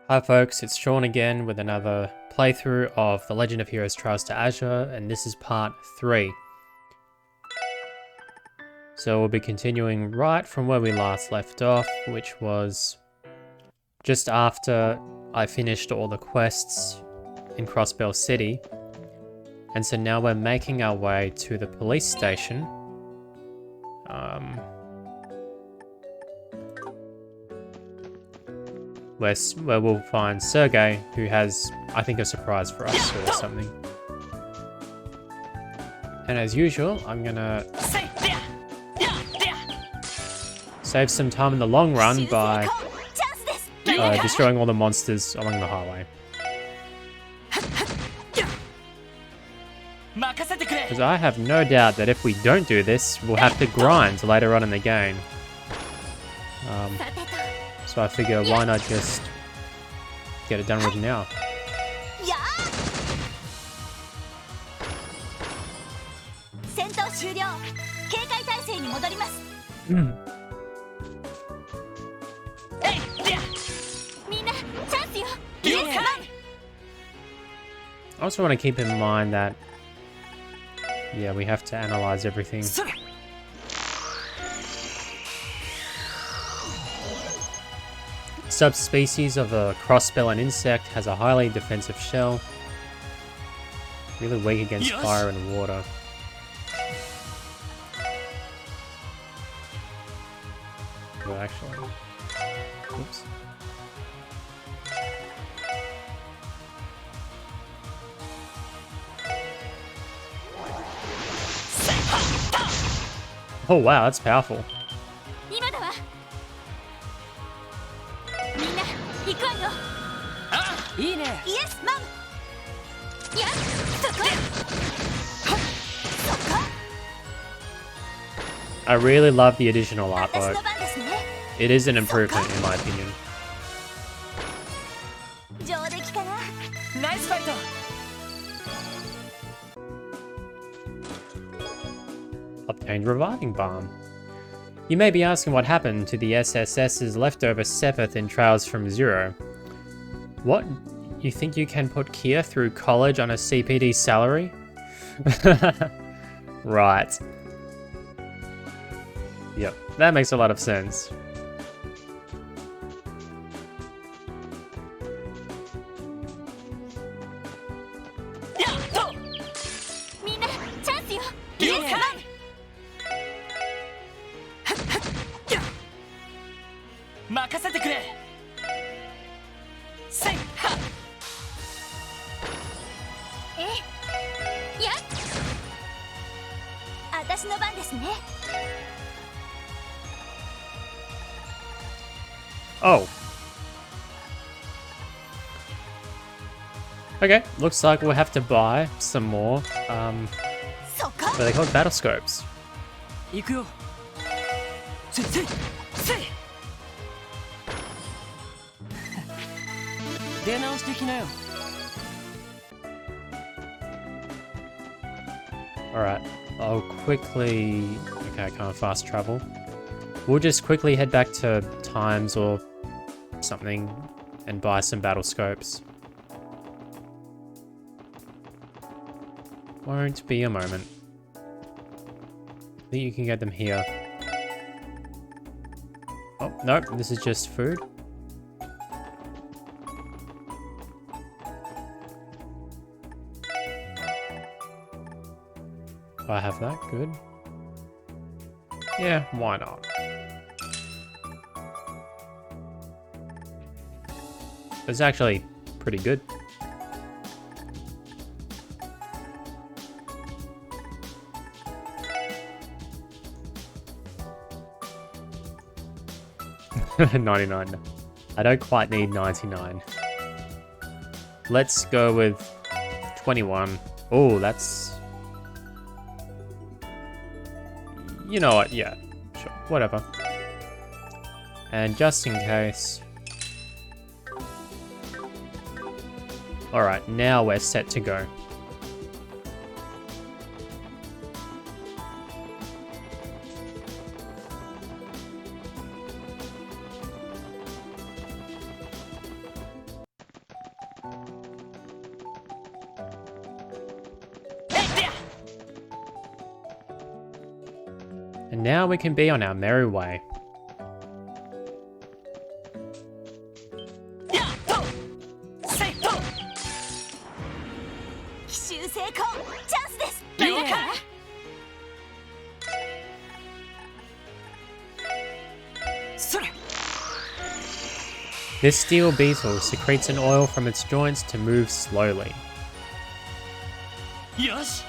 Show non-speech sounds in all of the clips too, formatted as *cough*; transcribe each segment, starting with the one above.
Hi folks, it's Sean again with another playthrough of The Legend of Heroes Trials to Azure, and this is part 3. So we'll be continuing right from where we last left off, which was just after I finished all the quests in Crossbell City. And so now we're making our way to the police station. Where we'll find Sergei, who has, I think, a surprise for us or something. And as usual, I'm gonna save some time in the long run by destroying all the monsters along the highway. Because I have no doubt that if we don't do this, we'll have to grind later on in the game. So I figure, why not just get it done with now? I also want to keep in mind that, yeah, we have to analyze everything. Subspecies of a crossbell and insect has a highly defensive shell. Really weak against fire and water. Well, actually, oops. Oh wow, that's powerful. Yes, ma'am. I really love the additional artwork. It is an improvement in my opinion. Nice fight. Obtained reviving balm. You may be asking what happened to the SSS's leftover Sepith in Trials from Zero. What? You think you can put Kia through college on a CPD salary? Right. Yep, that makes a lot of sense. Oh. Okay, looks like we'll have to buy some more, what are they called? Battle scopes. Alright, I'll quickly... Okay, I can't fast travel. We'll just quickly head back to Times or something and buy some battle scopes. Won't be a moment. I think you can get them here. Oh, nope, this is just food. Do I have that? Good. Yeah, why not? It's actually pretty good. $99. I don't quite need 99. Let's go with 21. Oh, that's... You know what? Yeah, sure. Whatever. And just in case... Alright, now we're set to go. And now we can be on our merry way. This steel beetle secretes an oil from its joints to move slowly. Yosh!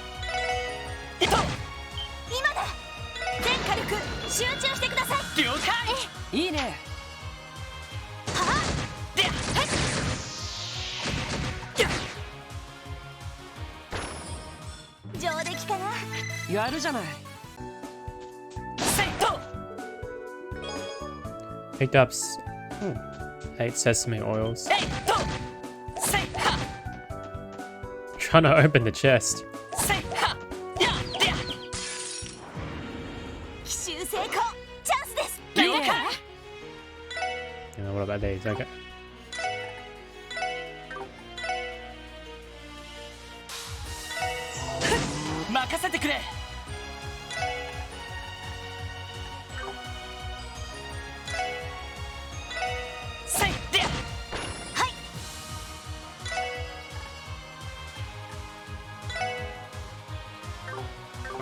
Picked up 8 sesame oils. Trying to open the chest. Yeah, what about these? Okay.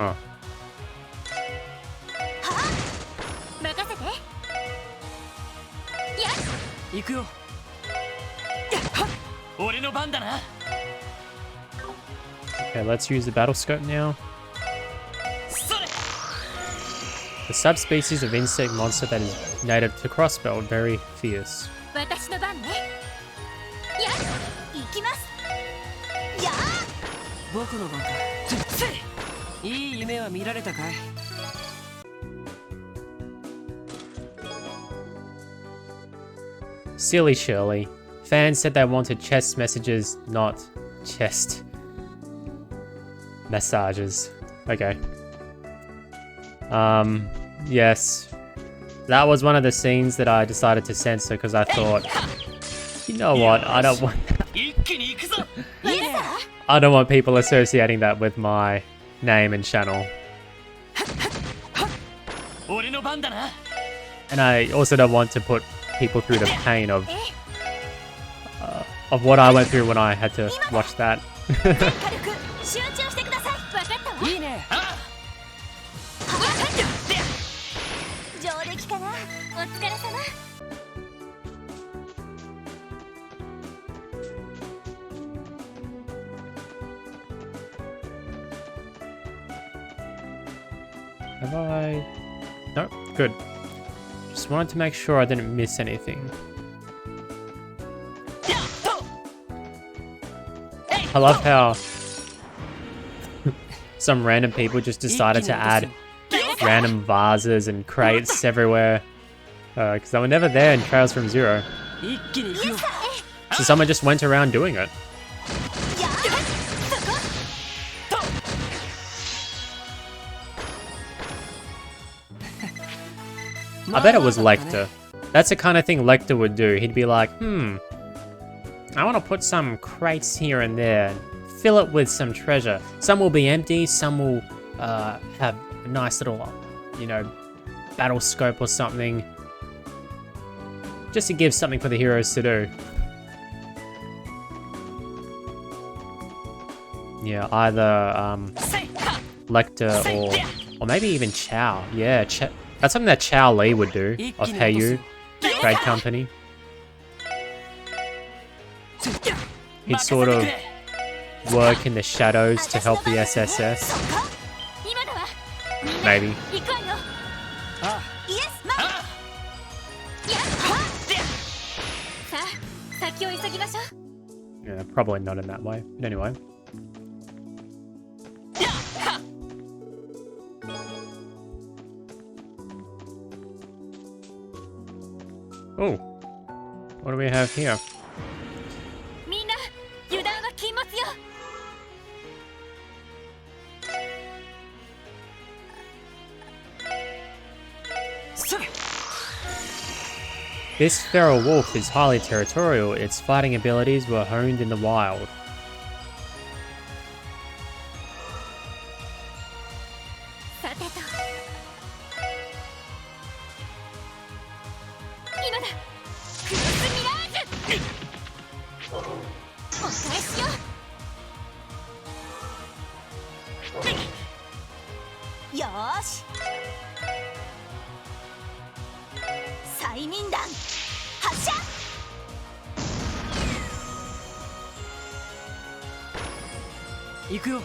Oh. Okay, let's use the battle scope now. The subspecies of insect monster that is native to Crossbell, very fierce. Silly Shirley. Fans said they wanted chest messages, not chest massages. Okay. Yes. That was one of the scenes that I decided to censor because I thought, you know what, I don't want I don't want people associating that with my name and channel. And I also don't want to put people through the pain of what I went through when I had to watch that. Have I? No, good. Just wanted to make sure I didn't miss anything. I love how some random people just decided to add random vases and crates everywhere. Because they were never there in Trails from Zero. So someone just went around doing it. I bet it was Lecter. That's the kind of thing Lecter would do. He'd be like, I want to put some crates here and there. Fill it with some treasure. Some will be empty, some will have a nice little, you know, battle scope or something. Just to give something for the heroes to do. Yeah, either Lecter or maybe even Chow. Yeah, that's something that Chow Lee would do of Heyu Trade Company. He'd sort of work in the shadows to help the SSS. Maybe. Yeah, probably not in that way. But anyway. Oh, what do we have here? This feral wolf is highly territorial. Its fighting abilities were honed in the wild. よーし、催眠弾発射。行くよ。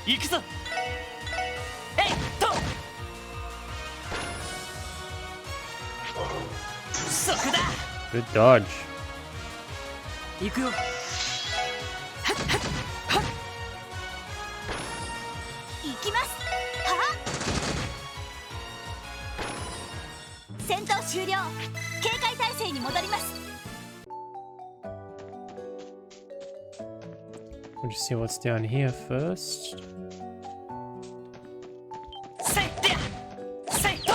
行くぞ。えいっと、そこだ。 Good dodge. 行くよ。行きます。はあ、戦闘終了。警戒態勢に戻ります。 We'll just see what's down here first. せいってや、せいと。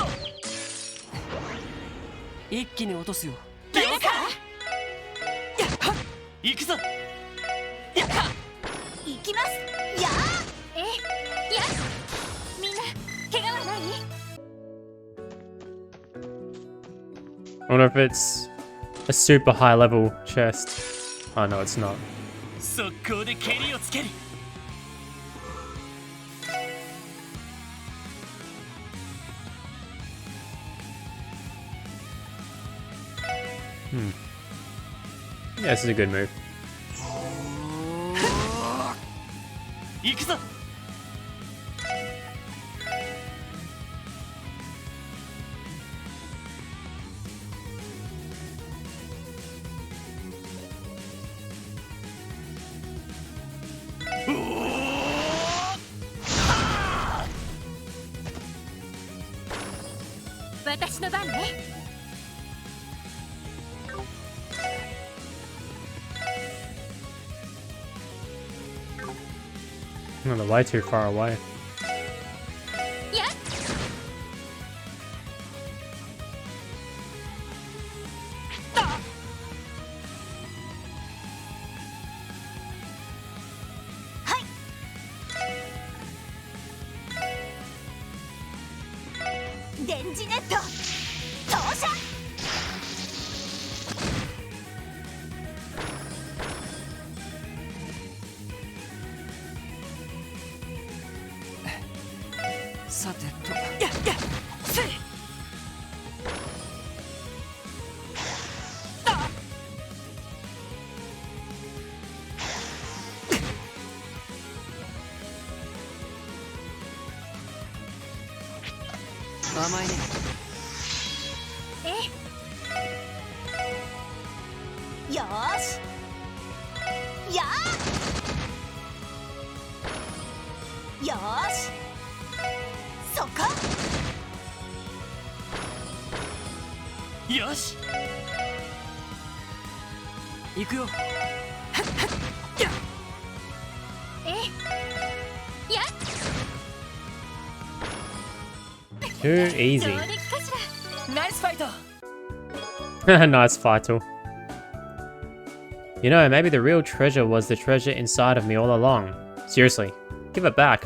一気に落とすよ。いるか。やっは、行くぞ。やっは、行きます。やあ、え、や、みんな怪我はない？ I wonder if it's a super high level chest. Oh no, it's not. 速攻で蹴りをつける。Yeah, this is a good move. 行くぞ。私の番ね。 No, they're way too far away. やっ、はい。電磁ネット投射。 さてと、やっやっ、せい。甘いね。え、よーし、やあ、よーし、そこ。 よし。行くよ。はっはっ、やっ。え、やっ、 Too 上 easy. 出来かしら。ナイスファイト。 Nice vital. You know, maybe the real treasure was the treasure inside of me all along. Seriously, give it back.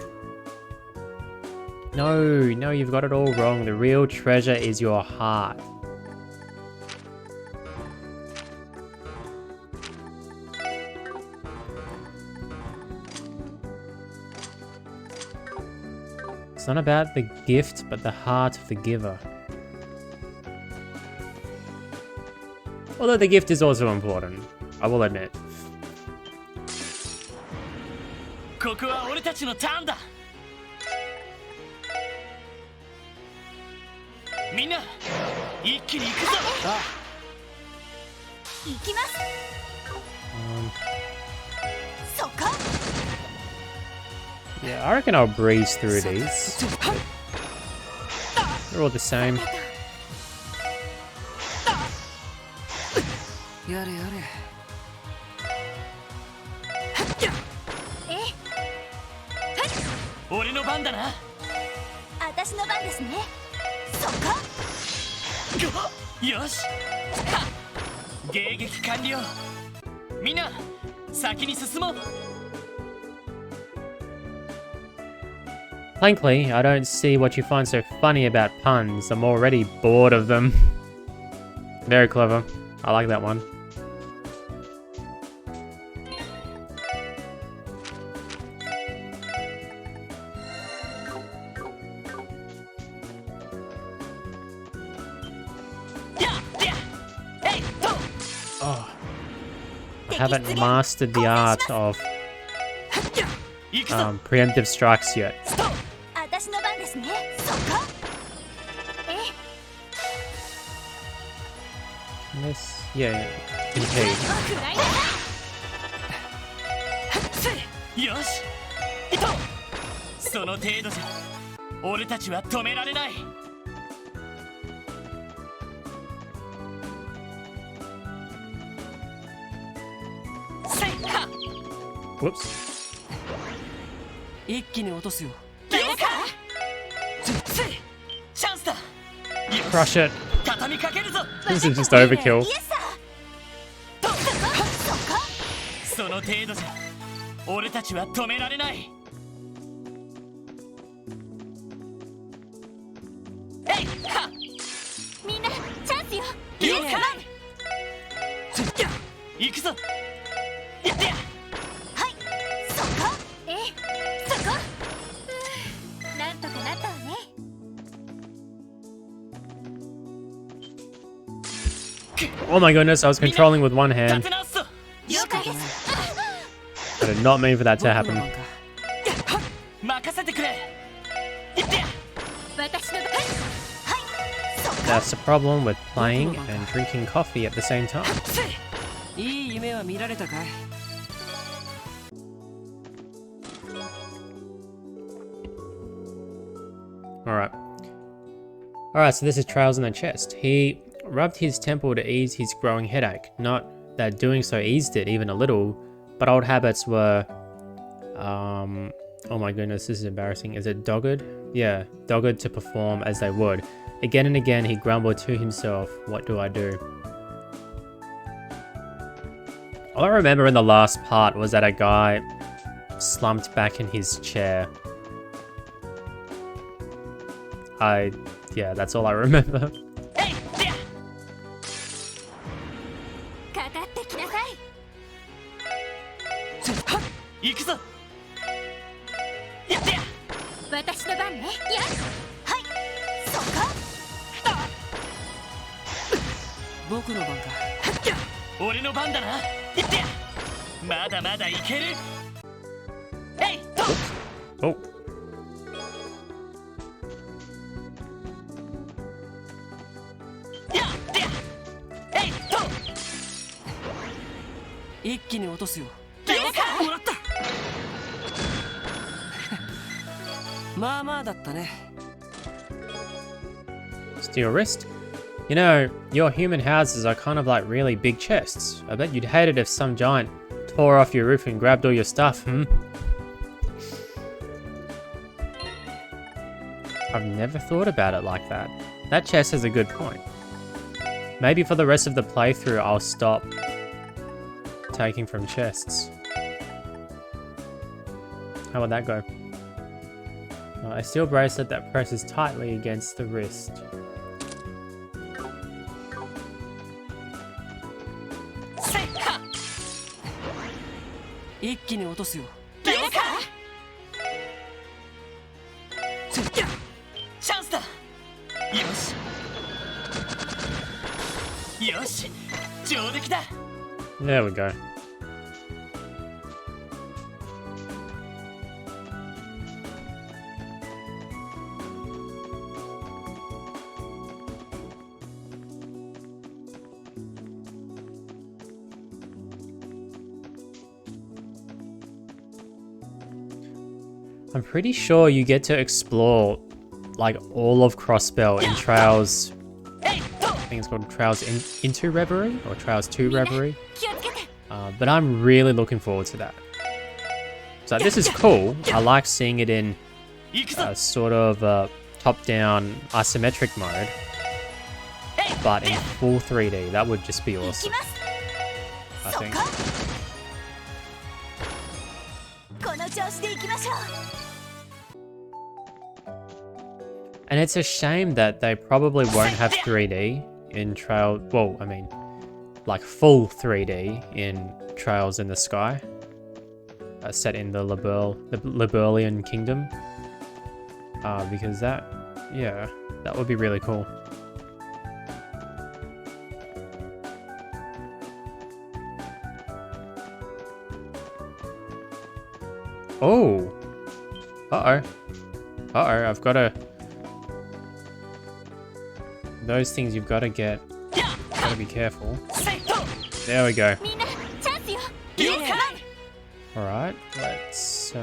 No, no, you've got it all wrong. The real treasure is your heart. It's not about the gift, but the heart of the giver. Although the gift is also important, I will admit. ここは俺たちのターンだ。みんな、一気に行くぞ。行きます。そこ。 Yeah, I reckon I'll breeze through these. They're all the same. やれやれ。え、俺の番だな。私の番ですね。そこ。 よし。はっ、迎撃完了。みんな、先に進もう。Plankly, I don't see what you find so funny about puns. I'm already bored of them. Very clever. I like that one. Oh. I haven't mastered the art of preemptive strikes yet. 私の番ですね。そこ。Yes, yeah, indeed. よし、伊藤。その程度じゃ、俺たちは止められない。Whoops. 一気に落とすよ。チャンスだ。 Crush it. 畳みかけるぞ。 This is just overkill. その程度じゃ、俺たちは止められない。みんなチャンスよ。了解。行くぞ。やってや。 Oh my goodness, I was controlling with one hand. I did not mean for that to happen. That's the problem with playing and drinking coffee at the same time. Alright, so this is Trails in the chest. He rubbed his temple to ease his growing headache. Not that doing so eased it even a little, but old habits were... oh my goodness, this is embarrassing. Is it dogged? Yeah, dogged to perform as they would. Again and again he grumbled to himself, what do I do? All I remember in the last part was that a guy slumped back in his chair. Yeah, that's all I remember. Oh. Steel wrist? You know, your human houses are kind of like really big chests. I bet you'd hate it if some giant tore off your roof and grabbed all your stuff, I've never thought about it like that. That chest has a good point. Maybe for the rest of the playthrough I'll stop taking from chests. How would that go? A steel bracelet that presses tightly against the wrist. There we go. I'm pretty sure you get to explore like all of Crossbell in Trails. I think it's called Trails into Reverie or Trails to Reverie. But I'm really looking forward to that. So this is cool. I like seeing it in sort of top-down isometric mode, but in full 3D. That would just be awesome, I think. And it's a shame that they probably won't have 3D in Trail... Well, I mean, like full 3D in Trails in the Sky. Set in the Liberlian Kingdom. Because that... Yeah, that would be really cool. Oh! Uh-oh. Uh-oh, I've got to... Those things you've got to get. Gotta be careful. There we go. Alright, let's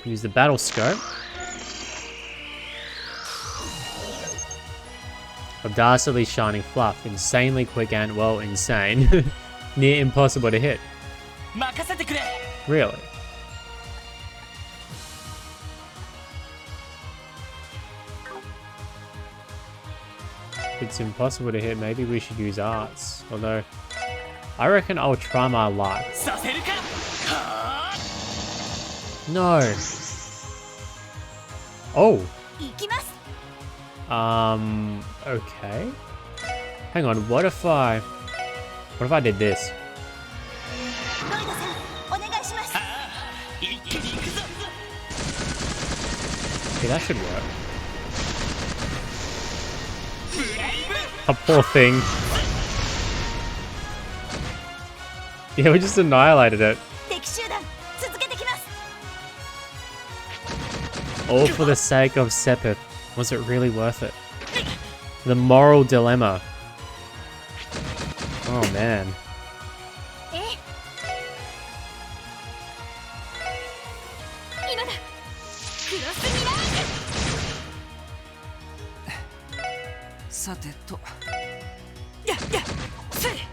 use the battle scope. A dastardly shining fluff, insanely quick and, well, insane. Near impossible to hit. Really? If it's impossible to hit, maybe we should use arts. Although, I reckon I'll try my luck. No! Oh! Okay. Hang on, what if I did this? Okay, that should work. A poor thing. Yeah, we just annihilated it. All for the sake of Sepith. Was it really worth it? The moral dilemma. Oh man.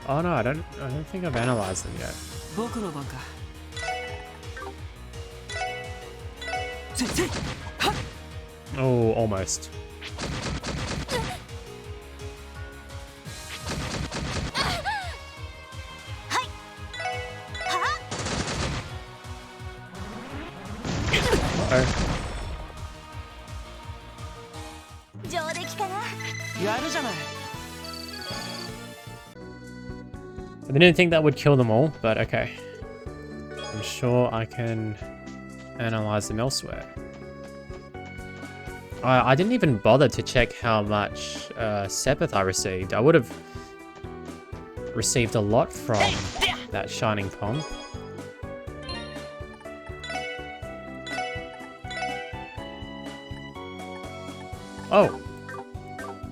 Oh no, I don't think I've analyzed them yet. Oh, almost. Uh-oh. I didn't think that would kill them all, but okay. I'm sure I can analyze them elsewhere. I didn't even bother to check how much Sepith I received. I would have received a lot from that Shining Pong. Oh!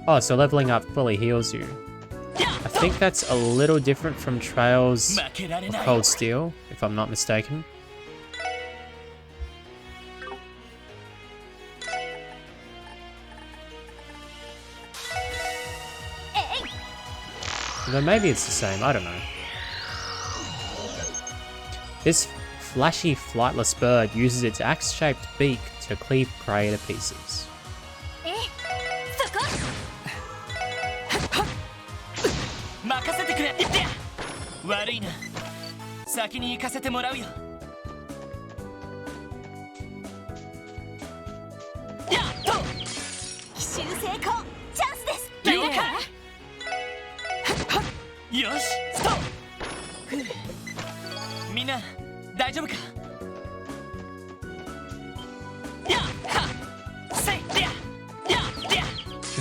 Oh, so leveling up fully heals you. I think that's a little different from Trails of Cold Steel, if I'm not mistaken. Though maybe it's the same, I don't know. This flashy, flightless bird uses its axe-shaped beak to cleave prey to pieces.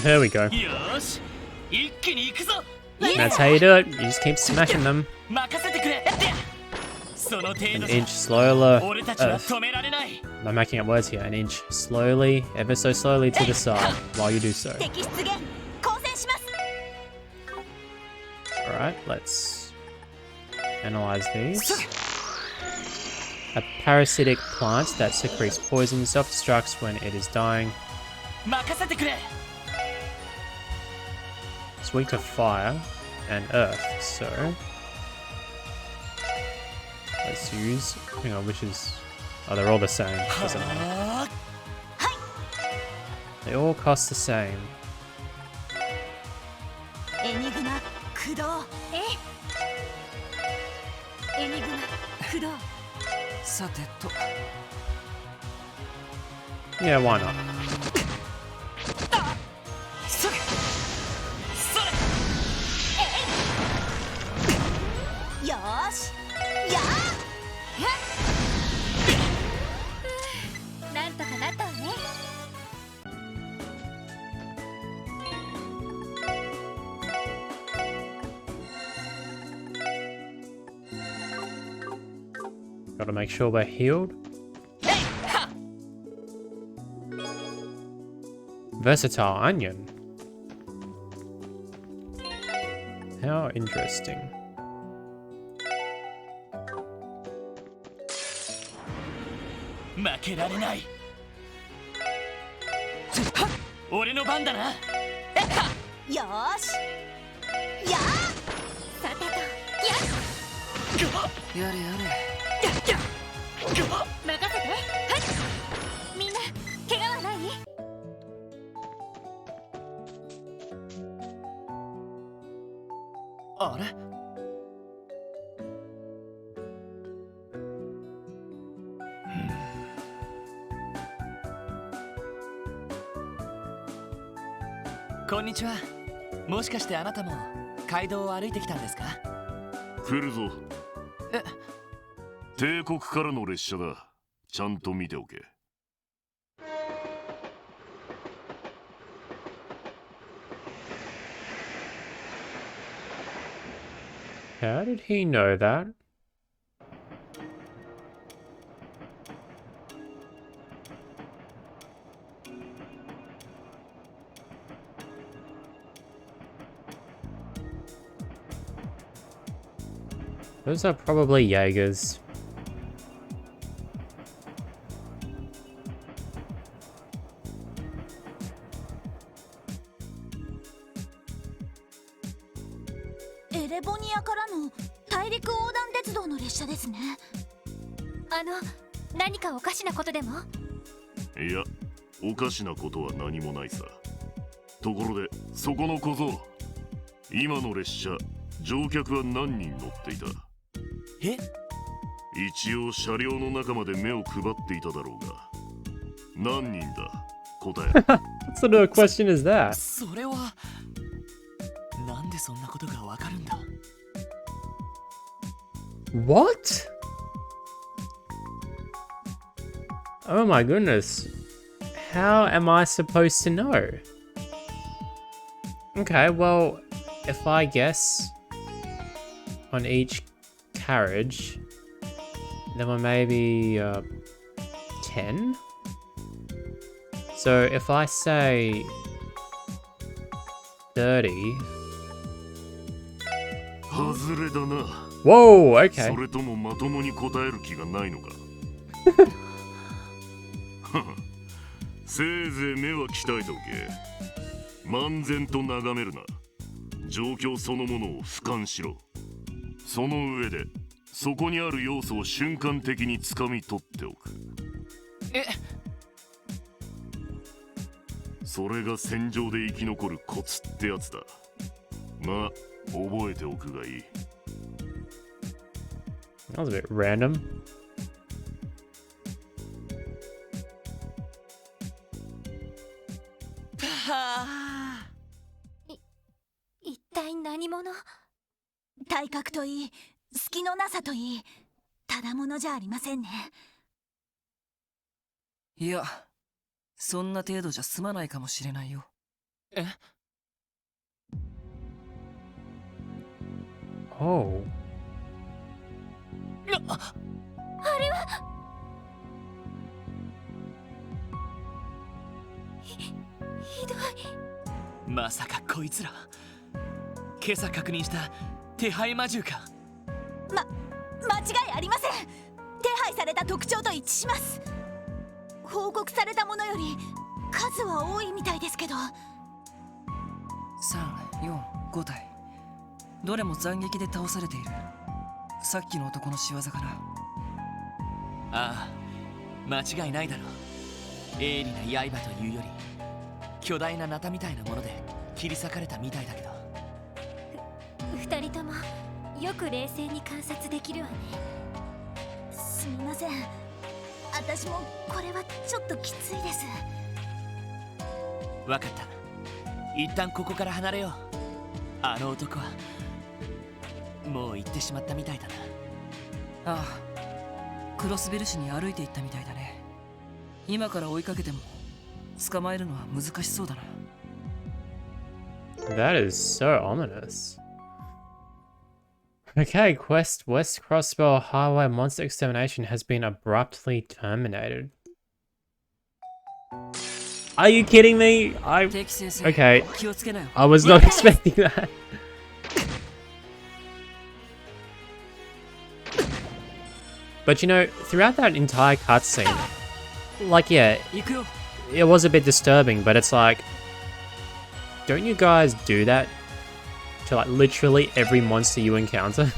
There we go. That's how you do it. You just keep smashing them. An inch slower. I'm making up words here. An inch slowly, ever so slowly to the side while you do so. Alright, let's analyze these. A parasitic plant that secretes poison self-destructs when it is dying. It's weak to fire and earth, so let's use, hang on, which is, oh, they're all the same, doesn't matter. They all cost the same. Yeah, why not? それそれよーしやーなんとかなったわね。Gotta make sure we're healed. Versatile onion. How interesting. 負けられない。俺の番だな。よーしやーさてとややれやれ。任せて。はいみんな怪我はない？あれこんにちは。もしかしてあなたも街道を歩いてきたんですか？来るぞ。え、帝国からの列車だ。ちゃんと見ておけ。How did he know that? Those are probably Jaegers. Erevonia からの大陸横断鉄道の列車ですね。何かおかしなことでも？いや、おかしなことは何もないさ。ところで、そこの小僧。今の列車、乗客は何人乗っていた？え？一応車両の中まで目を配っていただろうが。何人だ？答え。What sort of question is that? それはなんでそんなことがわかるんだ？ What? Oh my goodness. How am I supposed to know? Okay, well, if I guess on each carriage, then we're maybe 10? So if I say 30... 外れだな。Whoa, okay. それともまともに答える気がないのか？せいぜい目は鍛えておけ。漫然と眺めるな。状況そのものを俯瞰しろ。その上でそこにある要素を瞬間的に掴み取っておく。え？それが戦場で生き残るコツってやつだ。まあ覚えておくがいい。That was a bit random. 一体何者？体格といい、隙のなさといい、ただものじゃありませんね。いや、そんな程度じゃ済まないかもしれないよ。え？ Oh. あれはひどい。まさかこいつら今朝確認した手配魔獣か？間違いありません。手配された特徴と一致します。報告されたものより数は多いみたいですけど。3、4、5体。どれも斬撃で倒されている。さっきの男の仕業かな。ああ、間違いないだろう。鋭利な刃というより巨大なナタみたいなもので切り裂かれたみたいだけど。二人ともよく冷静に観察できるわね。すみません。私もこれはちょっときついです。わかった。一旦ここから離れよう。あの男はもう行ってしまったみたいだな。ああ、クロスベル市に歩いて行ったみたいだね。今から追いかけても捕まえるのは難しそうだな。That is so ominous. Okay, quest West Crossbell Highway Monster Extermination has been abruptly terminated. Are you kidding me? Okay, I was not expecting that. But you know, throughout that entire cutscene, like, yeah, it was a bit disturbing, but it's like, don't you guys do that to like literally every monster you encounter?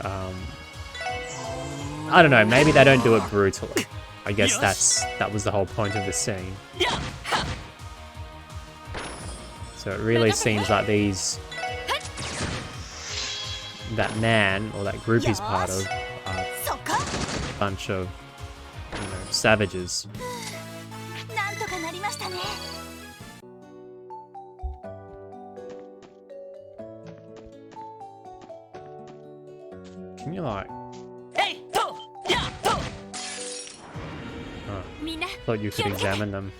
I don't know, maybe they don't do it brutally. I guess that was the whole point of the scene. So it really seems like that man, or that group he's part of, are a bunch of, you know, savages. Can you like... Thought you could examine them.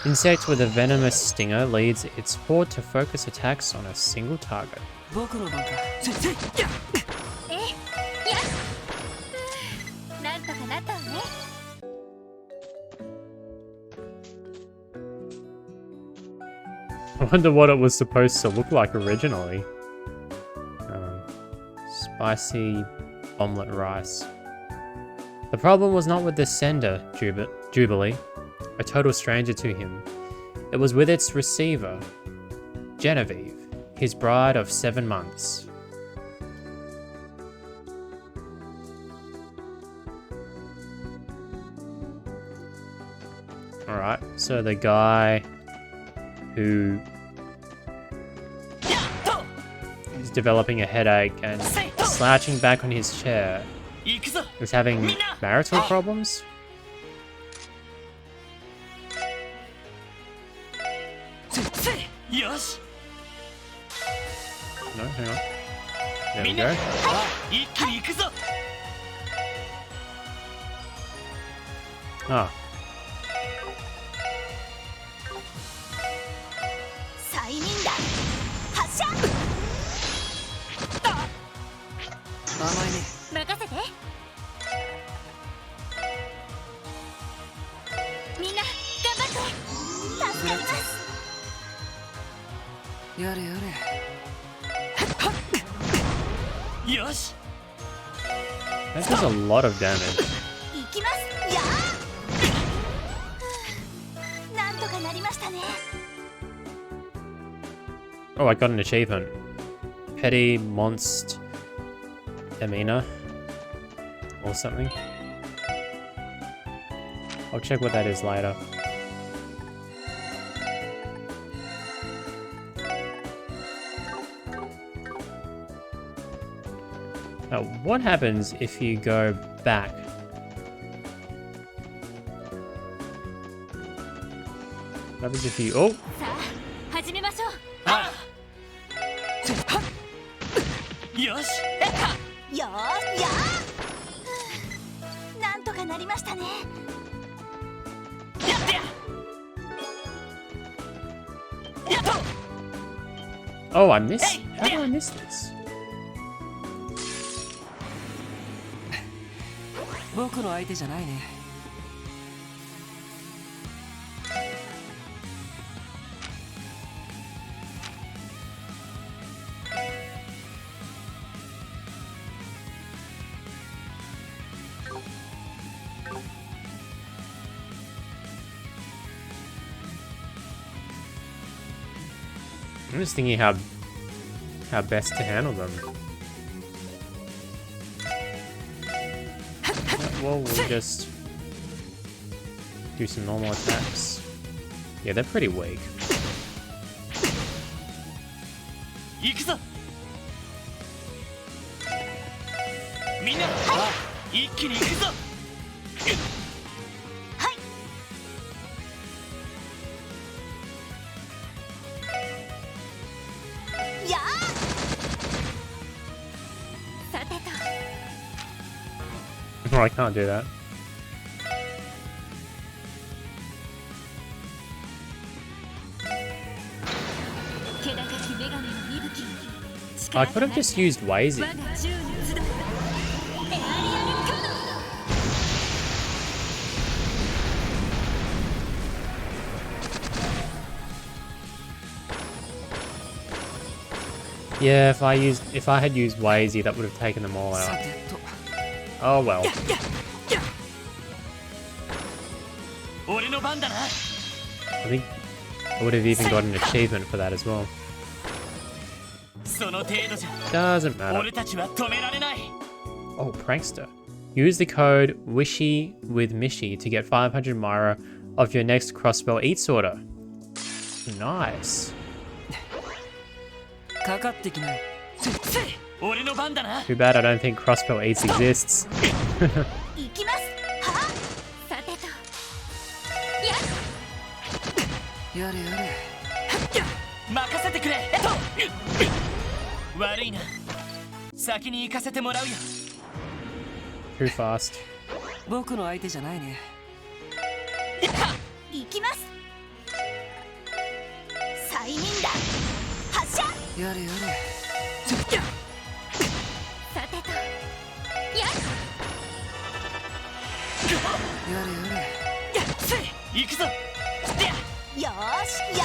Insect with a venomous stinger leads its horde to focus attacks on a single target. I wonder what it was supposed to look like originally. Spicy omelette rice. The problem was not with the sender, Jubilee, a total stranger to him. It was with its receiver, Genevieve, his bride of 7 months. Alright, so the guy who is developing a headache and slouching back on his chair is having marital problems? No, hang on. There we go. Ah. That does a lot of damage. Oh, I got an achievement. Petty Monst Emina or something. I'll check what that is later. Now, what happens if you go back? What happens if you... Oh! Oh, I missed... How did I miss this? 僕の相手じゃないね。I'm just thinking how best to handle them. Well, we'll just do some normal attacks. Yeah, they're pretty weak. 行くぞみんな一気に行くぞやあさてと Oh, I can't do that. 気高き女神の息吹 I could have just used Wazy. 我が銃に集うエアリアルカノン Yeah, if I had used Wazy, that would have taken them all さ out. てと Oh well. 俺の番だな I think I would have even got an achievement for that as well. その程度じゃ Doesn't matter. 俺たちは止められない Oh, prankster. Use the code WISHY with Mishi to get 500 Myra off your next Crossbell Eats order. Nice. かかってきなよ俺の番だな Too bad I don't think Crossbell Eats exists. 行きますはあさてとやれやれ任せてくれ悪いな先に行かせてもらうよ Too fast. 僕の相手じゃないね行きます催眠弾発射やれやれさてとやれやれ行くぞよーしや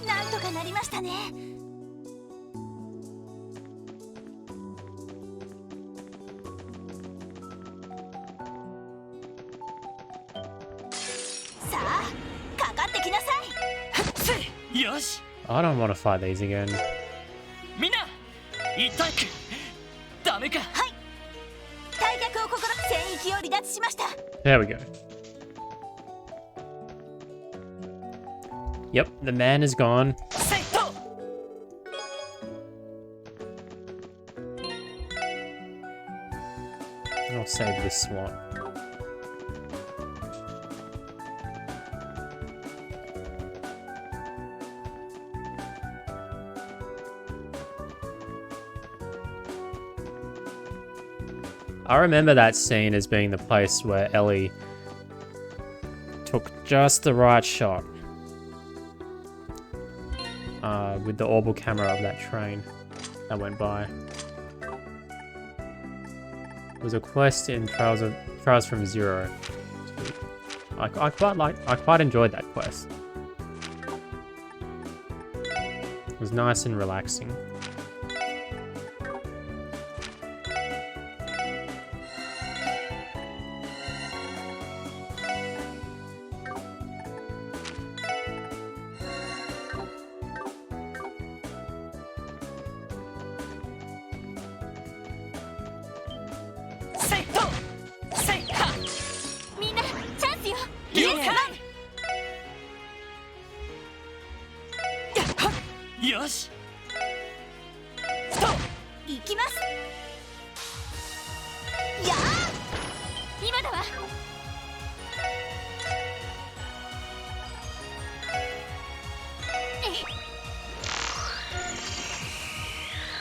あなんとかなりましたねさあかかってきなさいよし I don't want to fight these again. みんな一体ダメかはい退却を試戦域を離脱しました There we go. Yep, the man is gone. セット I'll save this swamp. I remember that scene as being the place where Ellie took just the right shot with the orbital camera of that train that went by. It was a quest in Trials from Zero. I quite enjoyed that quest. It was nice and relaxing.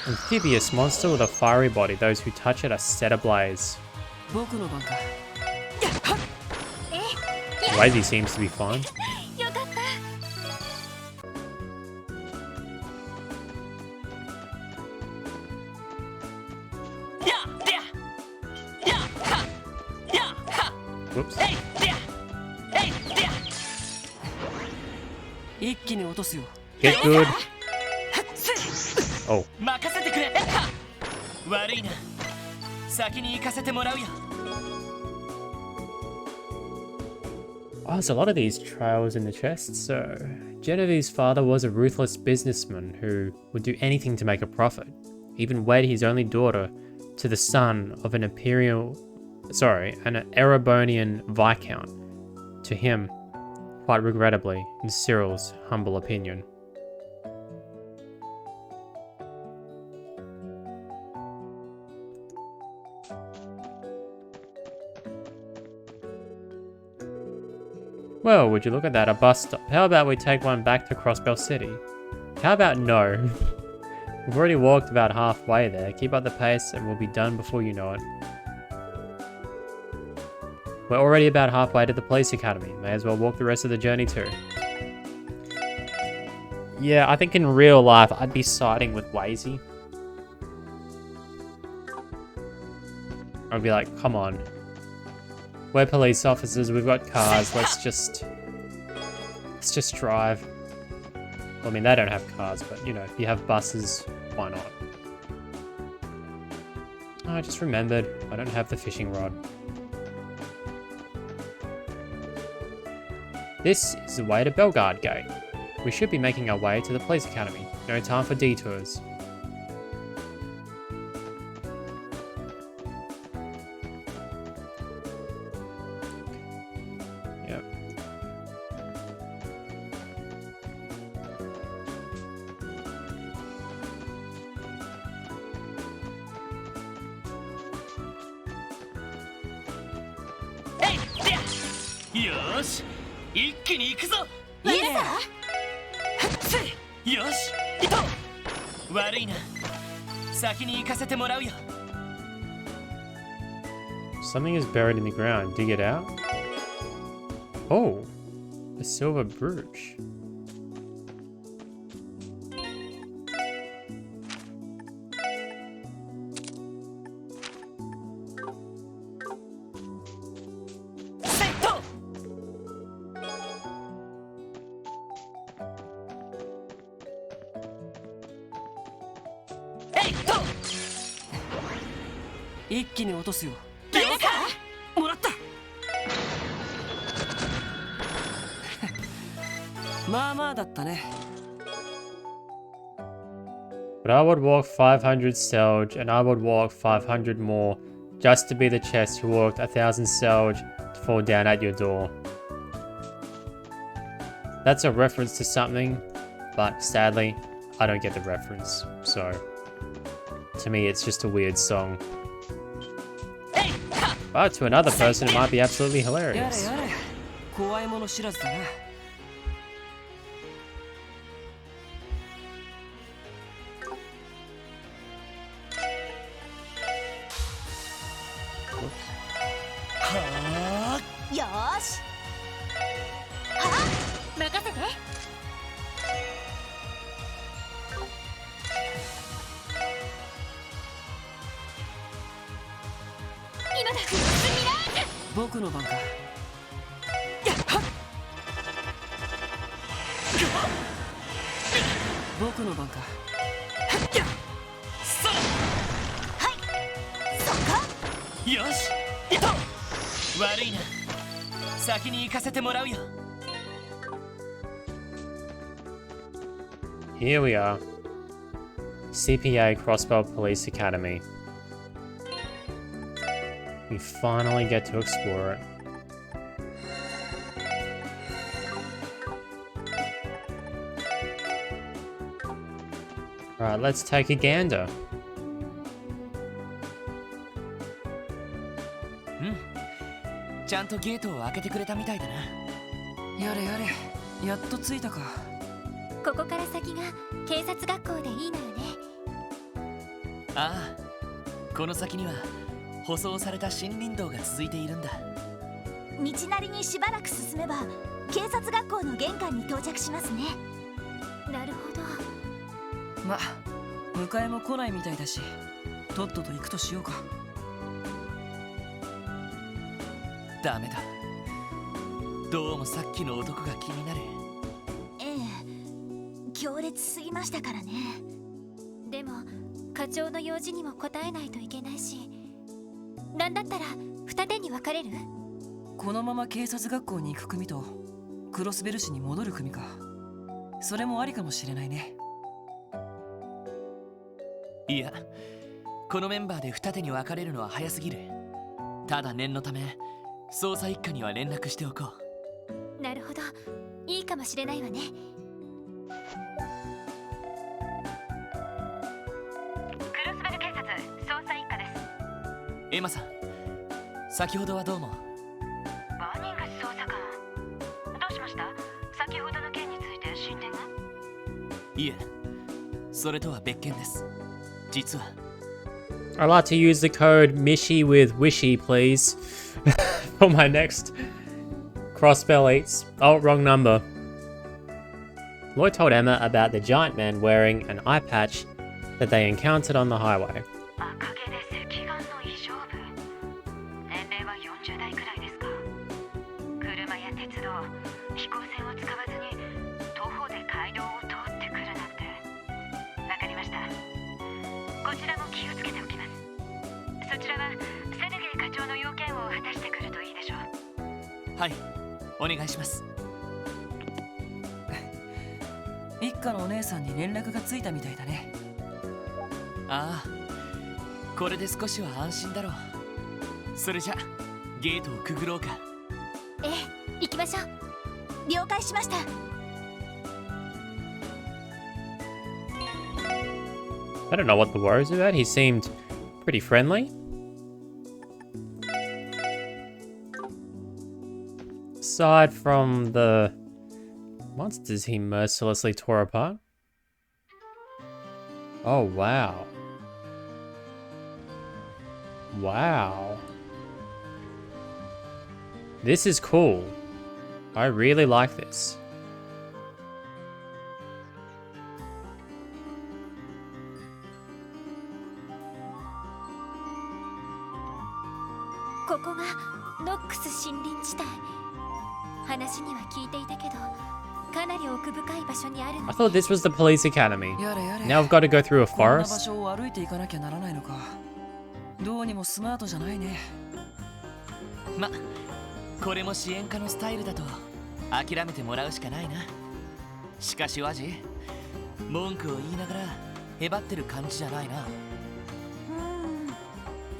Amphibious monster with a fiery body. Those who touch it are set ablaze. 僕の番か Wazy seems to be fine. よかった Whoops. 一気に落とすよ Get good. Oh. 任せてくれ悪いな先に行かせてもらうよ Oh, there's a lot of these trails in the chest, so Genevieve's father was a ruthless businessman who would do anything to make a profit, even wed his only daughter to the son of an Erebonian viscount. To him, quite regrettably, in Cyril's humble opinion. Well, would you look at that, a bus stop. How about we take one back to Crossbell City? How about no? We've already walked about halfway there. Keep up the pace and we'll be done before you know it. We're already about halfway to the police academy. May as well walk the rest of the journey too. Yeah, I think in real life I'd be siding with Wazy. I'd be like, come on. We're police officers, we've got cars, let's just drive. Well, I mean, they don't have cars, but you know, if you have buses, why not? Oh, I just remembered, I don't have the fishing rod. This is the way to Bellegarde Gate. We should be making our way to the police academy. No time for detours. Yep.よし、一気に行くぞ。イエスよし、行こう。悪いな。先に行かせてもらうよ。Something is buried in the ground. Dig it out. Oh, a silver brooch. Seto! 一気に落とすよ。もらった。まあまあだったね。But I would walk 500 selge, and I would walk 500 more, just to be the chest who walked 1,000 selge to fall down at your door. That's a reference to something, but sadly, I don't get the reference, so to me it's just a weird song. But to another person it might be absolutely やれ hilarious. やれ。怖いもの知らずだな。よーしあ任せて今だフロスミラージュ僕の番か。僕の番か。はいそっかよし、行こう。悪いな。先に行かせてもらうよ。Here we are. CPA Crossbell Police Academy. We finally get to explore it. Alright, let's take a gander. ちゃんとゲートを開けてくれたみたいだな。やれやれ。やっと着いたか。ここから先が警察学校でいいのよね。ああ、この先には舗装された森林道が続いているんだ。道なりにしばらく進めば警察学校の玄関に到着しますね。なるほど。ま、迎えも来ないみたいだし、とっとと行くとしようか。ダメだ。どうもさっきの男が気になる。ええ、強烈すぎましたからね。でも課長の用事にも応えないといけないし、なんだったら二手に分かれる？このまま警察学校に行く組とクロスベル市に戻る組か。それもありかもしれないね。いや、このメンバーで二手に分かれるのは早すぎる。ただ念のため捜査一課には連絡しておこう。なるほど、いいかもしれないわね。クロスベル警察捜査一課です。エマさん、先ほどはどうも。バーニングス捜査官、どうしました？先ほどの件について進展が？いえ、それとは別件です。実は I'd like to use the code Mishy with Wishy, please, for my next Crossbell eats. Oh, wrong number. Lloyd told Emma about the giant man wearing an eye patch that they encountered on the highway. 赤毛で赤眼の異常部。年齢は40代くらいですか。車や鉄道、飛行船を使わずに徒歩で街道を通ってくるなんて。わかりました。こちらも気をつけておきます。そちらはセルゲイ課長の要件を果たしてくるといいでしょう。はい、お願いします。一家のお姉さんに連絡がついたみたいだね。ああ、これで少しは安心だろう。それじゃゲートをくぐろうか。ええ、行きましょう。了解しました。I don't know what the worries about. He seemed pretty friendly. Aside from the monsters he mercilessly tore apart. Oh, wow. Wow. This is cool. I really like this. This is Knox Forest. 話には聞いていたけど、かなり奥深い場所にあるの。I thought this was the police academy. やれやれ。 Now I've got to go through a こんな場 forest. 所を歩いていかなきゃならないのか。どうにもスマートじゃないね。ま、これも支援課のスタイルだと諦めてもらうしかないな。しかしワジ、文句を言いながらへばってる感じじゃないな。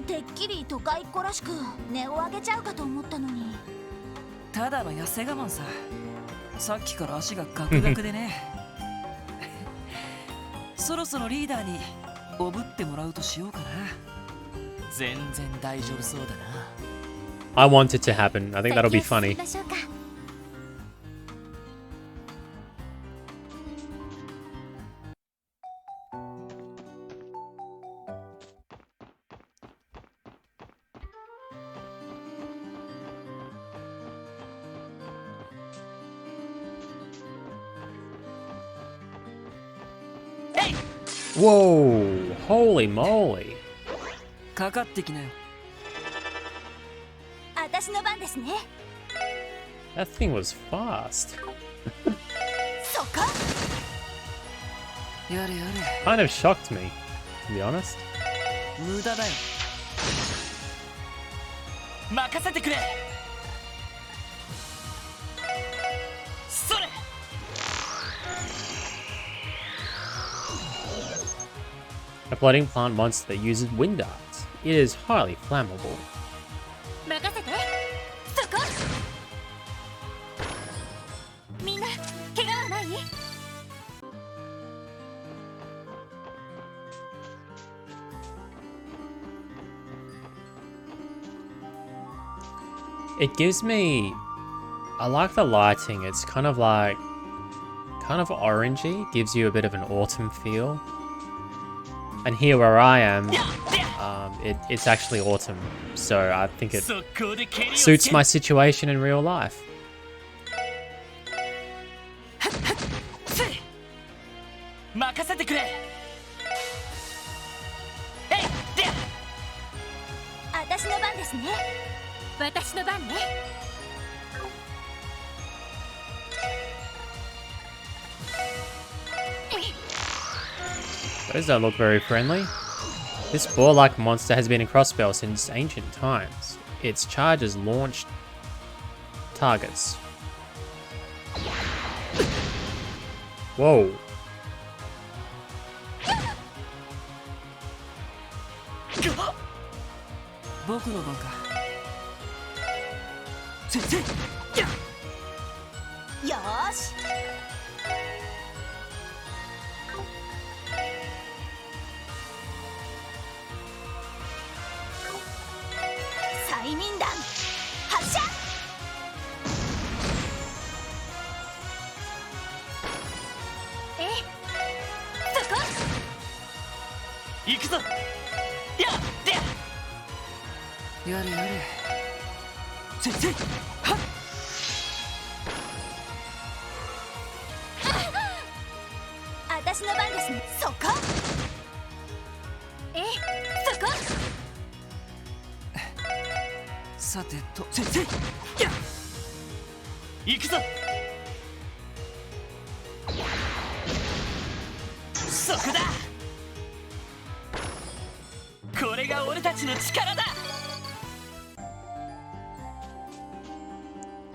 てっきり都会っ子らしく値を上げちゃうかと思ったのに。ただの痩せ我慢さ。さっきから足がガクガクでね。そろそろリーダーにおぶってもらうとしようかな。全然大丈夫そうだな。I want it to happen. I think that'll be funny. ましょうか。Whoa! Holy moly! かかってきなよ。私の番ですね。That thing was fast. そこ。やれやれ。 Kind of shocked me, to be honest. 無駄だよ。任せてくれ。それ。A floating plant monster that uses wind darts. It is highly flammable. 任せて。そこ。みんな、怪我はない？ It gives me... I like the lighting. It's kind of like... kind of orangey. Gives you a bit of an autumn feel. And here where I am, it's actually autumn. So I think it suits my situation in real life. 任せてくれ。私の番ですね。私の番ね。Those don't look very friendly. This boar-like monster has been in Crossbell since ancient times. Its charges launched targets. Whoa.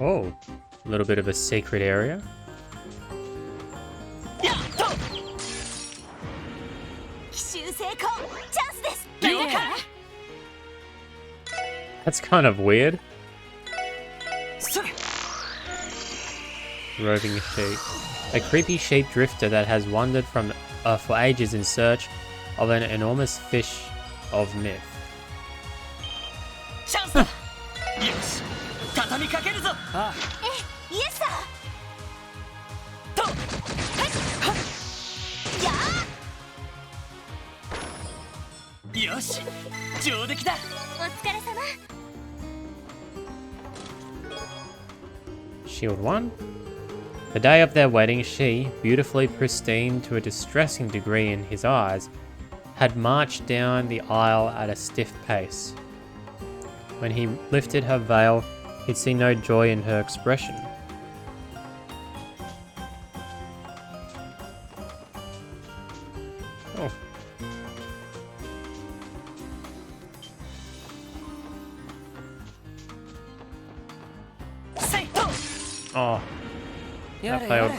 Oh, a little bit of a secret area. That's kind of weird. Roving sheep. A creepy sheep drifter that has wandered for ages in search of an enormous fish of myth. Shield 1. The day of their wedding, she, beautifully pristine to a distressing degree in his eyes, had marched down the aisle at a stiff pace. When he lifted her veil, he'd see no joy in her expression. Oh. Oh. That failed.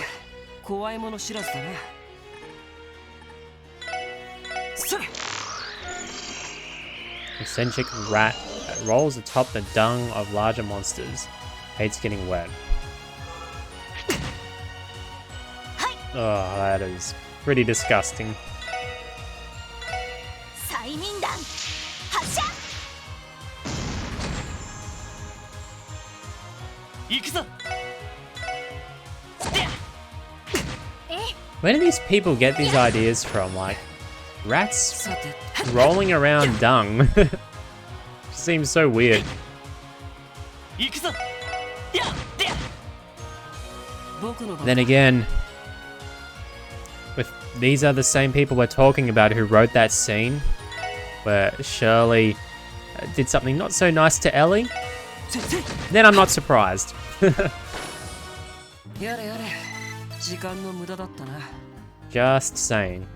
Eccentric rat that rolls atop the dung of larger monsters. Hates getting wet. Oh, that is pretty disgusting. Where do these people get these ideas from? Like, rats rolling around dung? Seems so weird. Then again, these are the same people we're talking about who wrote that scene where Shirley did something not so nice to Ellie. Then I'm not surprised. Just saying.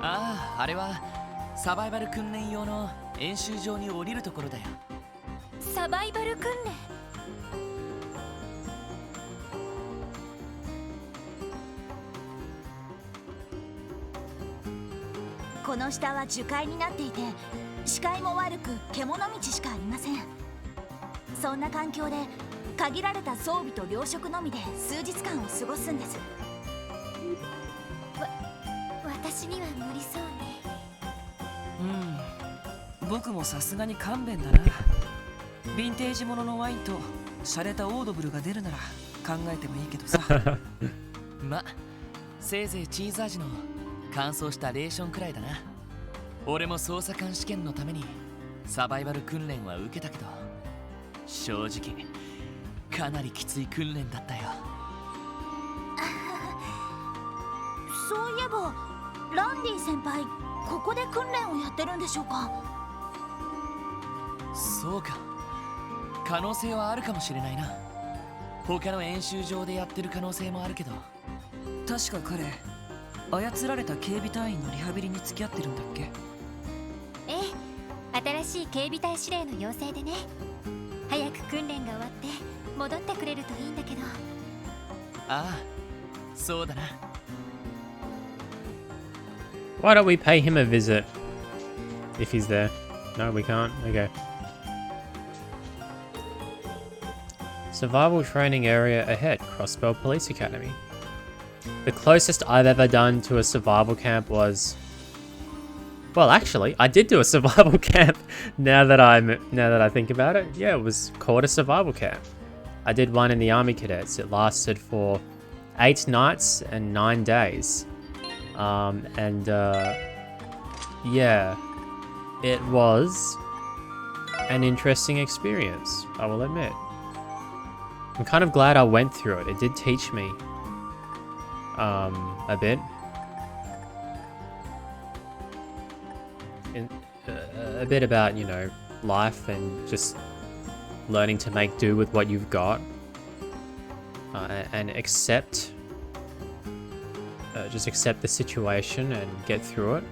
Ah, あれはサバイバル訓練用の演習場に降りるところだよ。サバイバル訓練。この下は樹海になっていて、視界も悪く獣道しかありません。そんな環境で限られた装備と糧食のみで数日間を過ごすんです。私には無理そうね。僕もさすがに勘弁だな。ヴィンテージもののワインと洒落たオードブルが出るなら考えてもいいけどさ。ま、せいぜいチーズ味の乾燥したレーションくらいだな。俺も捜査官試験のためにサバイバル訓練は受けたけど、正直かなりきつい訓練だったよ。そういえばランディ先輩、ここで訓練をやってるんでしょうか？そうか、可能性はあるかもしれないな。他の演習場でやってる可能性もあるけど。確か彼操られた警備隊員のリハビリに付き合ってるんだっけ。ええ、新しい警備隊司令の要請でね。早く訓練が終わって戻ってくれるといいんだけど。ああ、そうだな。Why don't we pay him a visit if he's there? No, we can't. Okay. Survival training area ahead, Crossbell Police Academy. The closest I've ever done to a survival camp was... Well, actually, I did do a survival camp now that I think about it. Yeah, it was called a survival camp. I did one in the Army Cadets. It lasted for 8 nights and 9 days. Yeah, it was an interesting experience, I will admit. I'm kind of glad I went through it. It did teach me a bit. A bit about, you know, life and just learning to make do with what you've got and accept. Just accept the situation and get through it.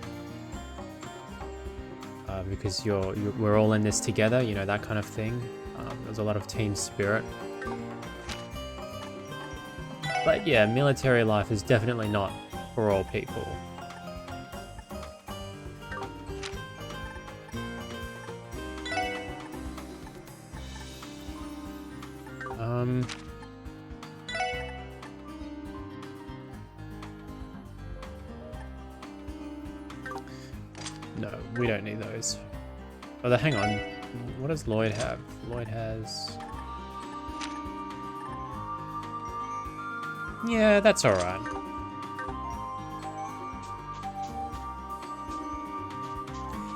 Because we're all in this together, you know, that kind of thing. There's a lot of team spirit. But yeah, military life is definitely not for all people. No, we don't need those. Oh, hang on. What does Lloyd have? Lloyd has... Yeah, that's alright.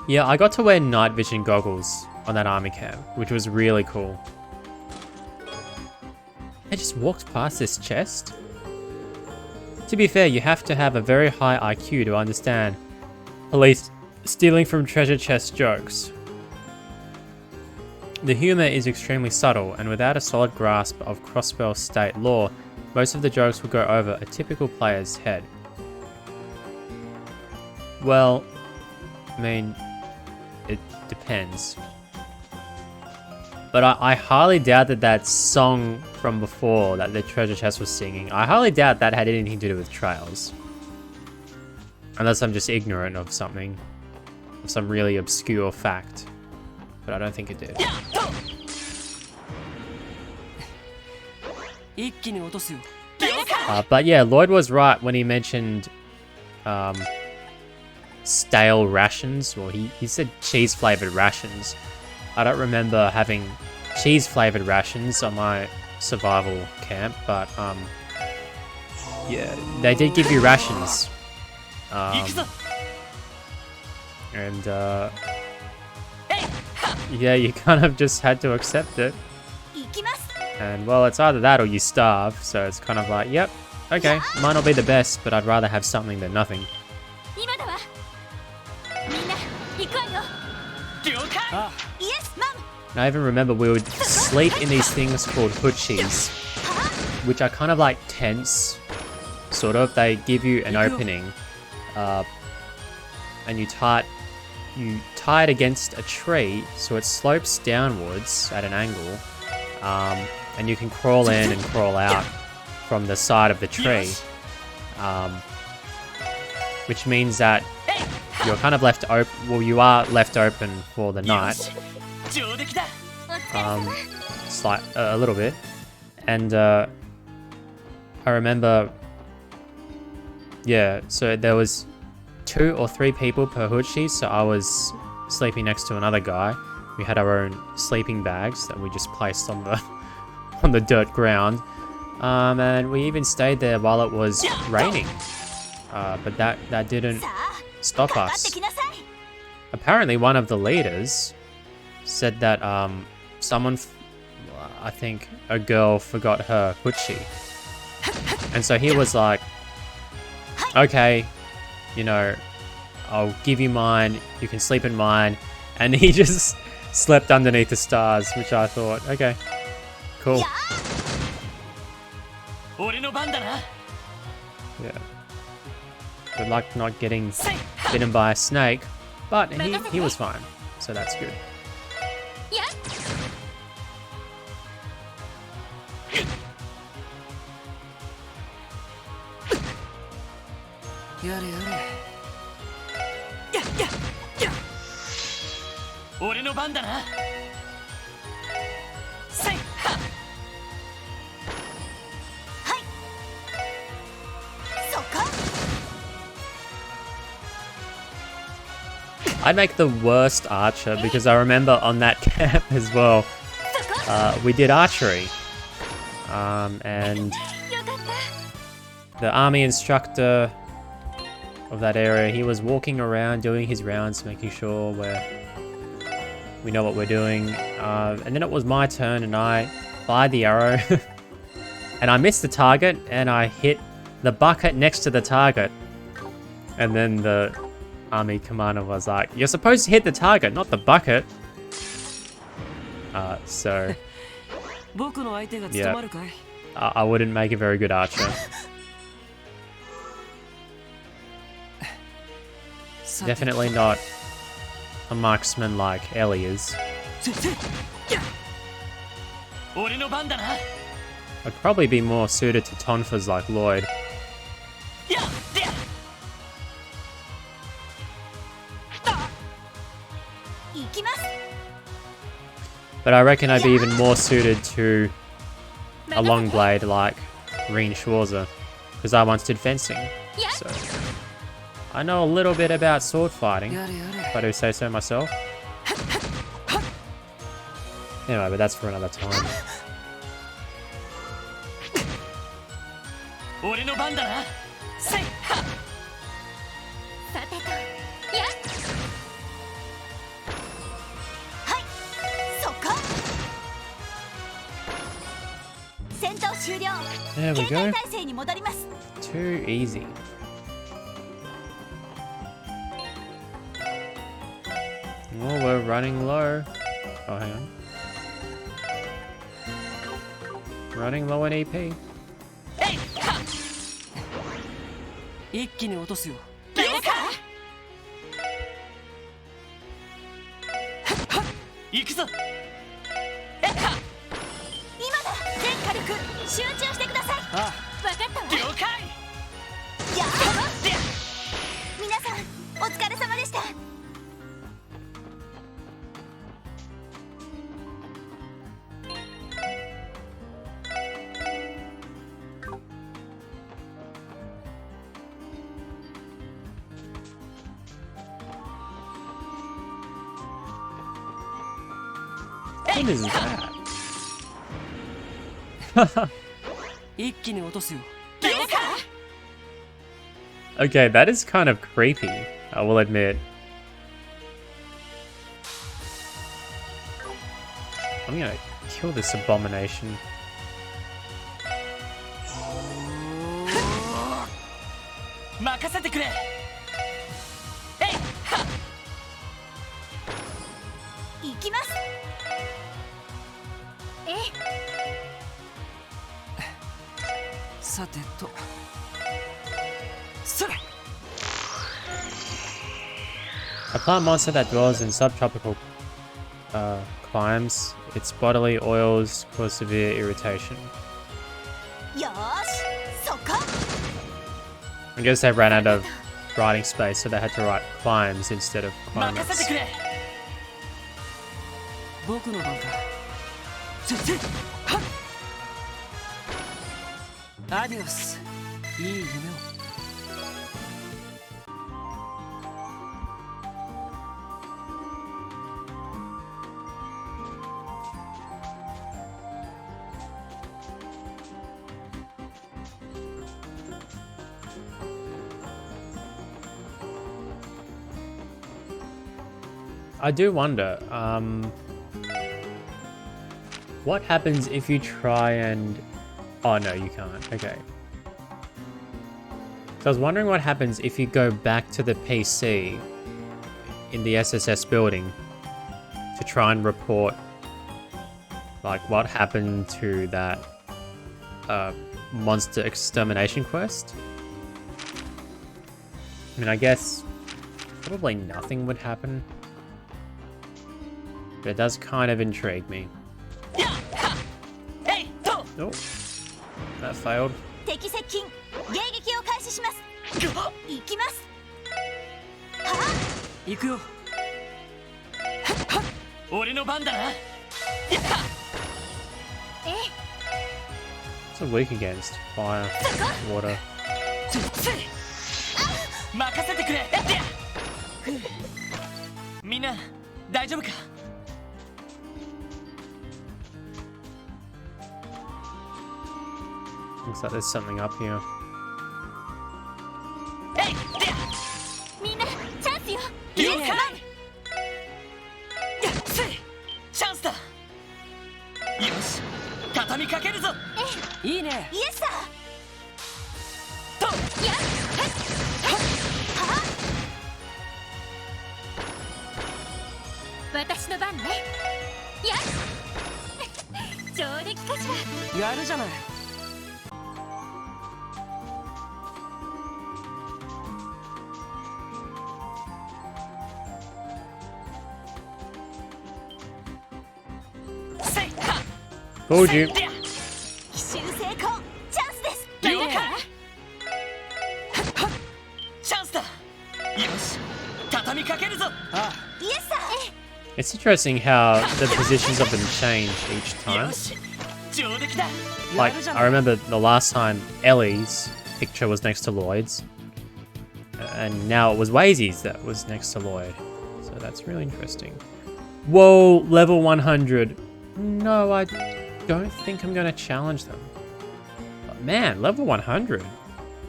Yeah, I got to wear night vision goggles on that army camp, which was really cool. I just walked past this chest. To be fair, you have to have a very high IQ to understand police stealing from treasure chest jokes. The humour is extremely subtle, and without a solid grasp of Crossbell state law, most of the jokes will go over a typical player's head. Well, I mean, it depends. But I highly doubt that song from before that the treasure chest was singing, I highly doubt that had anything to do with trails. Unless I'm just ignorant of something. Of some really obscure fact. But I don't think it did. But yeah, Lloyd was right when he mentioned stale rations. Well, he said cheese-flavored rations. I don't remember having cheese-flavored rations on my survival camp, but yeah, they did give you rations. And yeah, you kind of just had to accept it. And well, it's either that or you starve, so it's kind of like, yep, okay, might not be the best, but I'd rather have something than nothing. And I even remember we would sleep in these things called hoochies, which are kind of like tents, sort of. They give you an opening, and you tie it against a tree, so it slopes downwards at an angle, and you can crawl in and crawl out from the side of the tree, which means that you're kind of left open. Well, you are left open for the night. A little bit, and I remember, yeah, so there was 2 or 3 people per hoochie, so I was sleeping next to another guy. We had our own sleeping bags that we just placed on the dirt ground, and we even stayed there while it was raining, but that didn't stop us. Apparently one of the leaders said that someone, I think a girl, forgot her hoochie, and so he was like, okay, you know, I'll give you mine, you can sleep in mine, and he just slept underneath the stars, which I thought, okay, cool. の番だな。 Yeah. Good luck not getting bitten by a snake, but he was fine, so that's good. やっ やれや俺の番だな。せいは。 そこ I make the worst archer because I remember on that camp as well, we did archery. And よかった the army instructor of that area, he was walking around doing his rounds, making sure we know what we're doing. And then it was my turn and I fired the arrow and I missed the target and I hit the bucket next to the target. And then the army commander was like, "You're supposed to hit the target, not the bucket." So 僕の相手が務まるかい I wouldn't make a very good archer. さて Definitely not a marksman like Ellie is. 俺の番だな。 I'd probably be more suited to tonfas like Lloyd. やっでや。 行きます But I reckon I'd be even more suited to a long blade like Ries Schwarzer, because I once did fencing. So I know a little bit about sword fighting, やれやれ if I do say so myself. Anyway, but that's for another time. 俺の番だな。せいは。 さてとやっ はいそこ戦闘終了 There we 警戒 go. 態勢に戻ります Too easy. Oh, we're running low. Oh, hang on. Running low on EP. えいは。 一気に落とすよ 了解。行くぞ。えっは。 今だ全火力集中してくださいあわかったわ了解。やでや。皆さんお疲れ様でした What is that? 一気に落とすよ 了解。 Okay, that is kind of creepy, I will admit. I'm gonna kill this abomination. 任せてくれ。えいは。 行きますえさてとそれ。 A plant monster that dwells in subtropical climes. Its bodily oils cause severe irritation. よーしそこ I guess they ran out of writing space, so they had to write climbs instead of 任せ climates. てくれ。僕の番かせせ。はっ。アディオスいい夢を I do wonder, what happens if you try and... Oh no, you can't. Okay. So I was wondering what happens if you go back to the PC in the SSS building to try and report like what happened to that monster extermination quest. I mean, I guess probably nothing would happen. But it does kind of intrigue me. Oh, that failed. 敵接近迎撃を開始します行きますは行くよ。俺の番だな。 It's a weak against fire, water. 任せてくれ。みんな大丈夫か。 Looks like there's something up here. みんなチャンスよ。いいね。チャンスだ。よし、畳みかけるぞ。いいね。イエスだと。やっ私の番ね。やっ上出来かしら。やるじゃない。 Told you. 奇襲成功チャンスです了解。チャンスだ。よし、畳みかけるぞ。イエスだ It's interesting how the positions of them change each よ time. し、上出来だ。 Like, I remember the last time Ellie's picture was next to Lloyd's. And now it was Wazy's that was next to Lloyd. So that's really interesting. Whoa, level 100. No, I don't think I'm going to challenge them. But man, level 100.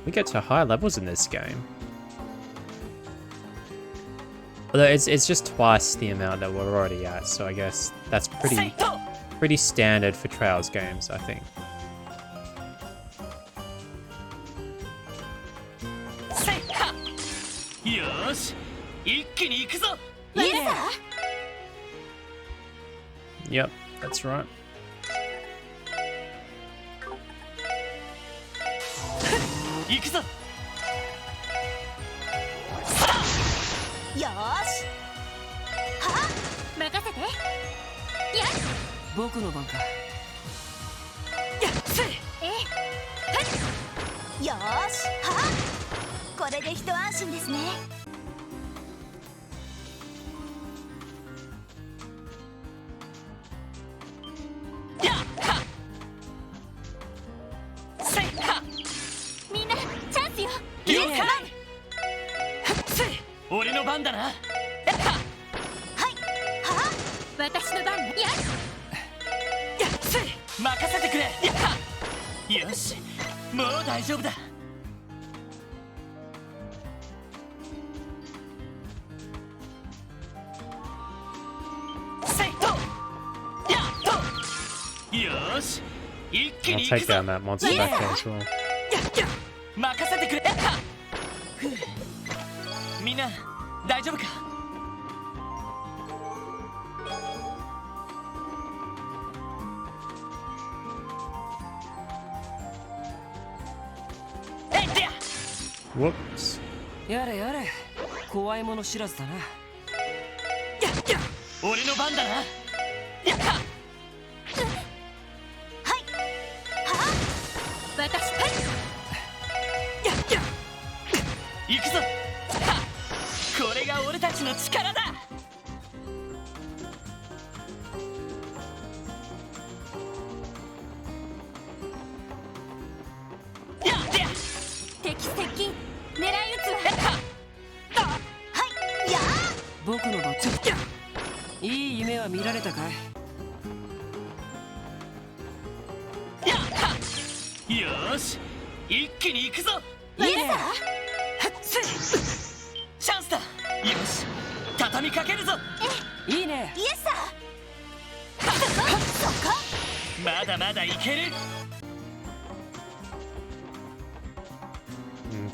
We get to high levels in this game. Although it's just twice the amount that we're already at, so I guess that's pretty standard for Trails games, I think. よし、一気に行くぞ。イエスだ Yep, that's right. 行くぞ。よーしは任せて。やっ僕の番か。やっせ。よーしはこれで一安心ですねみんなチャンスよ。了解。俺の番だな。はいは私の番ね。やっやっせ。任せてくれ。よし、もう大丈夫だ。せいと。やっと。よし、一気 I'll に行 take くぞ。 down that monster back there as well. 任せてくれ。みんな大丈夫か。Whoops. やれやれ。怖いもの知らずだな。俺の番だな。私行くぞ。これが俺たちの力だ。敵接近狙い撃つわ。いや僕の番。いい夢は見られたかい。よし、一気に行くぞ。いいね。チャンスだ。よし、畳みかけるぞ。いいね。イエスだまだまだいける。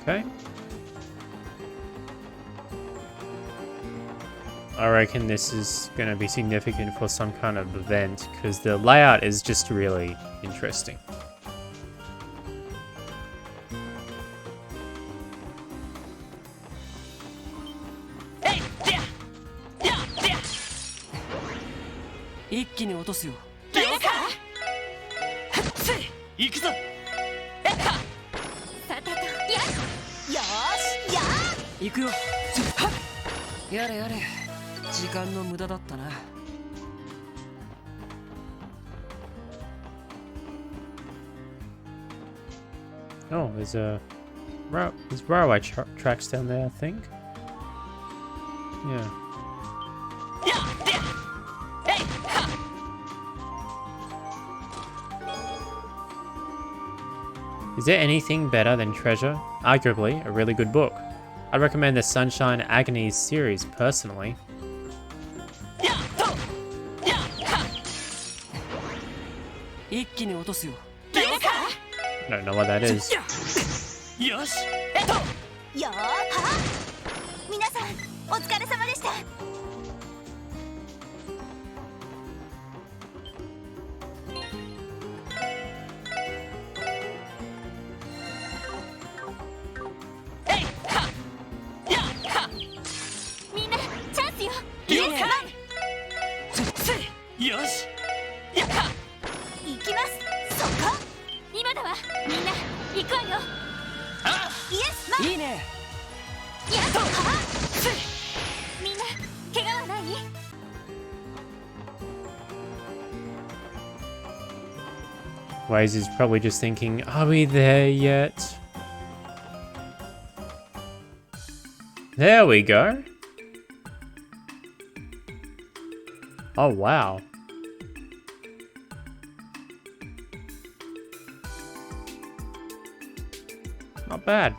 Okay. I reckon this is going to be significant for some kind of event because the layout is just really interesting. 一気に落とすよ。よっ行くぞ。さてと、よーしや行くよ。やれやれ、時間の無駄だったな。Oh, there's railway tracks down there, I think. Yeah. Is there anything better than Treasure? Arguably, a really good book. I'd recommend the Sunshine Agonies series, personally. Ikkini otosu yo. I don't know what that is. よし。ーよーは皆さんお疲れ様でした。みんなチャンスよ。よし。行きます。そこ今だわ。みんな行くわよ。イエスマン。いいね。やっとはみんな怪我はない？ Wazy's probably just thinking, are we there yet? There we go. Oh, wow. Not bad.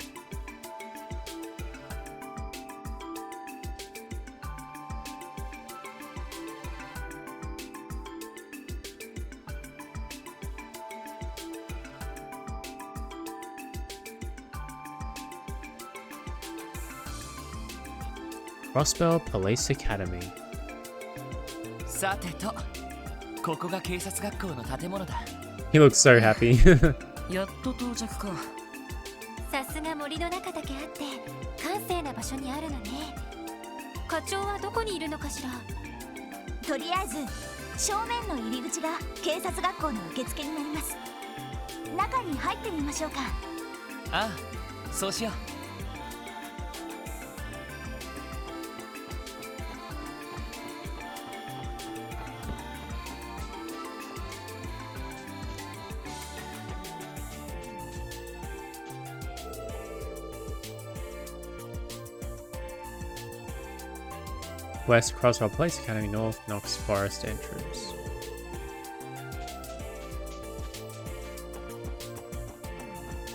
Crossbell Police Academy. さてと、ここが警察学校の建物だ。 He looks so happy. やっと到着か。さすが森の中だけあって閑静な場所にあるのね。課長はどこにいるのかしら。とりあえず正面の入り口が警察学校の受付になります。中に入ってみましょうか。ああ、そうしよう。West Crossbell Police Academy, North Knox Forest entrance.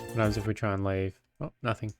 What happens if we try and leave? Oh, nothing.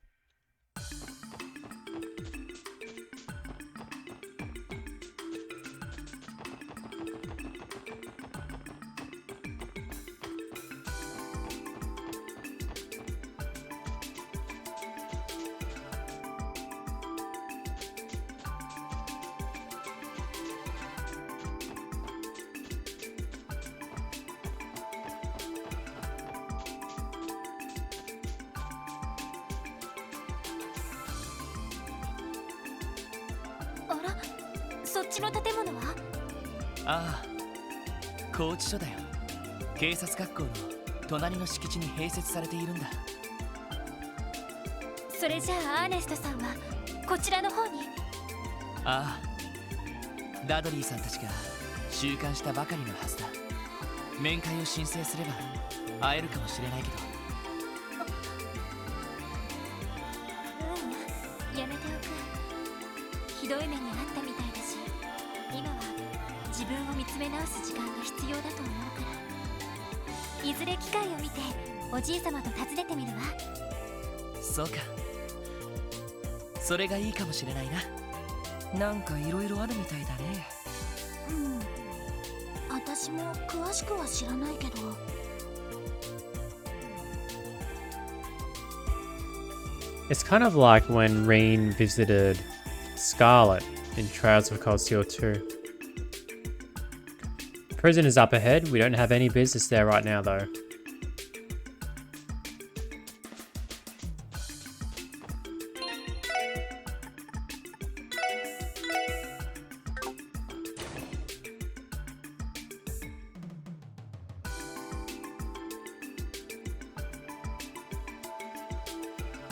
そっちの建物は？ああ、拘置所だよ。警察学校の隣の敷地に併設されているんだ。それじゃあアーネストさんはこちらの方に？ああ、ダドリーさんたちが収監したばかりのはずだ。面会を申請すれば会えるかもしれないけど。やめておく。ひどい目にあったみたいだし、今は自分を見つめ直す時間が必要だと思うから、いずれ機会を見ておじい様と訪ねてみるわ。そうか、それがいいかもしれないな。なんかいろいろあるみたいだね。私も詳しくは知らないけど。It's kind of like when Reen visited Scarlet in Trials of Cold Steel 2. Prison is up ahead. We don't have any business there right now, though.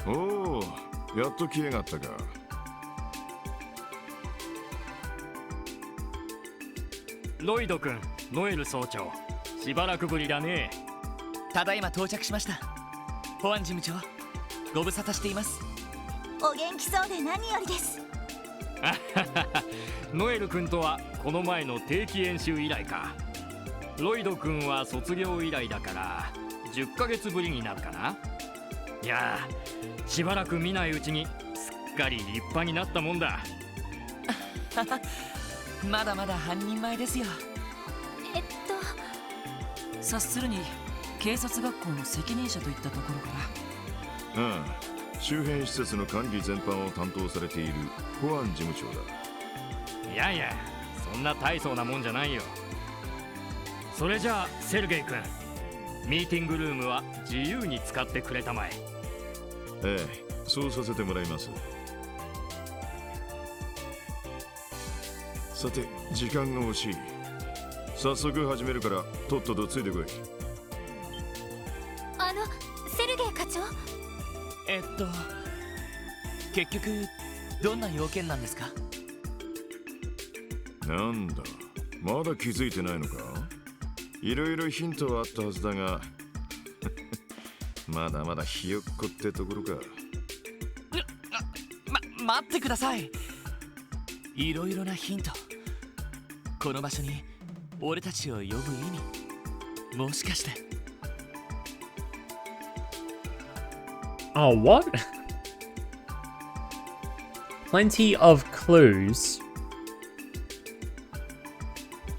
おお、やっと来やがったか。ロイド君、ノエル総長、しばらくぶりだね。ただいま到着しました。保安事務長、ご無沙汰しています。お元気そうで何よりです。ノエル君とはこの前の定期演習以来か。ロイド君は卒業以来だから10ヶ月ぶりになるかな。いやー、しばらく見ないうちにすっかり立派になったもんだ。まだまだ半人前ですよ。察するに警察学校の責任者といったところかな。ああ、周辺施設の管理全般を担当されている保安事務長だ。いやいや、そんな大層なもんじゃないよ。それじゃあセルゲイ君、ミーティングルームは自由に使ってくれたまえ。ええ、そうさせてもらいます。さて、時間が惜しい。早速始めるからとっととついてこい。セルゲイ課長。結局どんな要件なんですか？なんだ、まだ気づいてないのか？いろいろヒントはあったはずだがまだまだひよっこってところか。待ってください。いろいろなヒント。この場所に俺たちを呼ぶ意味、もしかして。Oh, what? Plenty of clues.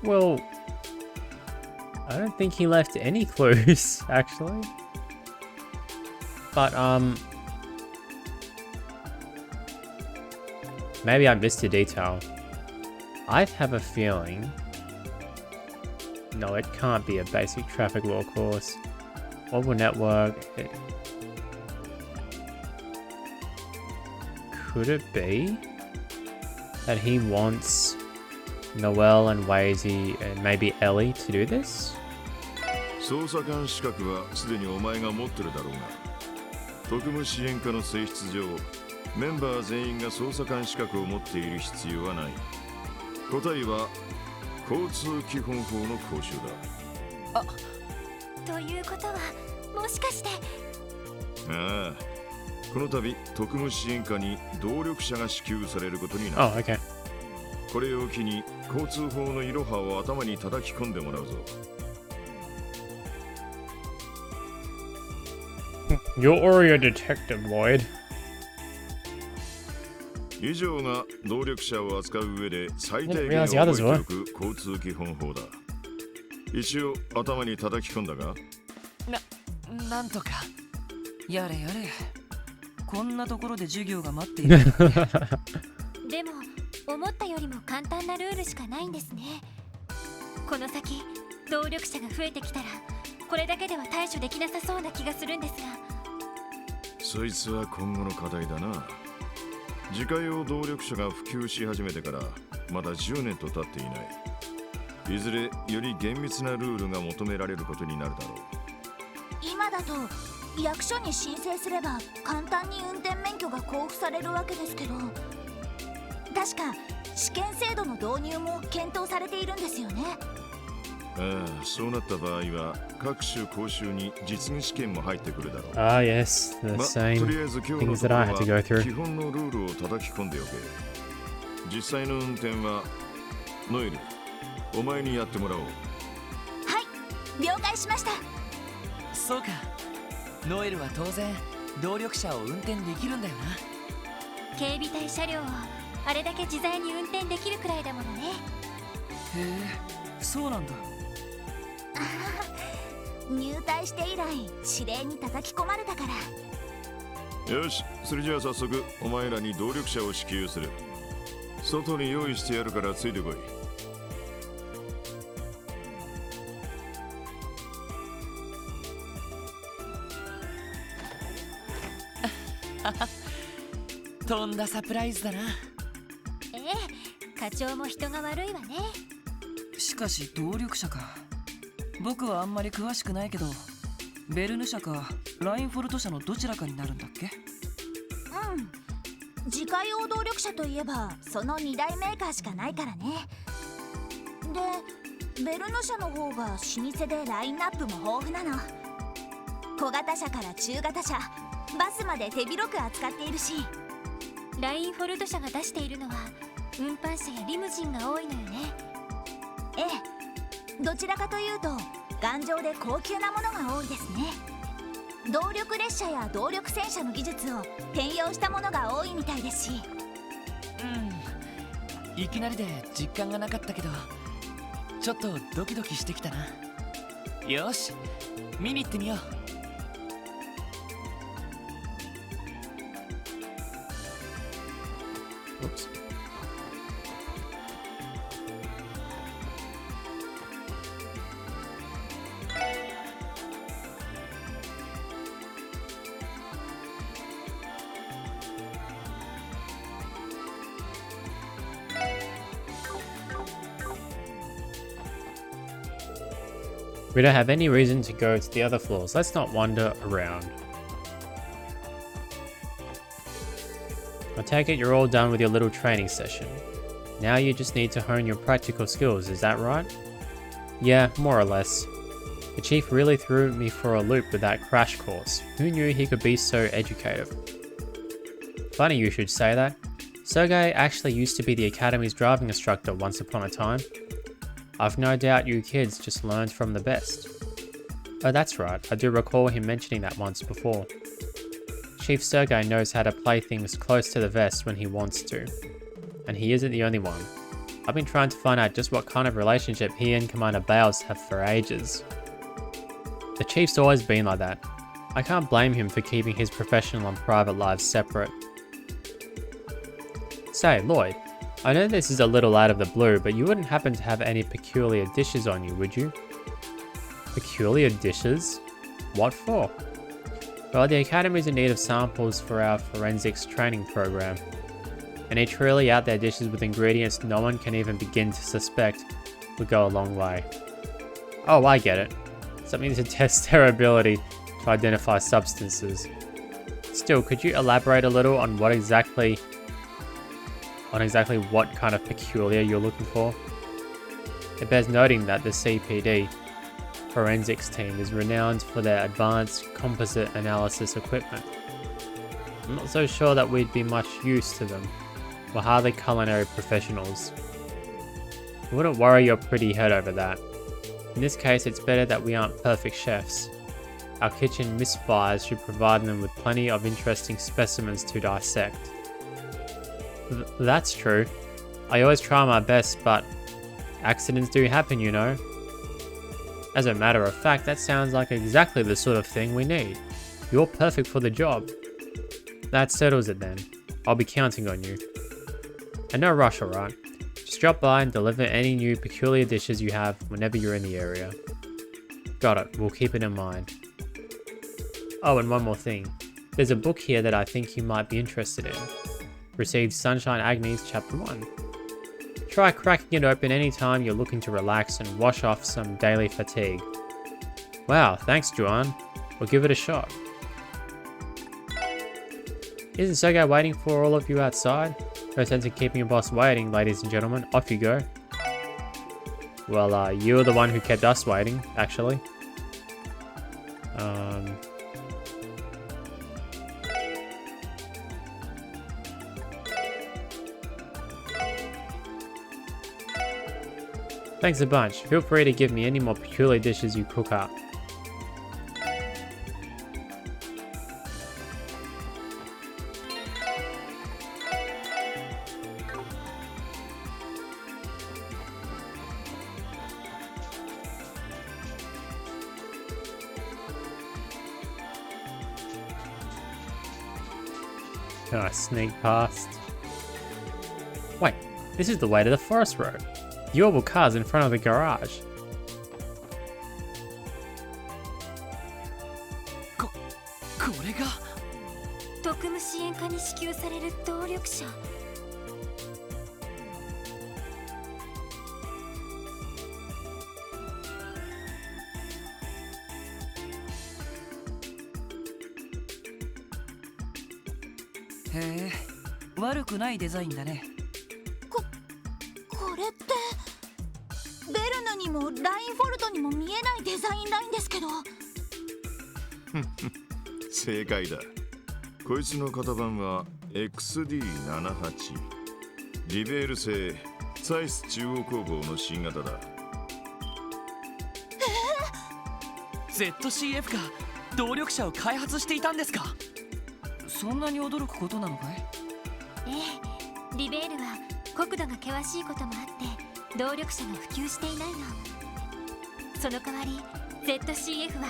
Well, I don't think he left any clues, actually. But, maybe I missed a detail. I have a feeling... No, it can't be a basic traffic law course. Mobile network... Could it be that he wants Noel and Wazy and maybe Ellie to do this? 捜査官資格はすでにお前が持ってるだろうが、特務支援課の性質上、メンバー全員が捜査官資格を持っている必要はない。答えは交通基本法の講習だ。ということは、もしかして。ああ、この度特務支援課に動力者が支給されることになる。Oh, okay. これを機に交通法のイロハを頭に叩き込んでもらうぞ。You're already a detective, Lloyd. 以上が動力者を扱う上で最低限を覚えておく交通基本法だ。一応頭に叩き込んだが、なんとか。やれやれ、こんなところで授業が待っている。でも思ったよりも簡単なルールしかないんですね。この先動力者が増えてきたらこれだけでは対処できなさそうな気がするんですが。そいつは今後の課題だな。自家用動力車が普及し始めてからまだ10年と経っていない。いずれより厳密なルールが求められることになるだろう。今だと役所に申請すれば簡単に運転免許が交付されるわけですけど、確か試験制度の導入も検討されているんですよね。ああ、そうなった場合は各種講習に実技試験も入ってくるだろう。Ah, yes, the と same りあえず今日の things と that ころ I had to go は through. 基本のルールを叩き込んでおけ。実際の運転はノエル、お前にやってもらおう。はい、了解しました。そうか、ノエルは当然動力車を運転できるんだよな。警備隊車両をあれだけ自在に運転できるくらいだものね。へえ、そうなんだ。入隊して以来指令に叩き込まれたから。よし、それじゃあ早速お前らに動力車を支給する。外に用意してやるからついてこい。とんだサプライズだな。ええ、課長も人が悪いわね。しかし動力車か。僕はあんまり詳しくないけど、ベルヌ社かラインフォルト社のどちらかになるんだっけ？自家用動力車といえばその2大メーカーしかないからね。でベルヌ社の方が老舗でラインナップも豊富なの。小型車から中型車、バスまで手広く扱っているし。ラインフォルト社が出しているのは運搬車やリムジンが多いのよね。ええ、どちらかというと頑丈で高級なものが多いですね。動力列車や動力戦車の技術を転用したものが多いみたいですし。いきなりで実感がなかったけど、ちょっとドキドキしてきたな。よし、見に行ってみよう。Whoops. We don't have any reason to go to the other floors. Let's not wander around. I take it you're all done with your little training session. Now you just need to hone your practical skills, is that right? Yeah, more or less. The chief really threw me for a loop with that crash course. Who knew he could be so educative? Funny you should say that. Sergei actually used to be the academy's driving instructor once upon a time. I've no doubt you kids just learned from the best. Oh, that's right, I do recall him mentioning that once before. Chief Sergei knows how to play things close to the vest when he wants to. And he isn't the only one. I've been trying to find out just what kind of relationship he and Commander Bales have for ages. The Chief's always been like that. I can't blame him for keeping his professional and private lives separate. Say, Lloyd, I know this is a little out of the blue, but you wouldn't happen to have any peculiar dishes on you, would you? Peculiar dishes? What for? Well, the Academy's in need of samples for our forensics training program. Any truly out there dishes with ingredients no one can even begin to suspect would go a long way. Oh, I get it. Something to test their ability to identify substances. Still, could you elaborate a little on exactly what kind of peculiar you're looking for? It bears noting that the CPD forensics team is renowned for their advanced composite analysis equipment. I'm not so sure that we'd be much use to them. We're hardly culinary professionals. I wouldn't worry your pretty head over that. In this case, it's better that we aren't perfect chefs. Our kitchen misfires should provide them with plenty of interesting specimens to dissect. That's true. I always try my best, but accidents do happen, you know. As a matter of fact, that sounds like exactly the sort of thing we need. You're perfect for the job. That settles it then. I'll be counting on you. And no rush, alright? Just drop by and deliver any new peculiar dishes you have whenever you're in the area. Got it, we'll keep it in mind. Oh, and one more thing. There's a book here that I think you might be interested in. Received Sunshine Agnes Chapter 1. Try cracking it open anytime you're looking to relax and wash off some daily fatigue. Wow, thanks Juan. We'll give it a shot. Isn't Sergei waiting for all of you outside? No sense in keeping your boss waiting, ladies and gentlemen. Off you go. Well, you were the one who kept us waiting, actually. Thanks a bunch. Feel free to give me any more peculiar dishes you cook up. Can I sneak past? Wait, this is the way to the forest road. The orbital car's in front of the garage. これが特務支援課に支給される動力車。へえ、悪くないデザインだね。これってベルヌにもラインフォルトにも見えないデザインラインですけど。正解だ。こいつの型番は XD78 リベール製サイス中央工房の新型だ。ZCF が動力車を開発していたんですか？そんなに驚くことなのかい？ええ、リベールは国土が険しいこともあって動力車が普及していないの。その代わり ZCF は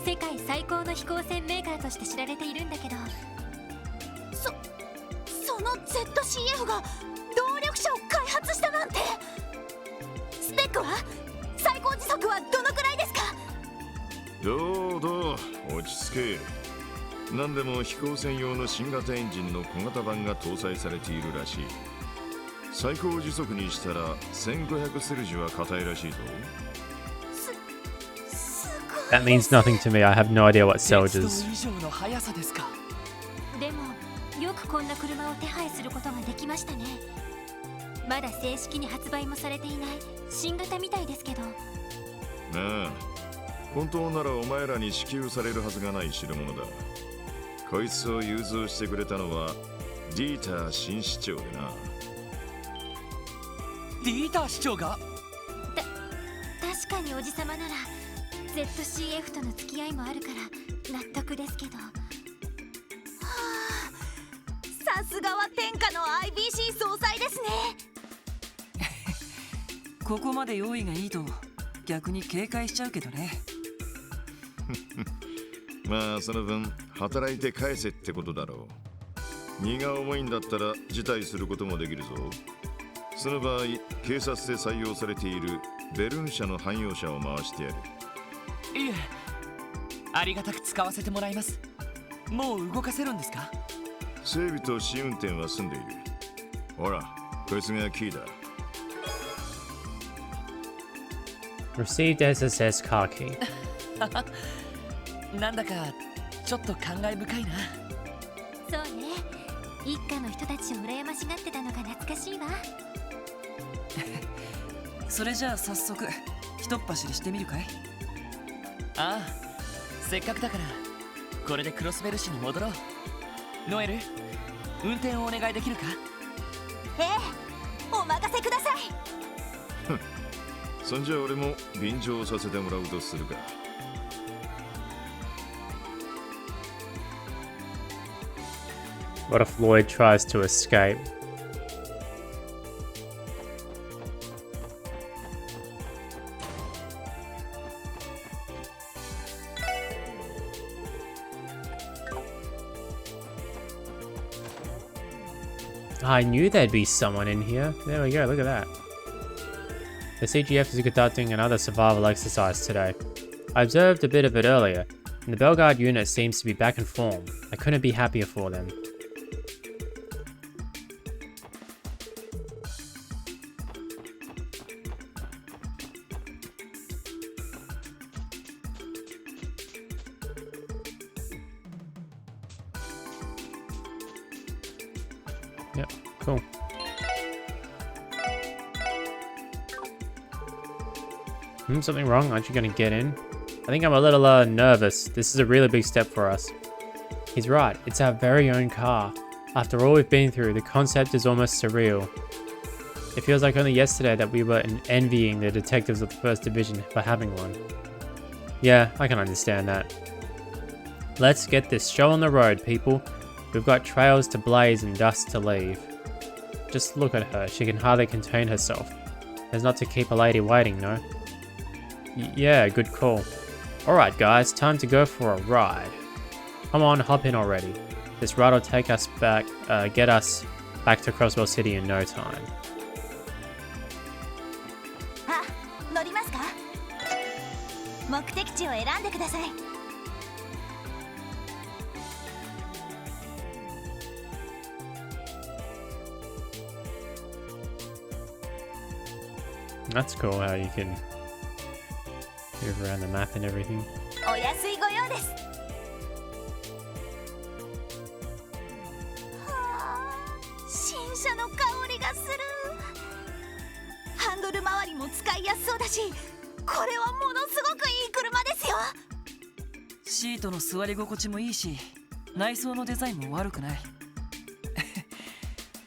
世界最高の飛行船メーカーとして知られているんだけど、その ZCF が動力車を開発したなんて。スペックは最高時速はどのくらいですか？どう落ち着け。何でも飛行船用の新型エンジンの小型版が搭載されているらしい。最高時速にしたら1500セルジュは硬いらしいぞ。That means nothing to me. I have no idea what Serge 鉄 is. 道以上の速さですか？でもよくこんな車を手配することができましたね。まだ正式に発売もされていない新型みたいですけど。なあ、本当ならお前らに支給されるはずがない代物だ。こいつを融通してくれたのはディーター新市長でな。ディーター市長が？確かにおじさまなら ZCF との付き合いもあるから納得ですけど。はあ、さすがは天下の IBC 総裁ですね。ここまで用意がいいと逆に警戒しちゃうけどね。まあその分働いて返せってことだろう。荷が重いんだったら辞退することもできるぞ。その場合警察で採用されているベルン社の汎用車を回してやる。いえ、ありがたく使わせてもらいます。もう動かせるんですか？整備と試運転は済んでいる。ほら、こいつがキーだ。Received SSS car key. なんだかちょっと感慨深いな。そうね、一家の人たちを羨ましがってたのが懐かしいわ。それじゃあ早速一っ走りしてみるかい？ああ、せっかくだからこれでクロスベル市に戻ろう。ノエル、運転をお願いできるか？ええ、お任せください。そんじゃ俺も便乗させてもらうとするか。What if Lloyd tries to escape? I knew there'd be someone in here. There we go, look at that. The CGF is conducting another survival exercise today. I observed a bit of it earlier, and the Bellegarde unit seems to be back in form. I couldn't be happier for them. Yep, cool. Something wrong? Aren't you gonna get in? I think I'm a little nervous. This is a really big step for us. He's right, it's our very own car. After all we've been through, the concept is almost surreal. It feels like only yesterday that we were envying the detectives of the 1st Division for having one. Yeah, I can understand that. Let's get this show on the road, people. We've got trails to blaze and dust to leave. Just look at her, she can hardly contain herself. There's not to keep a lady waiting, no? Yeah, good call. Alright guys, time to go for a ride. Come on, hop in already. This ride will take us back, get us back to Crossbell City in no time. あ、乗りますか？目的地を選んでください。That's cool how you can move around the map and everything. お安いご用です。はあ、する。ハンドル周りも使いやすそうだし、これはものすごくいい車ですよ。シートの座り心地もいいし、内装のデザインも悪くない。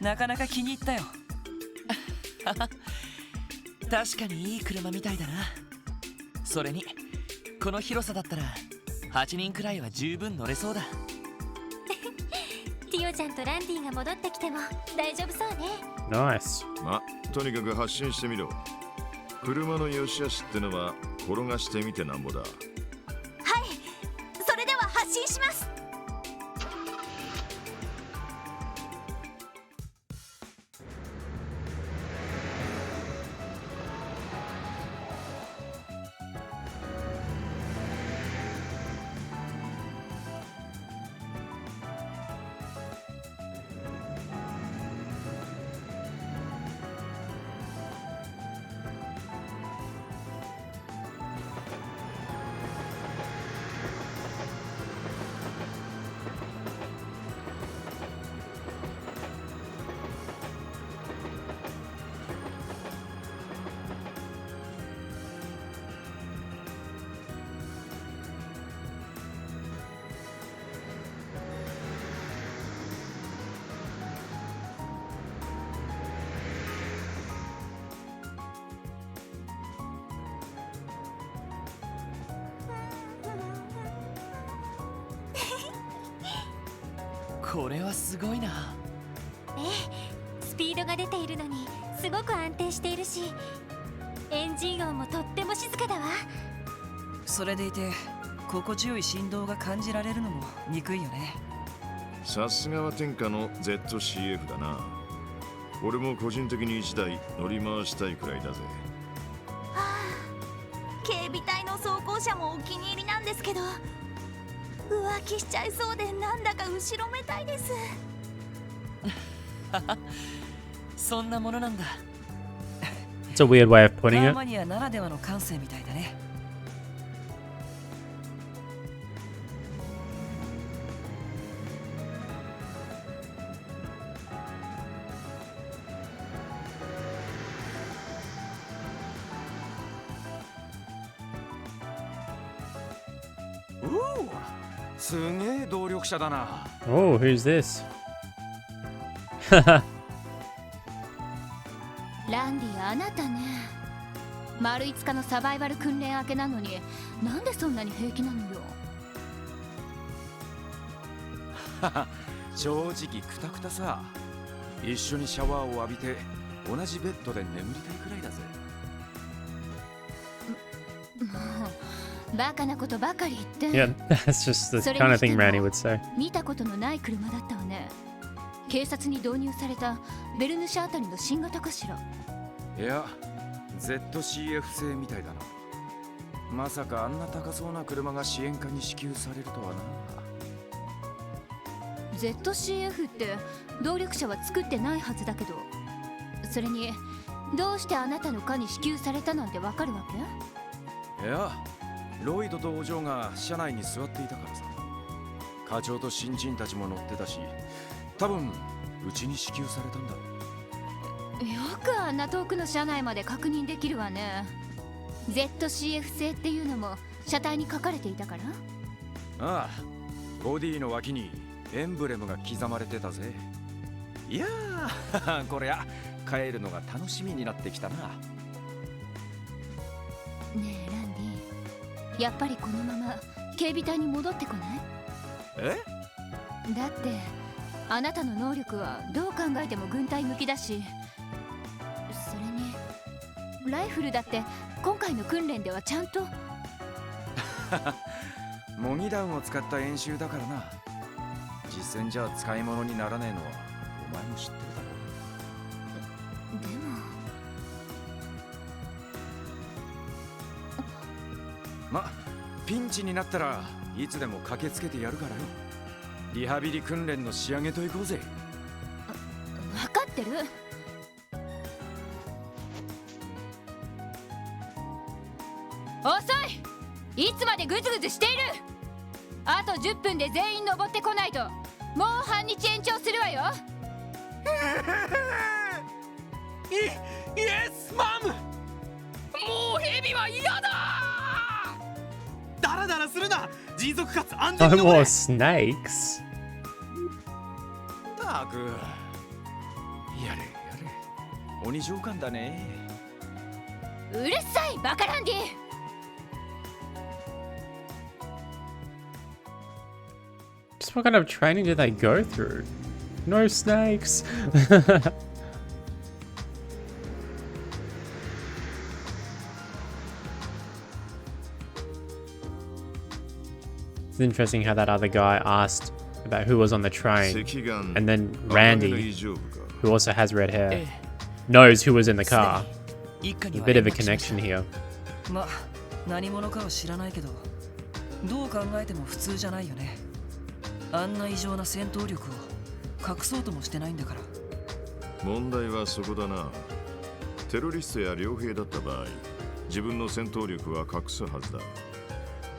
なかなか気に入ったよ。確かにいい車みたいだな。それにこの広さだったら8人くらいは十分乗れそうだ。ティオちゃんとランディが戻ってきても大丈夫そうね。Nice. ま、とにかく発進してみろ。車の良し悪しってのは転がしてみてなんぼだ。はい、それでは発進します。これはすごいな。ええ、スピードが出ているのにすごく安定しているし、エンジン音もとっても静かだわ。それでいて心地よい振動が感じられるのも憎いよね。さすがは天下の ZCF だな。俺も個人的に1台乗り回したいくらいだぜ。警備隊の装甲車もお気に入りなんですけど、浮気しちゃいそうでなんだか後ろめたいです。そんなものなんだ。It's a weird way of カ putting ー it. マニアならではの感性みたいだね。すげえ動力者だな。 Oh, who's this? ランディ、あなたね。丸5日のサバイバル訓練明けなのになんでそんなに平気なのよ。正直クタクタさ。一緒にシャワーを浴びて同じベッドで眠りたいくらいだぜ。もうバカなことばかり言って。 Yeah, that's just the kind of thing Randy would say. 見たことのない車だったわね。警察に導入されたベルヌシャあたりの新型かしら。いや、ZCF 製みたいだな。まさかあんな高そうな車が支援課に支給されるとはな。 ZCF って動力車は作ってないはずだけど、それにどうしてあなたの課に支給されたなんてわかるわけ？いや、ロイドとお嬢が車内に座っていたからさ。課長と新人たちも乗ってたし、多分うちに支給されたんだ。よくあんな遠くの車内まで確認できるわね。 ZCF 製っていうのも車体に書かれていたから？ああ、ボディの脇にエンブレムが刻まれてたぜ。いやーこりゃ帰るのが楽しみになってきたな。ねえランディ、やっぱりこのまま警備隊に戻ってこない？え？だってあなたの能力はどう考えても軍隊向きだし、それにライフルだって今回の訓練ではちゃんと。模擬弾を使った演習だからな。実戦じゃ使い物にならねえのはお前も知ってるだろう。でもま、ピンチになったらいつでも駆けつけてやるからよ。リハビリ訓練の仕上げといこうぜ。分かってる。遅い！いつまでグズグズしている！あと10分で全員登ってこないともう半日延長するわよ。持続かつ安全 No に more 登れ。 snakes. たくやれやれ鬼上官だね。うるさいバカランディ。 Just what kind of training do they go through? No snakes. It's interesting how that other guy asked about who was on the train, and then Randy, who also has red hair, knows who was in the car. A bit of a connection here. まあ何者かは知らないけど、どう考えても普通じゃないよね。あんな異常な戦闘力を隠そうともしてないんだから。問題はそこだな。テロリストや傭兵だった場合、自分の戦闘力は隠すはずだ。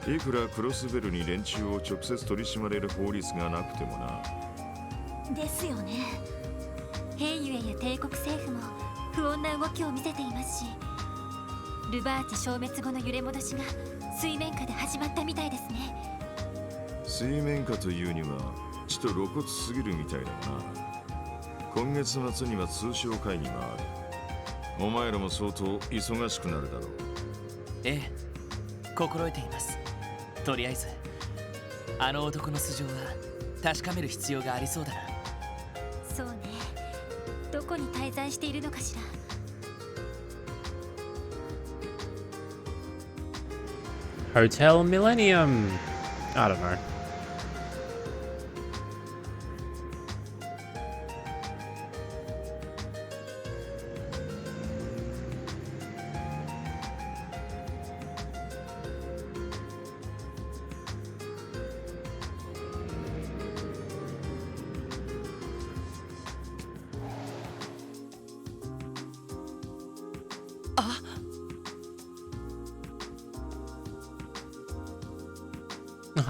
いくらクロスベルに連中を直接取り締まれる法律がなくてもな。ですよね。ヘイユエや帝国政府も不穏な動きを見せていますし、ルバーチ消滅後の揺れ戻しが水面下で始まったみたいですね。水面下というにはちょっと露骨すぎるみたいだな。今月末には通商会議がある。お前らも相当忙しくなるだろう。ええ、心得ています。とりあえずあの男の素性は確かめる必要がありそうだな。そうね。どこに滞在しているのかしら。Hotel Millennium. I don't know.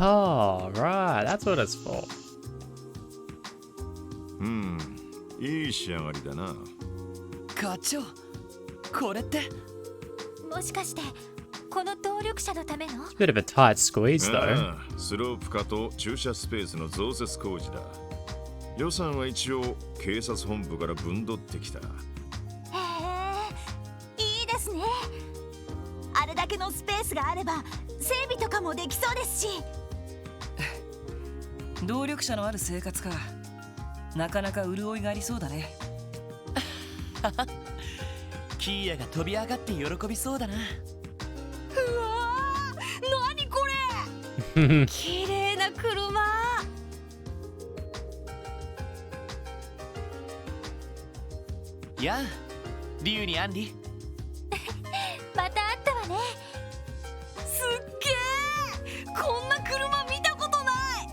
Oh, right. That's what it's for. いい仕上がりだな。課長、これってもしかしてこの動力車のための？ It's a bit of a tight squeeze, though. ああ、スロープ化と駐車スペースの増設工事だ。予算は一応警察本部から分取ってきた。へえ、いいですね。あれだけのスペースがあれば整備とかもできそうですし。動力車のある生活か。なかなか潤いがありそうだね。キーヤが飛び上がって喜びそうだな。うわー、何これ。綺麗な車。やあ、リュウにアンリ。またあったわね。すっげー、こんな車見たことない。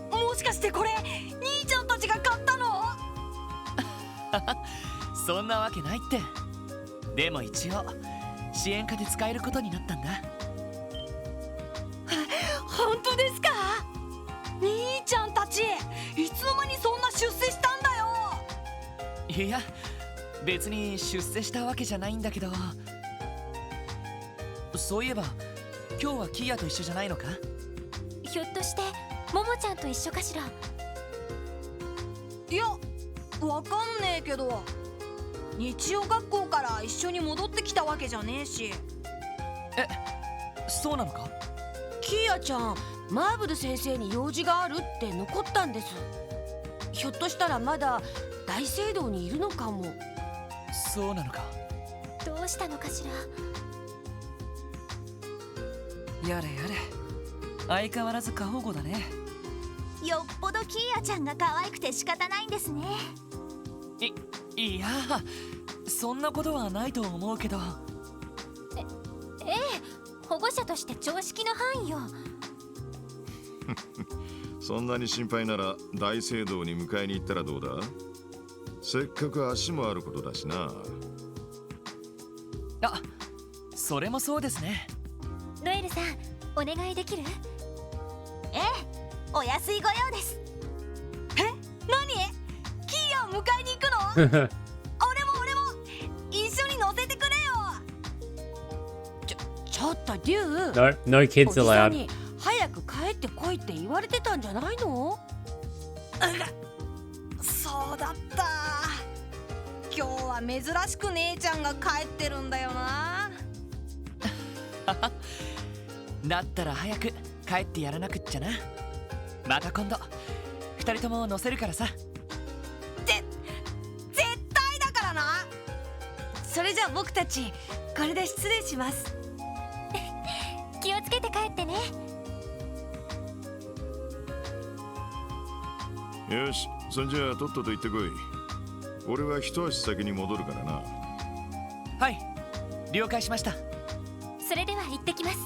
もしかしてこれ兄ちゃんたちが買ったの？そんなわけないって。でも一応支援課で使えることになったんだ。本当ですか？兄ちゃんたちいつの間にそんな出世したんだよ。いや、別に出世したわけじゃないんだけど。そういえば今日はキーヤと一緒じゃないのか？ひょっとしてモモちゃんと一緒かしら。いや、わかんねえけど、日曜学校から一緒に戻ってきたわけじゃねえし。え、そうなのか？キーヤちゃん、マーブル先生に用事があるって残ったんです。ひょっとしたらまだ大聖堂にいるのかも。そうなのか。どうしたのかしら。やれやれ、相変わらず過保護だね。よっぽどキーヤちゃんが可愛くて仕方ないんですね。いや、そんなことはないと思うけど。ええ、保護者として常識の範囲よ。そんなに心配なら大聖堂に迎えに行ったらどうだ？せっかく足もあることだしな。あ、それもそうですね。ノエルさん、お願いできる？ええ、お安いご用です。え、何？キーヤを迎えに行くの？俺も一緒に乗せてくれよ。ちょっとデュー。 No kids おじさん allowed. に早くく帰ってこいって言われてたんじゃないの？そうだった。今日は珍しく姉ちゃんが帰ってるんだよな。だったら早く帰ってやらなくっちゃな。また今度2人とも乗せるからさ。絶対だからな。それじゃあ僕たちこれで失礼します。気をつけて帰ってね。よし、そんじゃあとっとと行ってこい。俺は一足先に戻るからな。はい、了解しました。それでは行ってきます。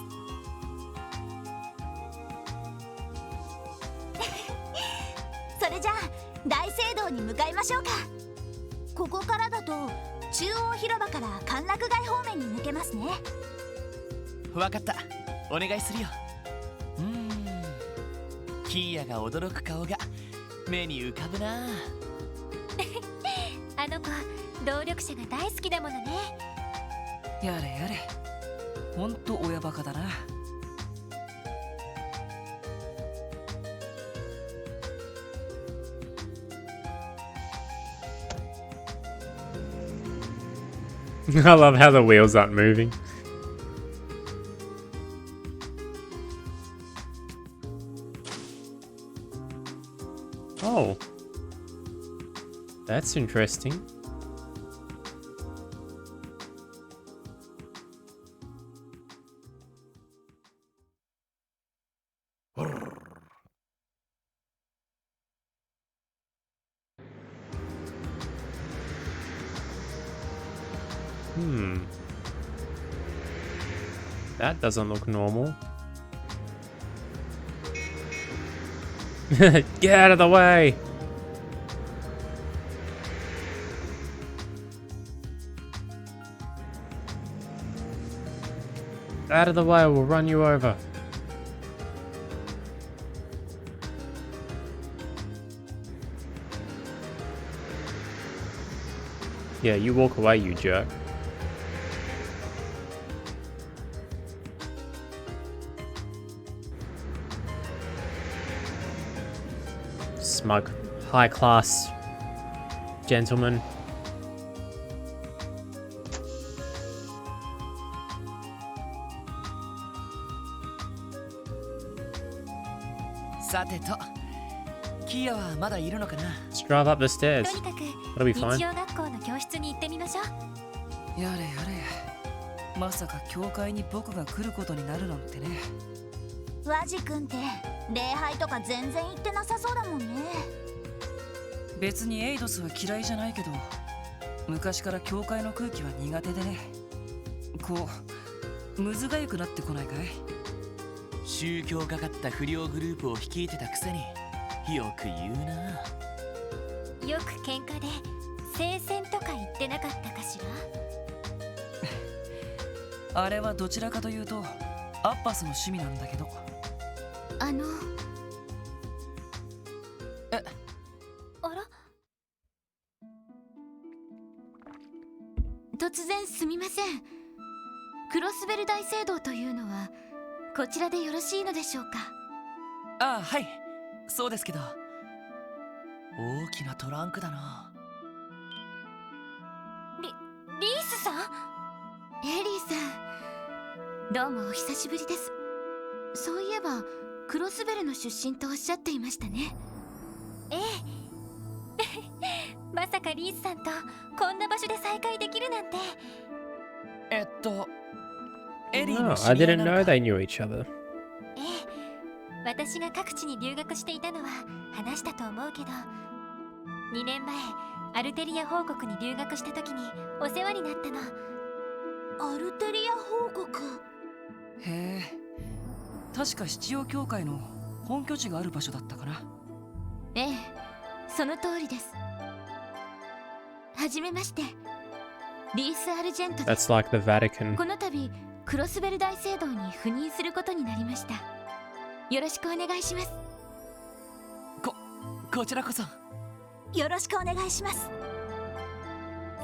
それじゃあ大聖堂に向かいましょうか。ここからだと中央広場から歓楽街方面に抜けますね。わかった、お願いするよ。キーヤが驚く顔が目に浮かぶな。あの子動力者が大好きだものね。やれやれ、ほんと親バカだな。I love how the wheels aren't moving. Oh. That's interesting. That doesn't look normal. Get out of the way! Out of the way, we'll run you over. Yeah, you walk away, you jerk. Smug, high-class gentleman. Let's drive up the stairs. とにかく That'll be 日 fine. 曜学校の教室に行ってみましょう。やれやれ、まさか教会に僕が来ることになるなんてね。ワジ君って礼拝とか全然行ってなさそうだもんね。別にエイドスは嫌いじゃないけど、昔から教会の空気は苦手でね。こうむずがゆくなってこないかい？宗教がかった不良グループを率いてたくせによく言うな。よく喧嘩で聖戦とか言ってなかったかしら。あれはどちらかというとアッパスの趣味なんだけど。あら、突然すみません。クロスベル大聖堂というのはこちらでよろしいのでしょうか？ああ、はい、そうですけど。大きなトランクだな。リースさん？エリーさん、どうもお久しぶりです。そういえばクロスベルの出身とおっしゃっていましたね。ええ。まさかリースさんとこんな場所で再会できるなんて。エリー No, の I 知り合い didn't なの know か？ they knew each other. ええ、私が各地に留学していたのは話したと思うけど、2年前アルテリア王国に留学した時にお世話になったの。アルテリア王国。へえ、確か七曜教会の本拠地がある場所だったかな。ええ、その通りです。はじめまして、リース・アルジェントです。 That's like the Vatican. この度クロスベル大聖堂に赴任することになりました。よろしくお願いします。こちらこそよろしくお願いします。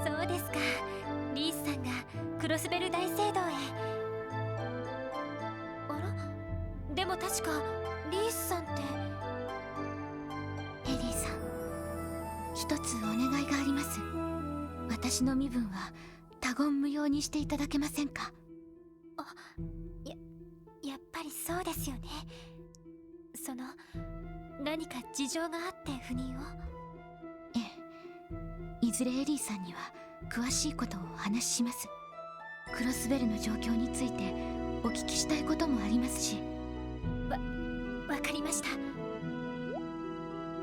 そうですか、リースさんがクロスベル大聖堂へ。あら、でも確かリースさんってエリーさん、一つお願いがあります。私の身分は他言無用にしていただけませんか？やっぱりそうですよね。その何か事情があって赴任を。ええ、いずれエリーさんには詳しいことをお話しします。クロスベルの状況についてお聞きしたいこともありますし。わかりました。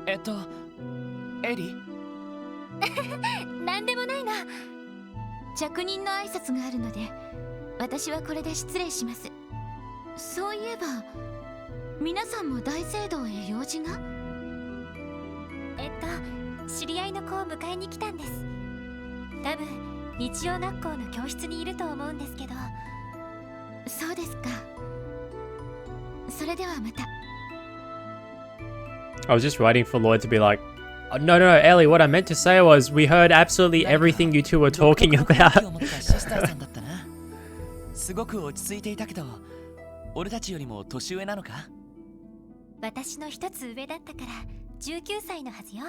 エリなんでもないな。着任の挨拶があるので、私はこれで失礼します。そういえば皆さんも大聖堂へ用事が？知り合いの子を迎えに来たんです。多分日曜学校の教室にいると思うんですけど。そうですか。それではまた。I was just waiting for Lloyd to be like, oh, no, Ellie, what I meant to say was we heard absolutely everything you two were talking about. すごく落ち着いていたけど、俺たちよりも年上なのか？私の一つ上だったから19歳のはずよ。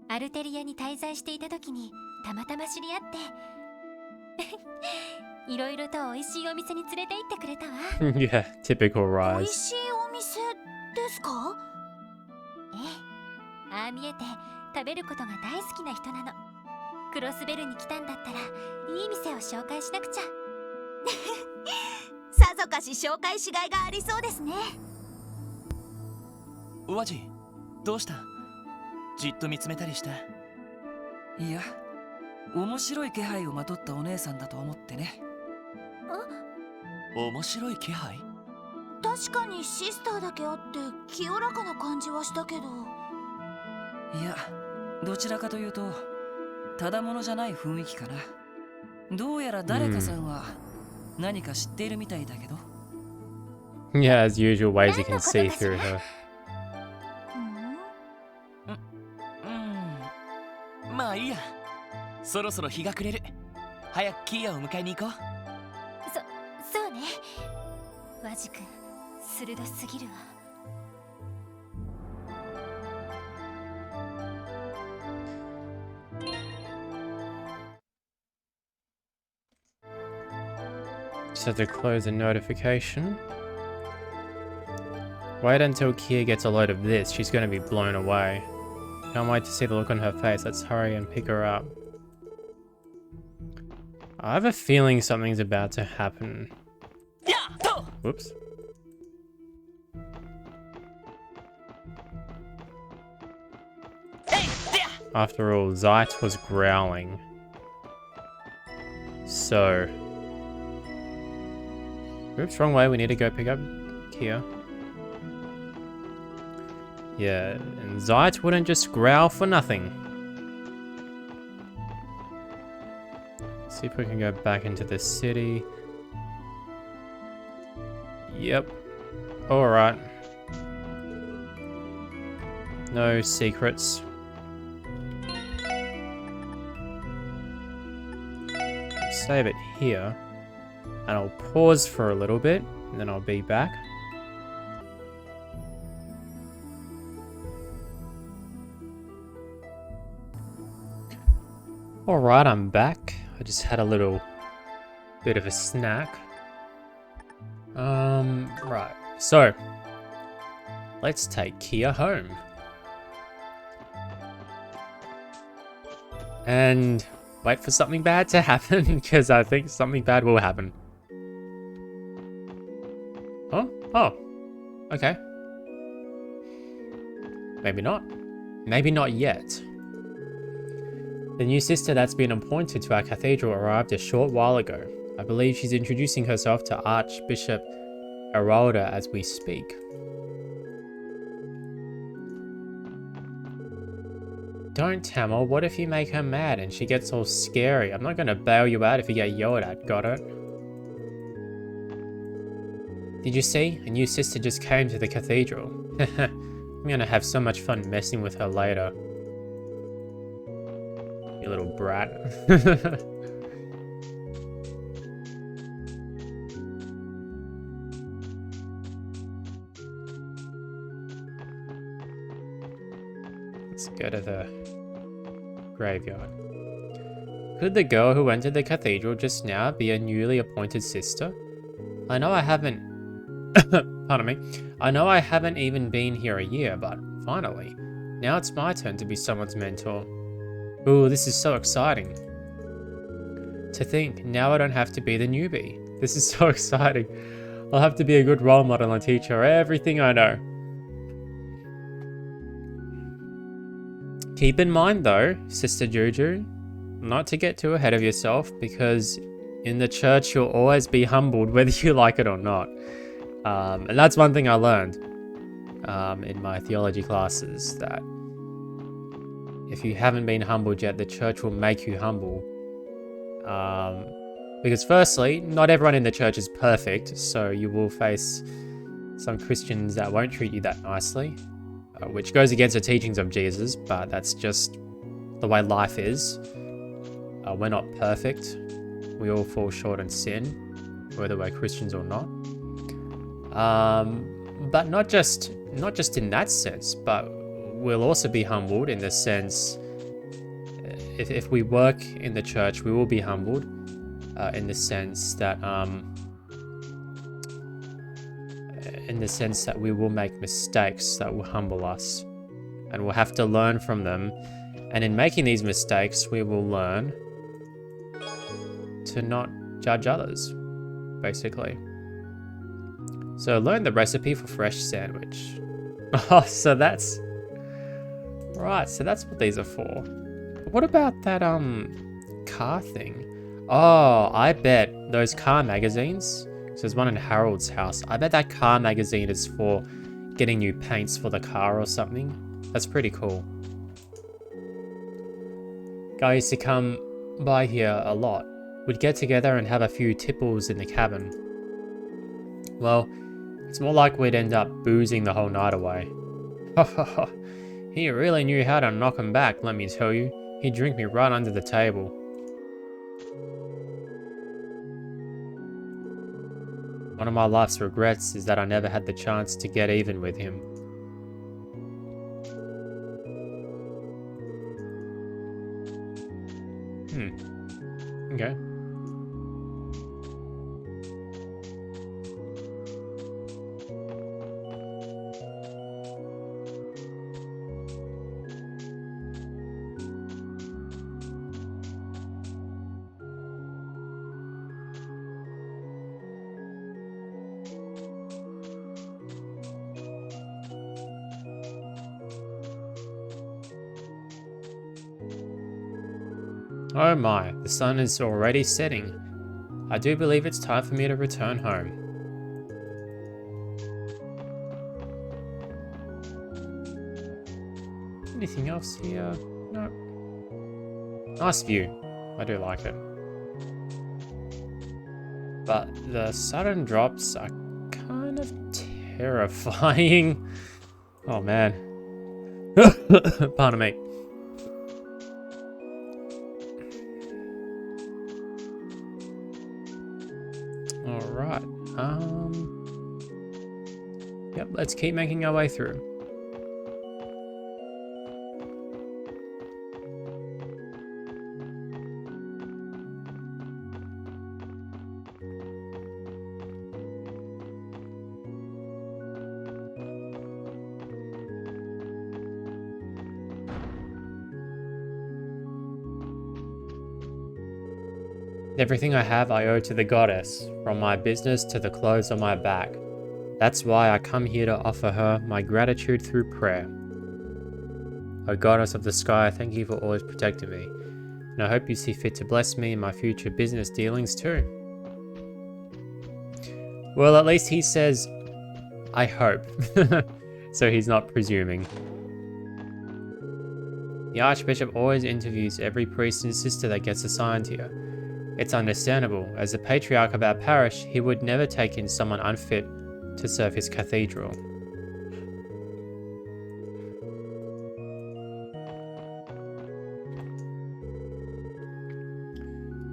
アルテリアに滞在していた時にたまたま知り合っていろいろと美味しいお店に連れて行ってくれたわ。Yeah, typical 美味 Ries. しいお店ですか？ええ、ああ見えて食べることが大好きな人なの。クロスベルに来たんだったらいい店を紹介しなくちゃ。さぞかし紹介しがいがありそうですね。ワジ、どうした？じっと見つめたりした？いや、面白い気配をまとったお姉さんだと思ってね。面白い気配？確かにシスターだけあって清らかな感じはしたけど。いや、どちらかというとただものじゃない雰囲気かな。どうやら誰かさんは何か知っているみたいだけど。Yeah, as usual, Wazy can see through her. まあいいや。そろそろ日が暮れる。早くキーヤを迎えに行こう。そうね。ワジ君、鋭すぎるわ。Just have to close a notification. Wait until Kia gets a load of this. She's going to be blown away. Can't wait to see the look on her face. Let's hurry and pick her up. I have a feeling something's about to happen. Whoops. After all, Zeit was growling. So... Oops, wrong way. We need to go pick up Kia. Yeah, and Zeit wouldn't just growl for nothing. See if we can go back into the city. Yep. Alright. No secrets. Save it here. And I'll pause for a little bit, and then I'll be back. Alright, I'm back. I just had a little bit of a snack. Right. So, let's take Kia home. And wait for something bad to happen, because I think something bad will happen. Oh, okay. Maybe not. Maybe not yet. The new sister that's been appointed to our cathedral arrived a short while ago. I believe she's introducing herself to Archbishop Arolda as we speak. Don't, Tamil. What if you make her mad and she gets all scary? I'm not going to bail you out if you get yelled at, got it? Did you see? A new sister just came to the cathedral. I'm going to have so much fun messing with her later. You little brat. go to the graveyard. Could the girl who entered the cathedral just now be a newly appointed sister? I know I haven't... Pardon me. I know I haven't even been here a year, but finally, now it's my turn to be someone's mentor. Ooh, this is so exciting. To think, now I don't have to be the newbie. This is so exciting. I'll have to be a good role model and teach her everything I know. Keep in mind though, Sister Juju, not to get too ahead of yourself, because in the church you'll always be humbled whether you like it or not. And that's one thing I learned in my theology classes, that if you haven't been humbled yet, the church will make you humble. Because firstly, not everyone in the church is perfect, so you will face some Christians that won't treat you that nicely, which goes against the teachings of Jesus, but that's just the way life is. We're not perfect. We all fall short in sin, whether we're Christians or not. But not just in that sense, but we'll also be humbled in the sense, if we work in the church, we will be humbled in the sense that we will make mistakes that will humble us, and we'll have to learn from them. And in making these mistakes, we will learn to not judge others, basically. So learn the recipe for fresh sandwich. Oh, so that's right. So that's what these are for. But what about that car thing? Oh, I bet those car magazines. So there's one in Harold's house. I bet that car magazine is for getting new paints for the car or something. That's pretty cool. Guy used to come by here a lot. We'd get together and have a few tipples in the cabin. Well, it's more like we'd end up boozing the whole night away. He really knew how to knock 'em back, let me tell you. He'd drink me right under the table. One of my life's regrets is that I never had the chance to get even with him. Okay. Oh my, the sun is already setting. I do believe it's time for me to return home. Anything else here? No. Nice view. I do like it. But the sudden drops are kind of terrifying. Oh man. Pardon me. Alright, yep, let's keep making our way through. Everything I have I owe to the goddess, from my business to the clothes on my back. That's why I come here to offer her my gratitude through prayer. O goddess of the sky, thank you for always protecting me, and I hope you see fit to bless me in my future business dealings too. Well, at least he says, I hope, so he's not presuming. The Archbishop always interviews every priest and sister that gets assigned here. It's understandable, as the patriarch of our parish, he would never take in someone unfit to serve his cathedral.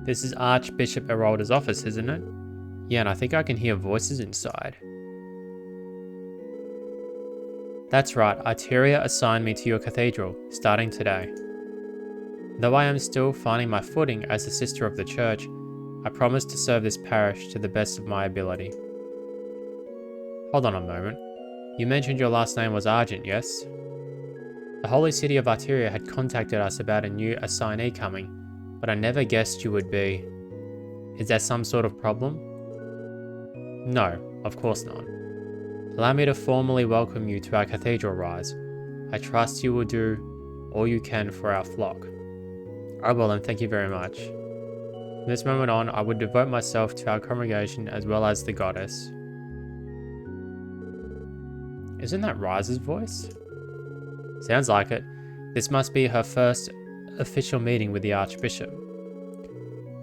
This is Archbishop Erolda's office, isn't it? Yeah, and I think I can hear voices inside. That's right, Iteria assigned me to your cathedral, starting today. Though I am still finding my footing as a sister of the church, I promise to serve this parish to the best of my ability. Hold on a moment. You mentioned your last name was Argent, yes? The holy city of Iteria had contacted us about a new assignee coming, but I never guessed you would be. Is there some sort of problem? No, of course not. Allow me to formally welcome you to our cathedral, Ries. I trust you will do all you can for our flock. Oh well, then thank you very much. From this moment on, I would devote myself to our congregation as well as the goddess. Isn't that Rise's voice? Sounds like it. This must be her first official meeting with the Archbishop.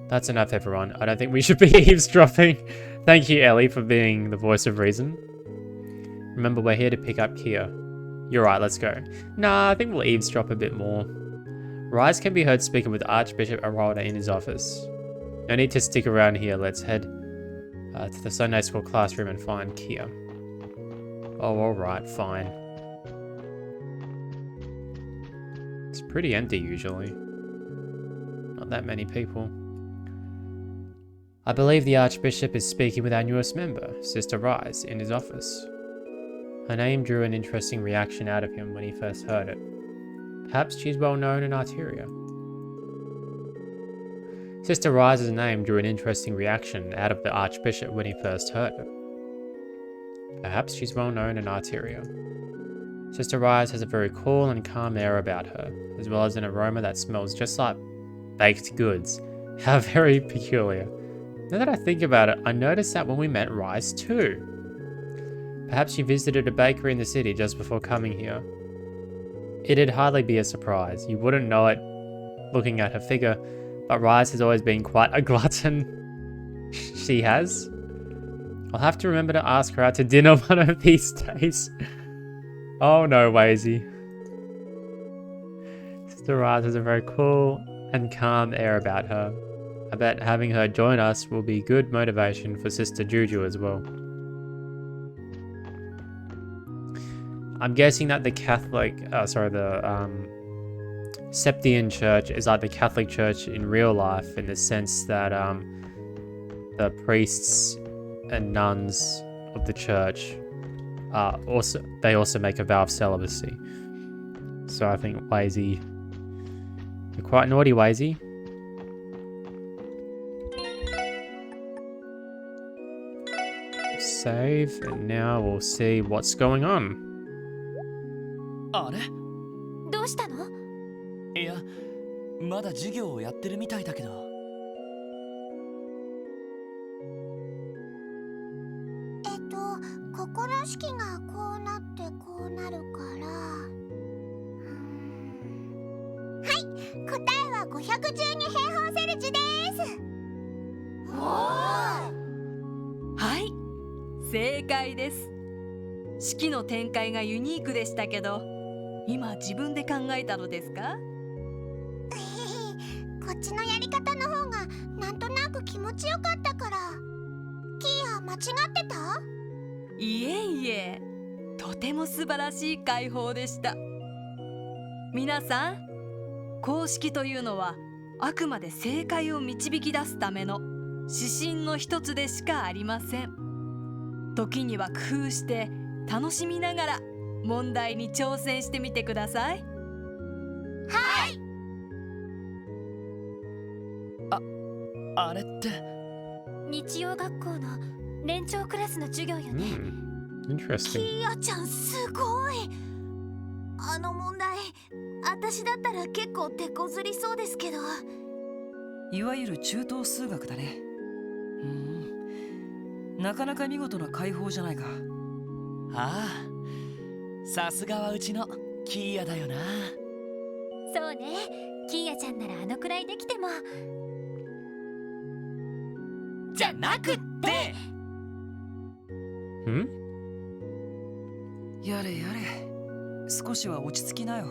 That's enough, everyone. I don't think we should be eavesdropping. Thank you, Ellie, for being the voice of reason. Remember, we're here to pick up Kia. You're right, let's go. Nah, I think we'll eavesdrop a bit more. Ries can be heard speaking with Archbishop Aralda in his office. No need to stick around here. Let's head to the Sunday school classroom and find Kia. Oh, alright, fine. It's pretty empty usually. Not that many people. I believe the Archbishop is speaking with our newest member, Sister Ries, in his office. Her name drew an interesting reaction out of him when he first heard it. Perhaps she's well known in Iteria. Sister Rise's name drew an interesting reaction out of the Archbishop when he first heard it. Perhaps she's well known in Iteria. Sister Ries has a very cool and calm air about her, as well as an aroma that smells just like baked goods. How very peculiar. Now that I think about it, I noticed that when we met Ries too. Perhaps she visited a bakery in the city just before coming here. It'd hardly be a surprise. You wouldn't know it looking at her figure, but Ries has always been quite a glutton. She has. I'll have to remember to ask her out to dinner one of these days. Oh no, Wazy. Sister Ries has a very cool and calm air about her. I bet having her join us will be good motivation for Sister Juju as well. I'm guessing that the Septian Church is like the Catholic Church in real life, in the sense that the priests and nuns of the church also make a vow of celibacy. So I think Wazy, you're quite naughty, Wazy. Save, and now we'll see what's going on. あれ？どうしたの？いや、まだ授業をやってるみたいだけど。心式がこうなってこうなるから。はい、答えは512平方セルジュです。おー！はい、正解です。式の展開がユニークでしたけど、今自分で考えたのですか？こっちのやり方の方がなんとなく気持ちよかったから。キーヤ間違ってた？いえいえ、とても素晴らしい解放でした。皆さん、公式というのはあくまで正解を導き出すための指針の一つでしかありません。時には工夫して楽しみながら問題に挑戦してみてください。はい。あれって。日曜学校の年長クラスの授業よね。Interesting. キーヤちゃんすごい。あの問題、私だったら結構手こずりそうですけど。いわゆる中等数学だね。なかなか見事な解放じゃないか。ああ、さすがはうちのキーヤだよな。そうね、キーヤちゃんならあのくらいできても。じゃなくって。やれやれ、少しは落ち着きなよ。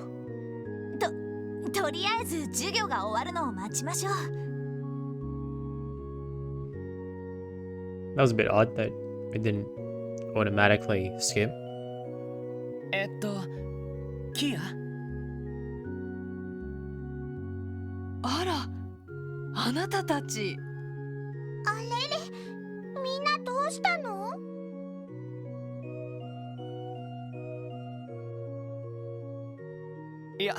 とりあえず授業が終わるのを待ちましょう。That was a bit odd that it didn't automatically skip. キア？あら、あなたたち。あれれ、みんなどうしたの？いや、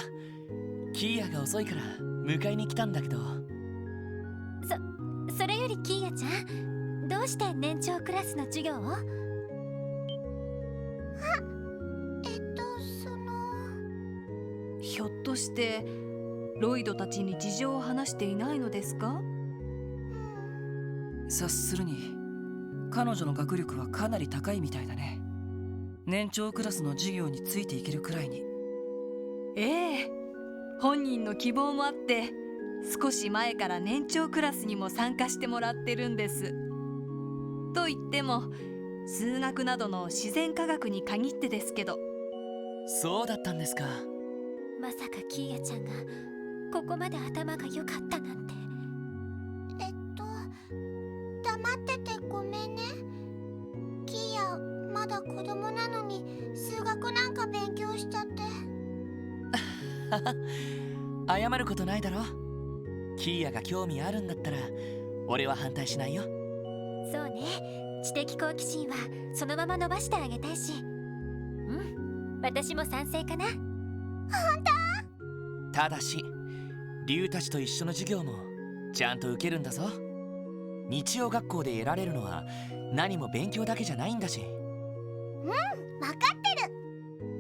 キアが遅いから迎えに来たんだけど。それよりキーヤちゃん、どうして年長クラスの授業を？ひょっとしてロイドたちに事情を話していないのですか？察するに彼女の学力はかなり高いみたいだね。年長クラスの授業についていけるくらいに。ええ、本人の希望もあって少し前から年長クラスにも参加してもらってるんです。と言っても数学などの自然科学に限ってですけど。そうだったんですか。まさかキーヤちゃんがここまで頭が良かったなんて。黙っててごめんね。キーヤまだ子供なのに数学なんか勉強しちゃって。謝ることないだろ。キーヤが興味あるんだったら俺は反対しないよ。そうね、知的好奇心はそのまま伸ばしてあげたいし。うん、私も賛成かな。本当？ただし竜たちと一緒の授業もちゃんと受けるんだぞ。日曜学校で得られるのは何も勉強だけじゃないんだし。うん、分かってる。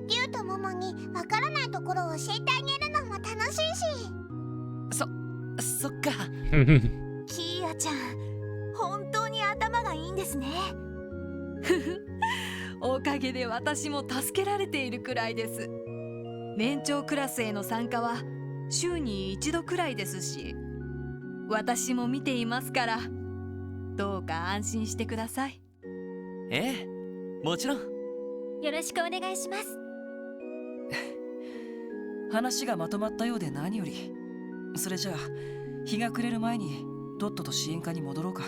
竜とモモに分からないところを教えてあげるのも楽しいし。そっか。キーヤちゃん、本当に頭がいいんですね。おかげで私も助けられているくらいです。年長クラスへの参加は週に一度くらいですし、私も見ていますから、どうか安心してください。ええ、もちろん。よろしくお願いします。話がまとまったようで何より。それじゃあ日が暮れる前にとっとと支援課に戻ろうか。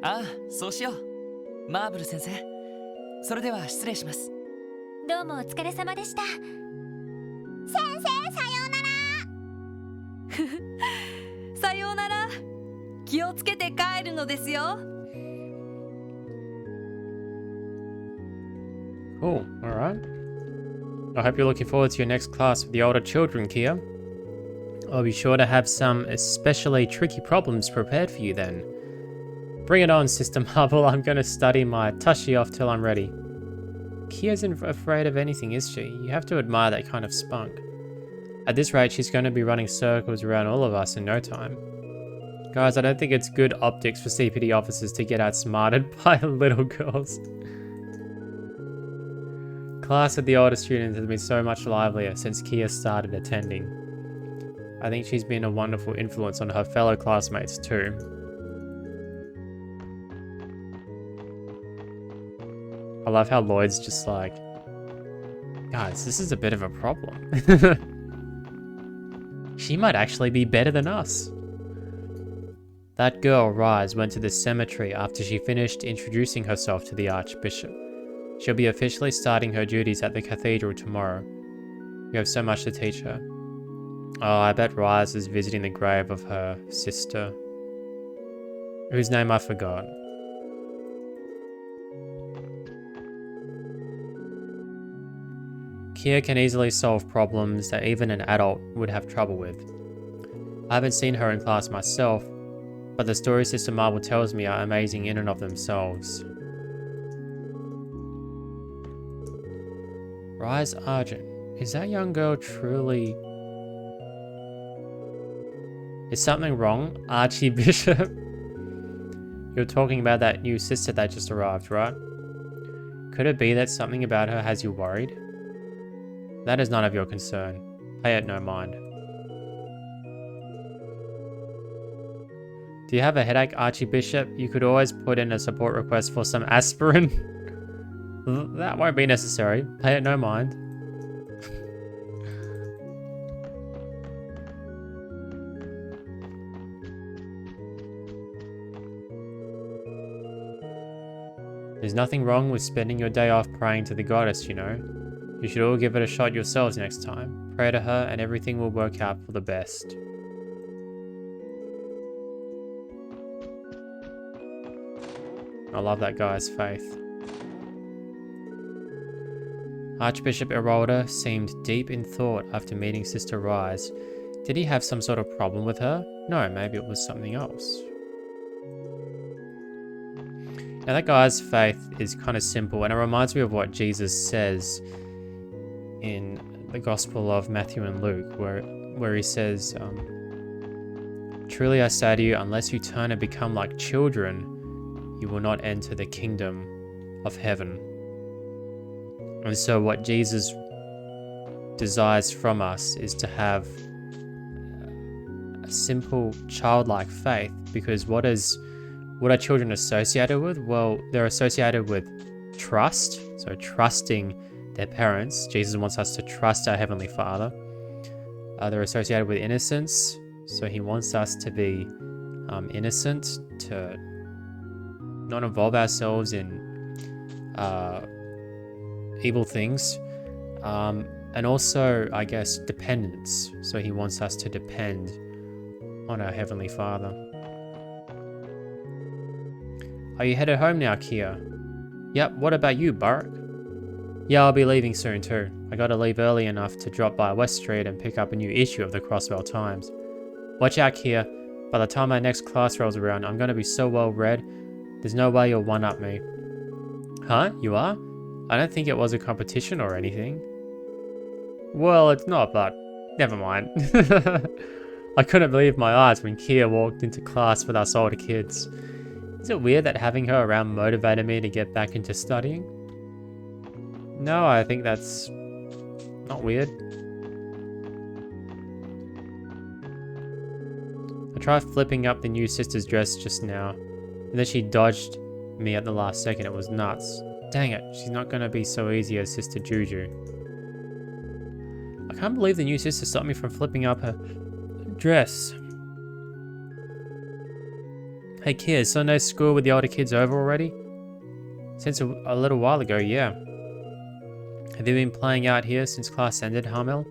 ああ、そうしよう。マーブル先生、それでは失礼します。どうもお疲れ様でした。先生、さようなら。さようなら。気をつけて帰るのですよ。Cool, alright. I hope you're looking forward to your next class with the older children, Kia. I'll be sure to have some especially tricky problems prepared for you then. Bring it on, Sister Marvel. I'm going to study my Tashi off till I'm ready. Kia isn't afraid of anything, is she? You have to admire that kind of spunk. At this rate, she's going to be running circles around all of us in no time. Guys, I don't think it's good optics for CPD officers to get outsmarted by little girls. Class of the older students has been so much livelier since Kia started attending. I think she's been a wonderful influence on her fellow classmates too. I love how Lloyd's just like, guys, this is a bit of a problem. She might actually be better than us. That girl, Ries, went to the cemetery after she finished introducing herself to the Archbishop. She'll be officially starting her duties at the cathedral tomorrow. You have so much to teach her. Oh, I bet Ries is visiting the grave of her sister, whose name I forgot. Kia can easily solve problems that even an adult would have trouble with. I haven't seen her in class myself, but the stories Sister Marvel tells me are amazing in and of themselves. Rise Argent. Is that young girl truly... Is something wrong, Archbishop? You're talking about that new sister that just arrived, right? Could it be that something about her has you worried? That is none of your concern. Pay it no mind. Do you have a headache, Archbishop? You could always put in a support request for some aspirin. That won't be necessary. Pay it no mind. There's nothing wrong with spending your day off praying to the goddess, you know. You should all give it a shot yourselves next time. Pray to her and everything will work out for the best. I love that guy's faith. Archbishop Erolda seemed deep in thought after meeting Sister Ries. Did he have some sort of problem with her? No, maybe it was something else. Now that guy's faith is kind of simple, and it reminds me of what Jesus says in the Gospel of Matthew and Luke, where he says, "Truly I say to you, unless you turn and become like children, you will not enter the kingdom of heaven." And so what Jesus desires from us is to have a simple childlike faith, because what are children associated with? Well, they're associated with trust, so trusting their parents. Jesus wants us to trust our Heavenly Father. They're associated with innocence, so he wants us to be innocent, to not involve ourselves in evil things, and also, I guess, dependence. So he wants us to depend on our Heavenly Father. Are you headed home now, Kia? Yep, what about you, Barak? Yeah, I'll be leaving soon too. I gotta leave early enough to drop by West Street and pick up a new issue of the Crossbell Times. Watch out, Kia. By the time my next class rolls around, I'm gonna be so well read, there's no way you'll one-up me. Huh? You are? I don't think it was a competition or anything. Well, it's not, but never mind. I couldn't believe my eyes when Kia walked into class with us older kids. Is it weird that having her around motivated me to get back into studying? No, I think that's not weird. I tried flipping up the new sister's dress just now, and then she dodged me at the last second. It was nuts. Dang it, she's not gonna be so easy as Sister Juju. I can't believe the new sister stopped me from flipping up her dress. Hey Kia, is Sunday school with the older kids over already? Since a little while ago, yeah. Have you been playing out here since class ended, Hamil?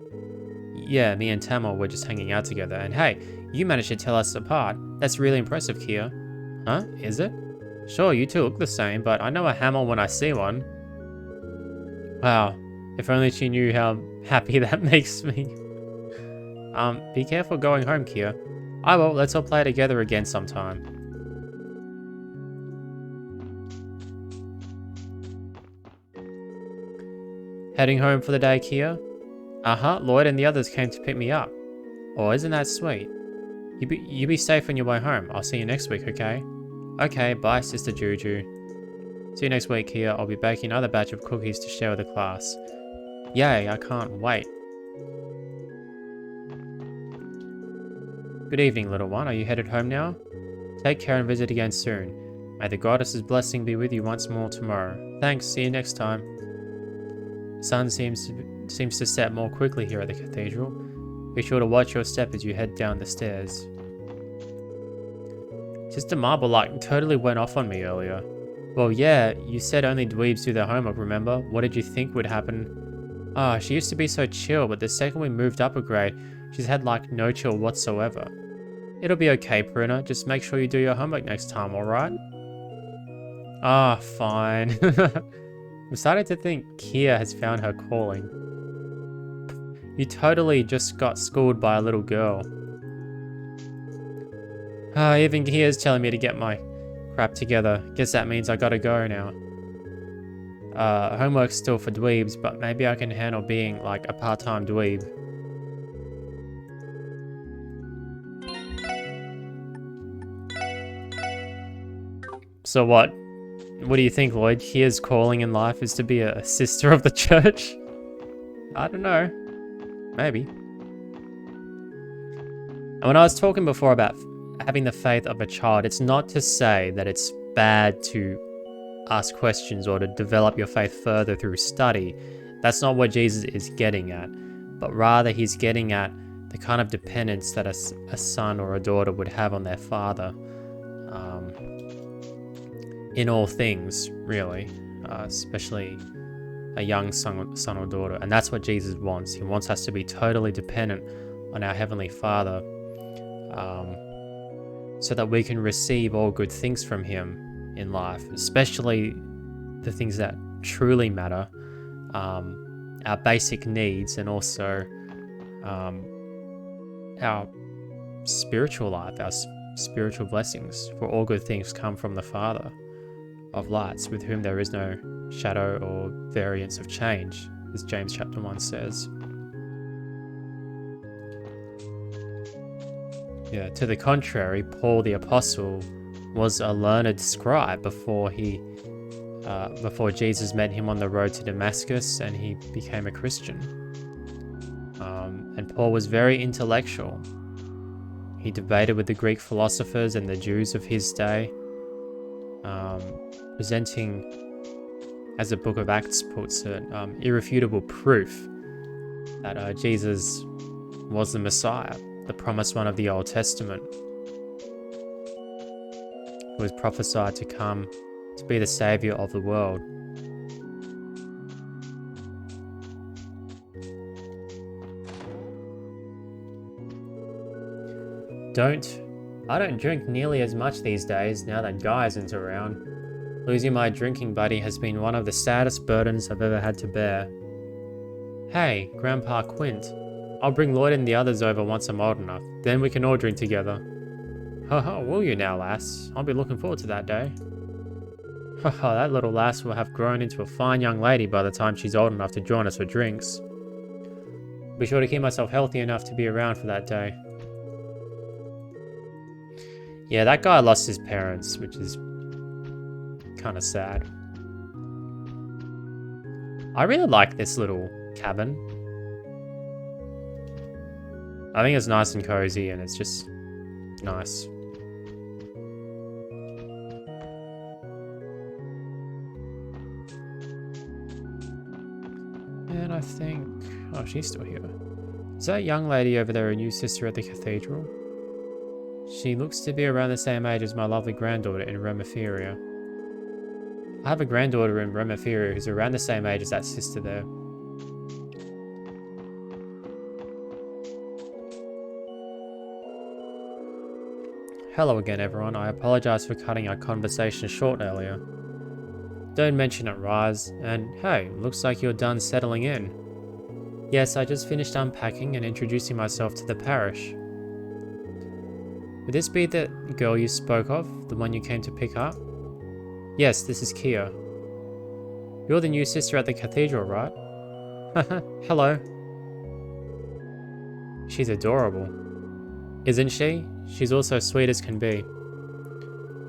Yeah, me and Tamil were just hanging out together, and hey, you managed to tell us apart. That's really impressive, Kia. Huh? Is it? Sure, you two look the same, but I know a Hamil when I see one. Wow, if only she knew how happy that makes me. Be careful going home, Kia. I will, let's all play together again sometime. Heading home for the day, Kia? Uh-huh, Lloyd and the others came to pick me up. Oh, isn't that sweet? You be safe on your way home. I'll see you next week, okay? Okay, bye, Sister Juju. See you next week, Kia. I'll be baking another batch of cookies to share with the class. Yay, I can't wait. Good evening, little one. Are you headed home now? Take care and visit again soon. May the goddess's blessing be with you once more tomorrow. Thanks, see you next time. The sun seems to set more quickly here at the cathedral. Be sure to watch your step as you head down the stairs. Sister Marble totally went off on me earlier. Well, yeah, you said only dweebs do their homework, remember? What did you think would happen? Ah, she used to be so chill, but the second we moved up a grade, she's had no chill whatsoever. It'll be okay, Pruna. Just make sure you do your homework next time, alright? Ah, fine. I'm starting to think Kia has found her calling. You totally just got schooled by a little girl. Ah, even Kia's telling me to get my crap together. Guess that means I gotta go now. Homework's still for dweebs, but maybe I can handle being a part-time dweeb. So what? What do you think, Lloyd? Kia's calling in life is to be a sister of the church? I don't know. Maybe. And when I was talking before about having the faith of a child, it's not to say that it's bad to ask questions or to develop your faith further through study. That's not what Jesus is getting at, but rather he's getting at the kind of dependence that a son or a daughter would have on their father. In all things, really, especially a young son or daughter. And that's what Jesus wants. He wants us to be totally dependent on our Heavenly Father, so that we can receive all good things from Him in life, especially the things that truly matter, our basic needs, and also our spiritual life, our spiritual blessings. For all good things come from the Father of lights, with whom there is no shadow or variance of change, as James chapter 1 says. Yeah, to the contrary, Paul the Apostle was a learned scribe before Jesus met him on the road to Damascus and he became a Christian. And Paul was very intellectual. He debated with the Greek philosophers and the Jews of his day, presenting, as the book of Acts puts it, irrefutable proof that Jesus was the Messiah, the promised one of the Old Testament, who was prophesied to come to be the Saviour of the world. I don't drink nearly as much these days now that Guy isn't around. Losing my drinking buddy has been one of the saddest burdens I've ever had to bear. Hey, Grandpa Quint, I'll bring Lloyd and the others over once I'm old enough, then we can all drink together. Haha, will you now, lass? I'll be looking forward to that day. Haha, that little lass will have grown into a fine young lady by the time she's old enough to join us for drinks. Be sure to keep myself healthy enough to be around for that day. Yeah, that guy lost his parents, which is kind of sad. I really like this little cabin. I think it's nice and cozy and it's just nice. And I think... oh, she's still here. Is that young lady over there a new sister at the cathedral? She looks to be around the same age as my lovely granddaughter in Remeferia. I have a granddaughter in Remeferia who's around the same age as that sister there. Hello again, everyone. I apologize for cutting our conversation short earlier. Don't mention it, Ries. And hey, looks like you're done settling in. Yes, I just finished unpacking and introducing myself to the parish. Would this be the girl you spoke of? The one you came to pick up? Yes, this is Kia. You're the new sister at the cathedral, right? Haha, hello. She's adorable. Isn't she? She's also sweet as can be.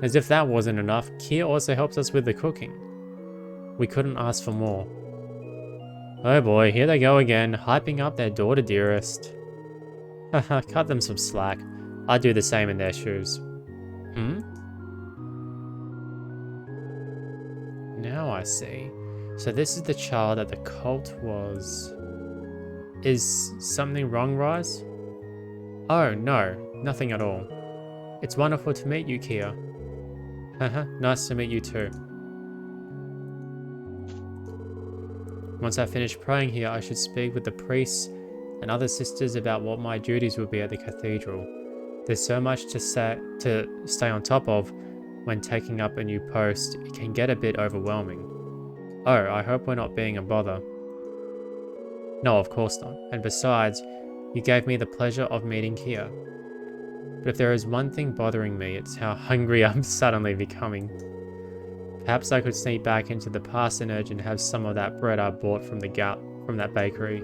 As if that wasn't enough, Kia also helps us with the cooking. We couldn't ask for more. Oh boy, here they go again, hyping up their daughter dearest. Haha, cut them some slack. I'd do the same in their shoes. Now I see. So this is the child that the cult was... Is something wrong, Ries? Oh, no. Nothing at all. It's wonderful to meet you, Kia. Haha, nice to meet you too. Once I finish praying here, I should speak with the priests and other sisters about what my duties will be at the cathedral. There's so much to stay on top of when taking up a new post, it can get a bit overwhelming. Oh, I hope we're not being a bother. No, of course not. And besides, you gave me the pleasure of meeting Kia. But if there is one thing bothering me, it's how hungry I'm suddenly becoming. Perhaps I could sneak back into the parsonage and have some of that bread I bought from that bakery.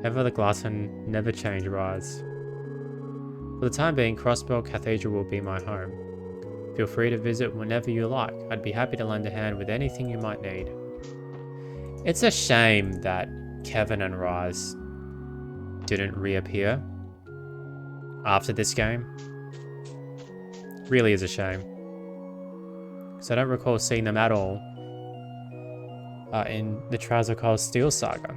Ever the glutton, never change, Rise. For the time being, Crossbell Cathedral will be my home. Feel free to visit whenever you like. I'd be happy to lend a hand with anything you might need. It's a shame that Kevin and Rise didn't reappear after this game. Really is a shame. Because I don't recall seeing them at all in the Trials of Cold Steel saga.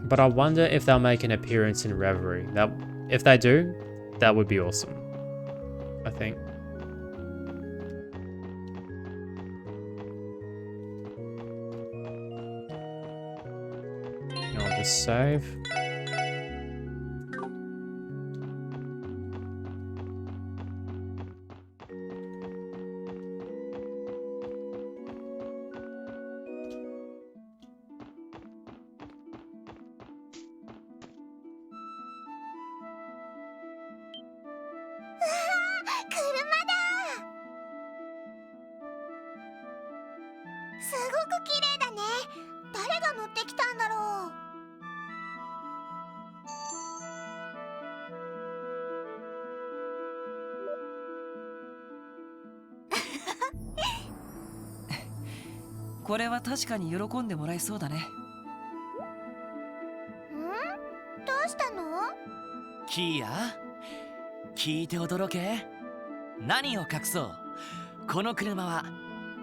But I wonder if they'll make an appearance in Reverie. If they do, that would be awesome, I think. Just save.これは確かに喜んでもらえそうだね。どうしたの？キーヤ、聞いて驚け。何を隠そう、この車は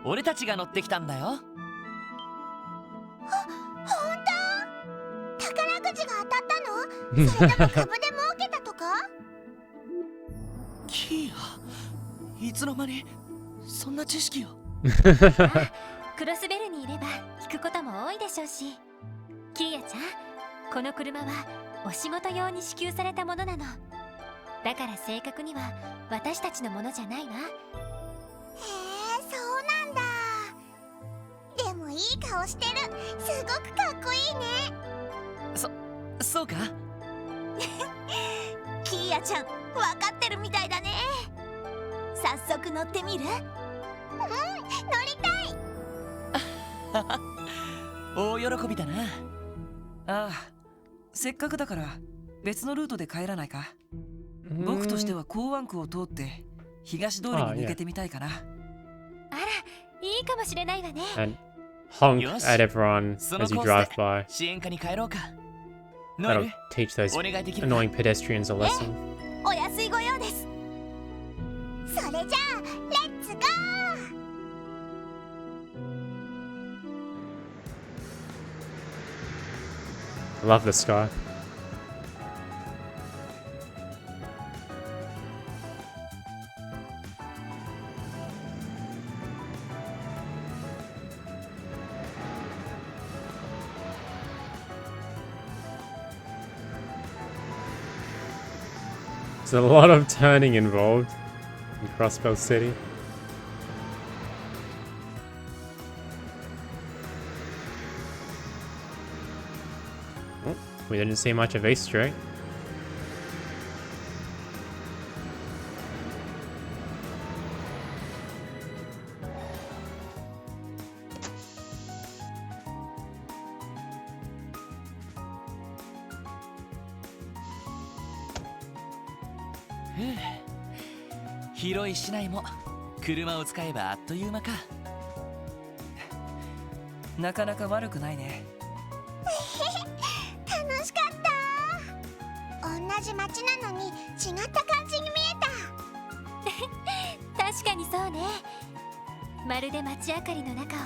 俺たちが乗ってきたんだよ。ほんと？宝くじが当たったの？それとも株で儲けたとか？キーヤ、いつの間にそんな知識を。クロスベルにいれば聞くことも多いでしょうし。キーヤちゃん、この車はお仕事用に支給されたものなの。だから正確には私たちのものじゃないわ。へえ、そうなんだ。でもいい顔してる。すごくかっこいいね。そうか。キーヤちゃん、分かってるみたいだね。早速乗ってみる？乗りたい。大喜びだな。ああ、せっかくだから別のルートで帰らないか。僕としては港湾区を通って東通りに抜けてみたいかな。あら、いいかもしれないわね。And honk at everyone as you drive by. 支援課に帰ろうか。ノエ That'll ル、 teach those お願いできるか。 annoying pedestrians a lesson. お安いご用です。それじゃあレッツゴー。I love the sky. There's a lot of turning involved in Crossbell City. Oh, we didn't see much of East Street. *sighs* 広い市内も車を使えばあっという間か。なかなか悪くないね。楽しかった。同じ街なのに違った感じに見え確かにそうね。まるで街明かりの中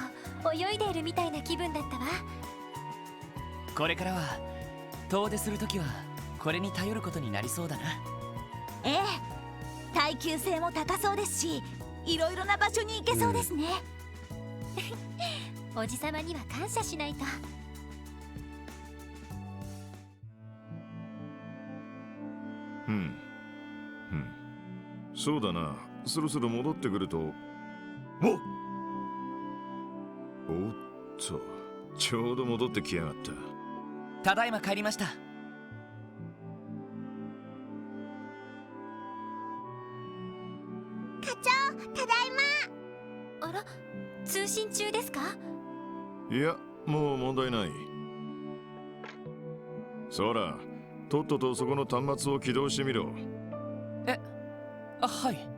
を泳いでいるみたいな気分だったわ。これからは遠出するときはこれに頼ることになりそうだな。た。ええ、耐久性も高そうですし、いろいろな場所に行けそうですね。おじさまには感謝しないと。そうだな。そろそろ戻ってくると。おっと、ちょうど戻ってきやがった。ただいま帰りました。課長、ただいま。あら、通信中ですか？いや、もう問題ない。そら、とっととそこの端末を起動してみろ。はい。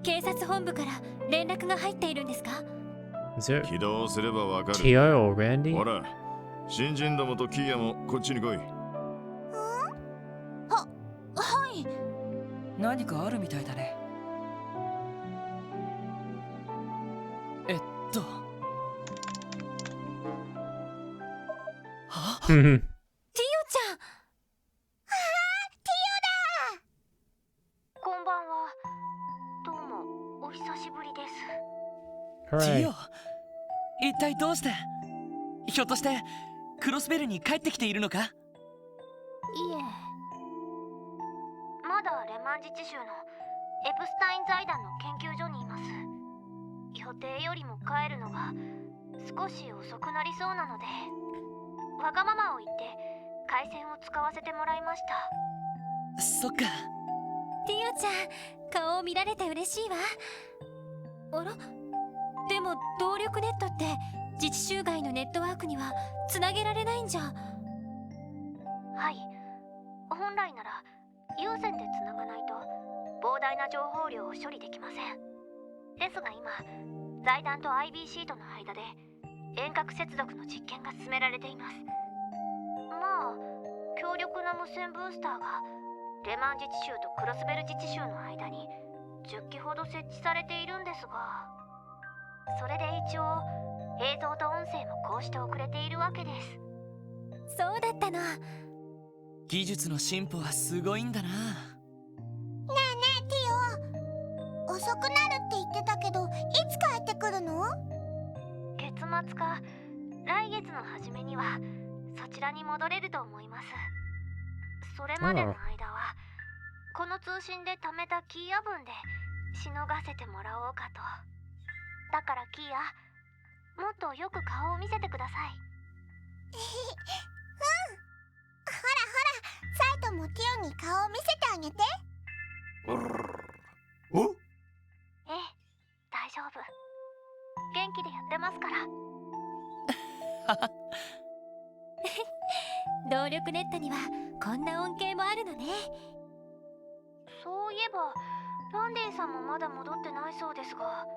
警察本部から連絡が入っているんですか？ Is it 起動すればわかる。 Tio or Randy? ほら、新人どもとキーヤもこっちに来い。はい。何かあるみたいだね。Hmm. ティオちゃん。こんばんは。どうもお久しぶりです。ティ Hooray. オ、一体どうして？ひょっとしてクロスベルに帰ってきているのか？いえ、まだレマン自治州のエプスタイン財団の研究所にいます。予定よりも帰るのが少し遅くなりそうなので、わがままを言って回線を使わせてもらいました。そっか。ティオちゃん、顔を見られて嬉しいわ。あら？でも動力ネットって自治州外のネットワークにはつなげられないんじゃ。はい、本来なら有線でつながないと膨大な情報量を処理できません。ですが今、財団と IBC との間で遠隔接続の実験が進められています。まあ強力な無線ブースターがレマン自治州とクロスベル自治州の間に10機ほど設置されているんですが、それで一応映像と音声もこうして遅れているわけです。そうだったの。技術の進歩はすごいんだな。ねえねえティオ、遅くなるって言ってたけど、いつ帰ってくるの？月末か来月の初めにはそちらに戻れると思います。それまでの間はこの通信で貯めたキーヤ分でしのがせてもらおうかと。だからキーヤ、もっとよく顔を見せてください。うん、ほらほら、サイトもティオに顔を見せてあげて。お？ええ、大丈夫。元気でやってますから。動力ネットにはこんな恩恵もあるのね。そういえばランディさんもまだ戻ってないそうですが、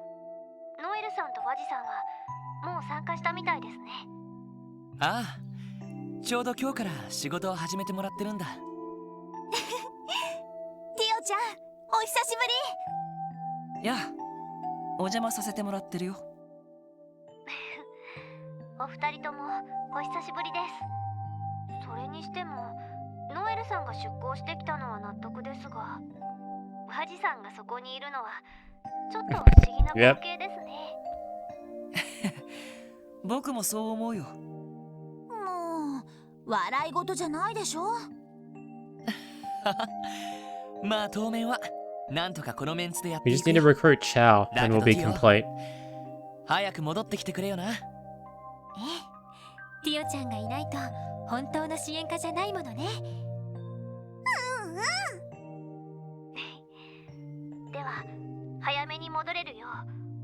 ノエルさんとワジさんはもう参加したみたいですね。ああ、ちょうど今日から仕事を始めてもらってるんだ。ティオちゃん、お久しぶり。いや、お邪魔させてもらってるよ。お二人ともお久しぶりです。それにしてもノエルさんが出向してきたのは納得ですが、ワジさんがそこにいるのはちょっと不思議な光景ですね。僕もそう思うよ。もう笑い事じゃないでしょ。まあ当面はなんとかこのメンツでやって We い just く need よ。 to recruit Chow だ and け we'll ど be ティオ、 complete. 早く戻ってきてくれよな。ええ、ティオちゃんがいないと本当の支援家じゃないものね。では早めに戻れるよう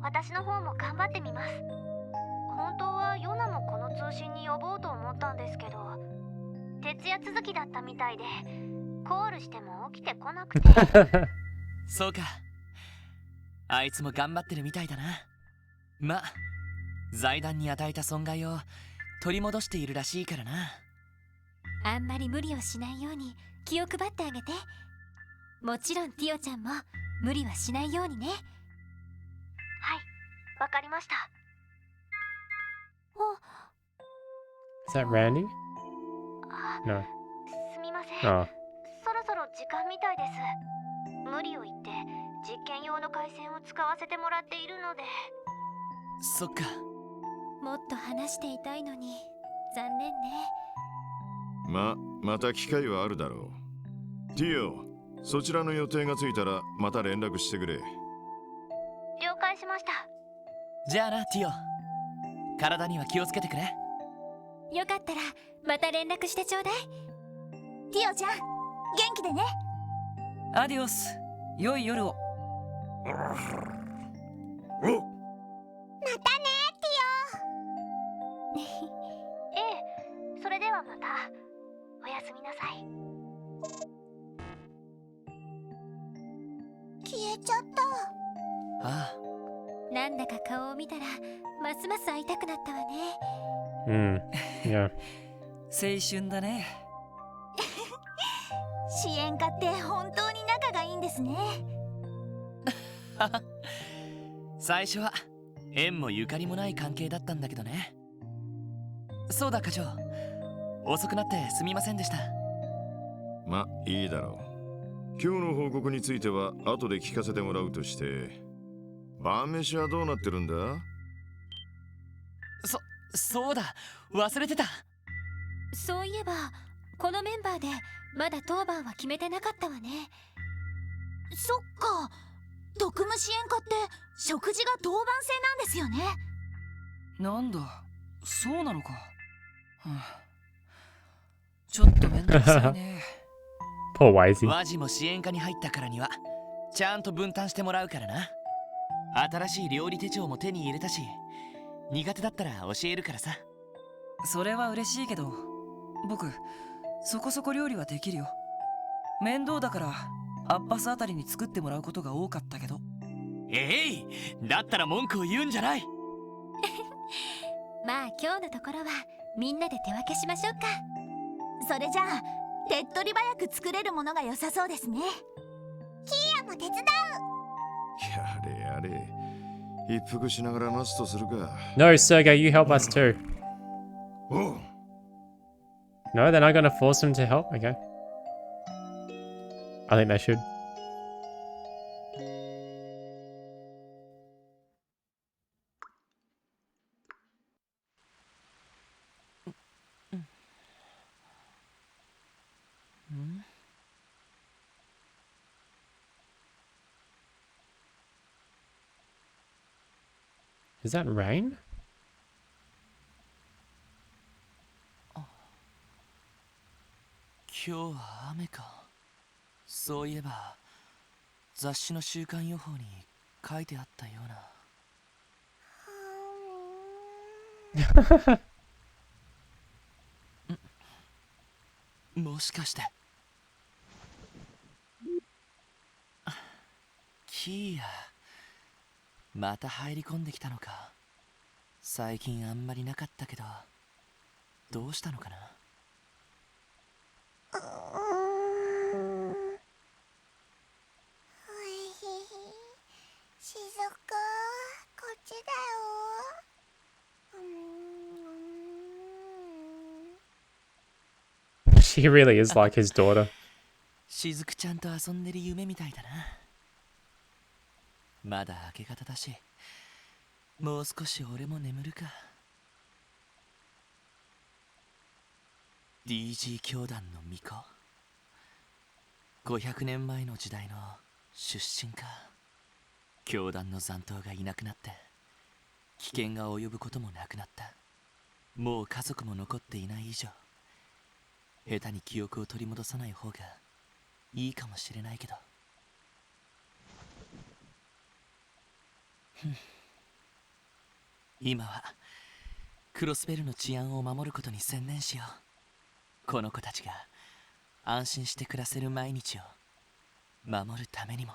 私の方も頑張ってみます。本当はヨナもこの通信に呼ぼうと思ったんですけど、徹夜続きだったみたいでコールしても起きてこなくて。そうか、あいつも頑張ってるみたいだな。まあ財団に与えた損害を取り戻しているらしいからな。あんまり無理をしないように気を配ってあげて。もちろんティオちゃんも無理はしないようにね。はい、わかりました。 Is that Randy? あ、 No. すみません。 Oh. そろそろ時間みたいです。無理を言って実験用の回線を使わせてもらっているので。そっか。もっと話していたいのに残念ね。また機会はあるだろう。ティオ、そちらの予定がついたらまた連絡してくれ。了解しました。じゃあなティオ、体には気をつけてくれ。よかったらまた連絡してちょうだい。ティオちゃん、元気でね。アディオス、良い夜を。またねティオ。ええ、それではまた。おやすみなさい。消えちゃった。ああ、なんだか顔を見たらますます会いたくなったわね。Yeah. 青春だね。支援家って本当に仲がいいんですね。最初は縁もゆかりもない関係だったんだけどね。そうだ課長、遅くなってすみませんでした。ま、いいだろう。今日の報告については後で聞かせてもらうとして、晩飯はどうなってるんだ？そうだ、忘れてた。そういえばこのメンバーでまだ当番は決めてなかったわね。そっか、特務支援課って食事が当番制なんですよね。なんだ、そうなのか。ちょっとめんどくさいね。Poor Wazy. ワジも支援課に入ったからにはちゃんと分担してもらうからな。新しい料理手帳も手に入れたし、苦手だったら教えるからさ。それは嬉しいけど、僕そこそこ料理はできるよ。面倒だからアッパスあたりに作ってもらうことが多かったけど。だったら文句を言うんじゃない。まあ今日のところはみんなで手分けしましょうか。それじゃあ手っ取り早く作れるものが良さそうですね。キーヤも手伝う。やれやれ、一服しながらマストするか。 No, Sergei, you help us too. No, they're not gonna force him to help? Okay. I think they should. Is that rain? 今日は雨か。そういえば雑誌の週間予報に書いてあったような。もしかしてキーヤまた入り込んできたのか。最近あんまりなかったけど、どうしたのかな。静か、こっちだよ。She really is like his daughter. しずくちゃんと遊んでる夢みたいだな。まだ明け方だし、もう少し俺も眠るか。DG 教団の巫女、500年前の時代の出身か。教団の残党がいなくなって危険が及ぶこともなくなった。もう家族も残っていない以上、下手に記憶を取り戻さない方がいいかもしれないけど。今はクロスベルの治安を守ることに専念しよう。この子たちが安心して暮らせる毎日を守るためにも。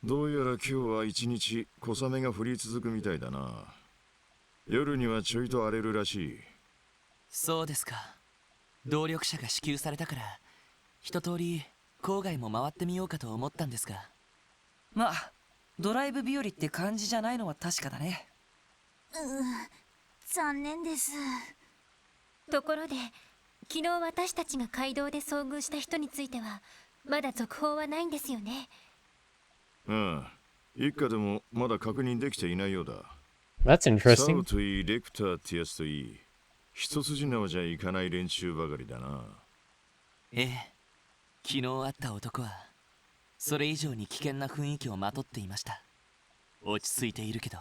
どうやら今日は一日小雨が降り続くみたいだな。夜にはちょいと荒れるらしい。そうですか。動力車が支給されたから一通り郊外も回ってみようかと思ったんですが。まあドライブ日和って感じじゃないのは確かだね。残念です。ところで昨日私たちが街道で遭遇した人についてはまだ続報はないんですよね。一家でもまだ確認できていないようだ。That's サ interesting. ウといい、レクターってやつといい、一筋縄じゃいかない連中ばかりだな。昨日会った男はそれ以上に危険な雰囲気をまとっていました。落ち着いているけど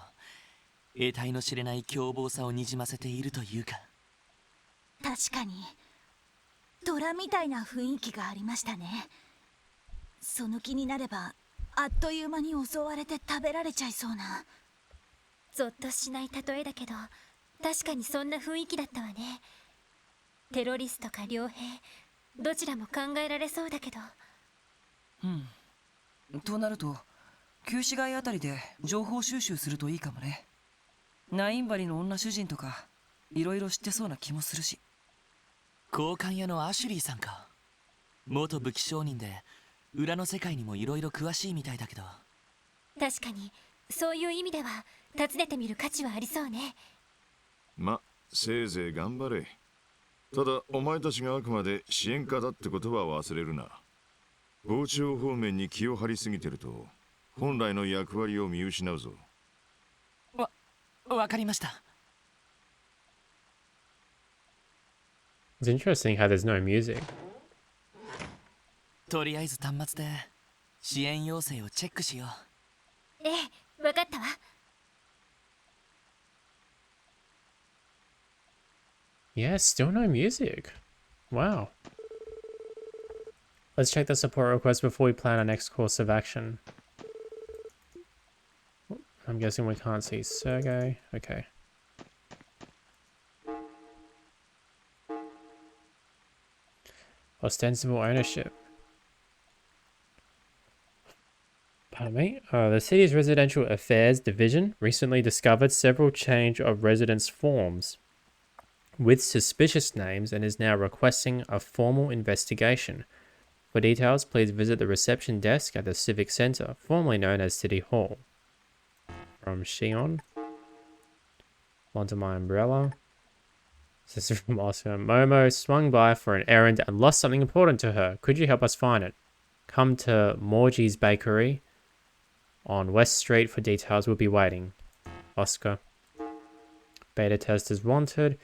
得体の知れない凶暴さをにじませているというか。確かに虎みたいな雰囲気がありましたね。その気になればあっという間に襲われて食べられちゃいそうな。ゾッとしない例えだけど確かにそんな雰囲気だったわね。テロリストか傭兵、どちらも考えられそうだけど。となると旧市街あたりで情報収集するといいかもね。ナインバリの女主人とかいろいろ知ってそうな気もするし。交換屋のアシュリーさんか。元武器商人で裏の世界にもいろいろ詳しいみたいだけど。確かにそういう意味では訪ねてみる価値はありそうね。せいぜい頑張れ。ただお前たちがあくまで支援家だってことは忘れるな。傍聴方面に気を張りすぎてると本来の役割を見失うぞ。わかりました。It's interesting how there's no music. とりあえず端末で支援要請をチェックしよう。ええ、わかったわ。Yeah, still no music. Wow. Let's check the support request before we plan our next course of action. I'm guessing we can't see Sergei. Okay. Ostensible ownership. Pardon me? The city's residential affairs division recently discovered several change of residence forms with suspicious names and is now requesting a formal investigation. For details, please visit the reception desk at the Civic Center, formerly known as City Hall. From Shion. Onto my umbrella. This is from Oscar. Momo swung by for an errand and lost something important to her. Could you help us find it? Come to Morgie's Bakery on West Street for details. We'll be waiting. Oscar. Beta testers wanted.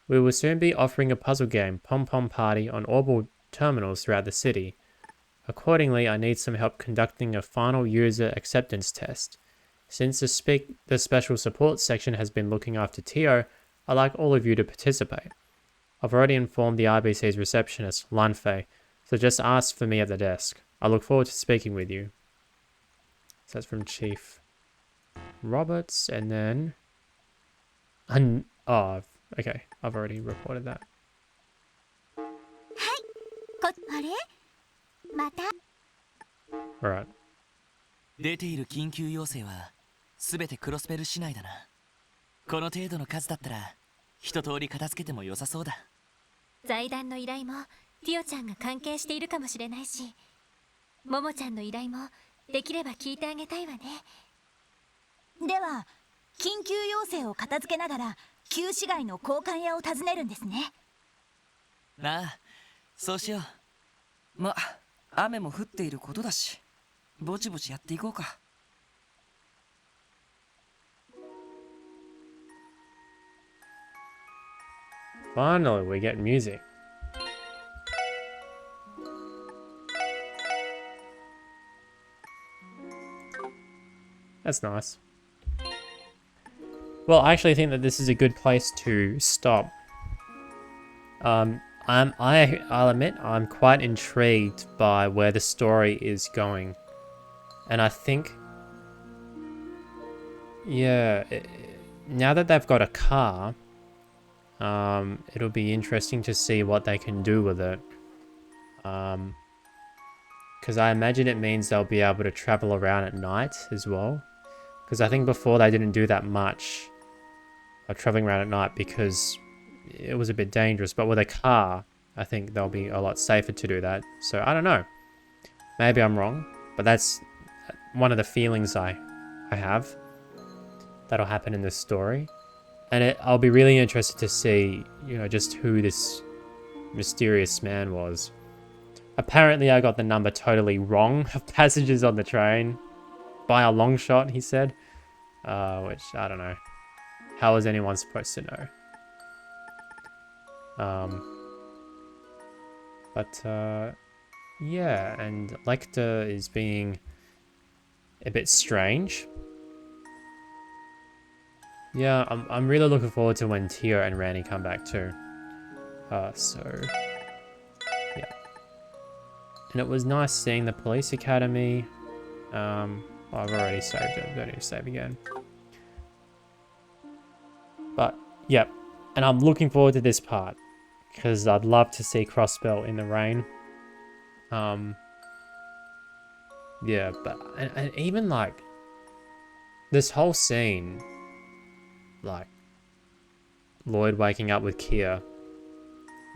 We will soon be offering a puzzle game, Pom Pom Party, on orbital terminals throughout the city. Accordingly, I need some help conducting a final user acceptance test. Since the special support section has been looking after Tio, I'd like all of you to participate. I've already informed the RBC's receptionist, Lanfei, so just ask for me at the desk. I look forward to speaking with you. So that's from Chief Roberts, and then... oh, okay, I've already reported that. あれまた Alright. 出ている緊急要請はすべてクロスベル市内だな。この程度の数だったら一通り片付けても良さそうだ。財団の依頼もティオちゃんが関係しているかもしれないし、モモちゃんの依頼もできれば聞いてあげたいわね。では緊急要請を片付けながら旧市街の交換屋を訪ねるんですね。ああ、そうしよう。ま、雨も降っていることだし、ぼちぼちやっていこうか。Finally, we get music. That's nice. Well, I actually think that this is a good place to stop. I'll admit I'm quite intrigued by where the story is going, and I think, yeah, now that they've got a car, it'll be interesting to see what they can do with it. Because I imagine it means they'll be able to travel around at night as well. Because I think before they didn't do that much of traveling around at night because it was a bit dangerous. But with a car, I think they'll be a lot safer to do that. So I don't know. Maybe I'm wrong, but that's one of the feelings I have that'll happen in this story. And I'll be really interested to see, you know, just who this mysterious man was. Apparently I got the number totally wrong of passengers on the train. By a long shot, he said. Which, I don't know. How was anyone supposed to know? Yeah, and Lecter is being a bit strange. Yeah, I'm really looking forward to when Tio and Randy come back too. So, yeah. And it was nice seeing the police academy. I've already saved it. Don't need to save again. But, yep. And I'm looking forward to this part. Because I'd love to see Crossbell in the rain. Yeah, but... And even, like... This whole scene... Like... Lloyd waking up with Kia.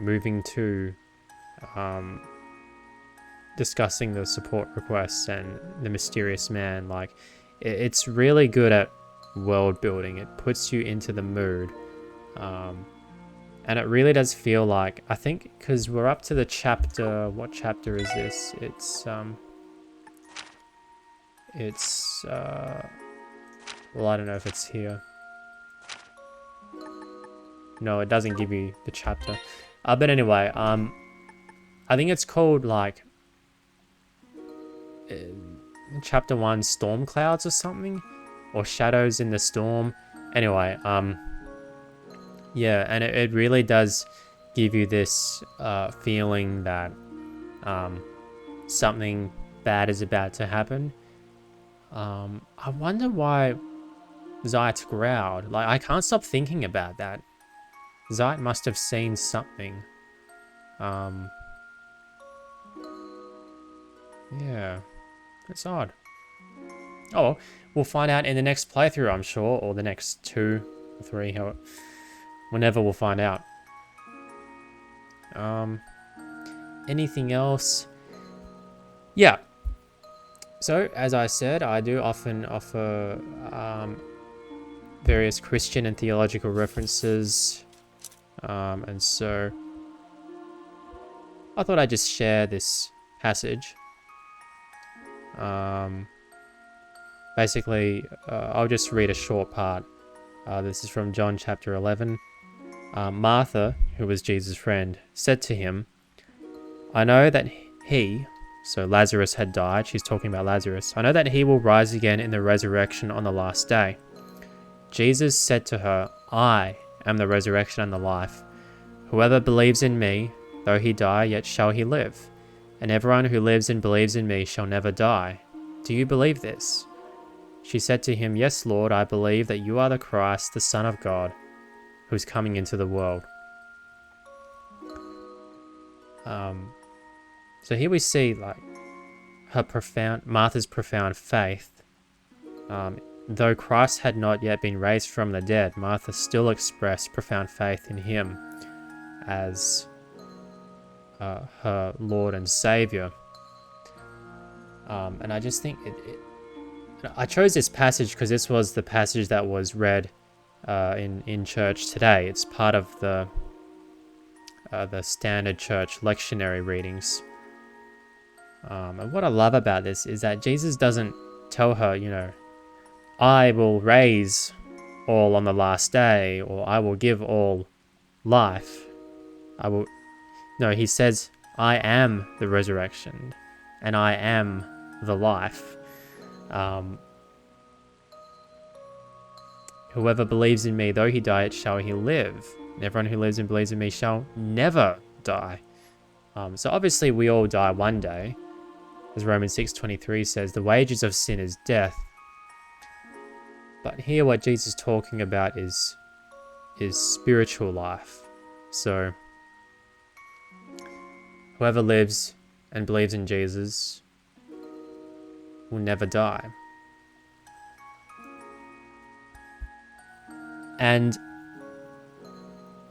Moving to... discussing the support requests and the mysterious man. Like, it's really good at world building. It puts you into the mood. And it really does feel like, I think, because we're up to the chapter, what chapter is this? Well, I don't know if it's here. No, it doesn't give you the chapter. But anyway, I think it's called like chapter 1 Storm Clouds or something, or Shadows in the Storm. Anyway, yeah, and it really does give you this feeling that something bad is about to happen. I wonder why Zeitz growled. Like, I can't stop thinking about that. Zeit must have seen something. Yeah, it's odd. Oh, we'll find out in the next playthrough, I'm sure, or the next 2 or 3, whenever we'll find out. Anything else? Yeah. So, as I said, I do often offer various Christian and theological references. And so I thought I'd just share this passage. Basically, I'll just read a short part. This is from John chapter 11. Martha, who was Jesus' friend, said to him, I know that he, so Lazarus had died, she's talking about Lazarus, I know that he will rise again in the resurrection on the last day. Jesus said to her, I am the resurrection and the life. Whoever believes in me, though he die, yet shall he live. And everyone who lives and believes in me shall never die. Do you believe this? She said to him, Yes, Lord, I believe that you are the Christ, the Son of God, who is coming into the world. So here we see like Martha's profound faith. Though Christ had not yet been raised from the dead, Martha still expressed profound faith in him as her Lord and Savior. And I just think I chose this passage because this was the passage that was read in church today. It's part of the standard church lectionary readings. And what I love about this is that Jesus doesn't tell her, you know, I will raise all on the last day, or I will give all life. No, he says, I am the resurrection, and I am the life. Whoever believes in me, though he die, yet shall he live. And everyone who lives and believes in me shall never die. So obviously we all die one day. As Romans 6:23 says, the wages of sin is death. But here what Jesus is talking about is spiritual life. So whoever lives and believes in Jesus will never die. And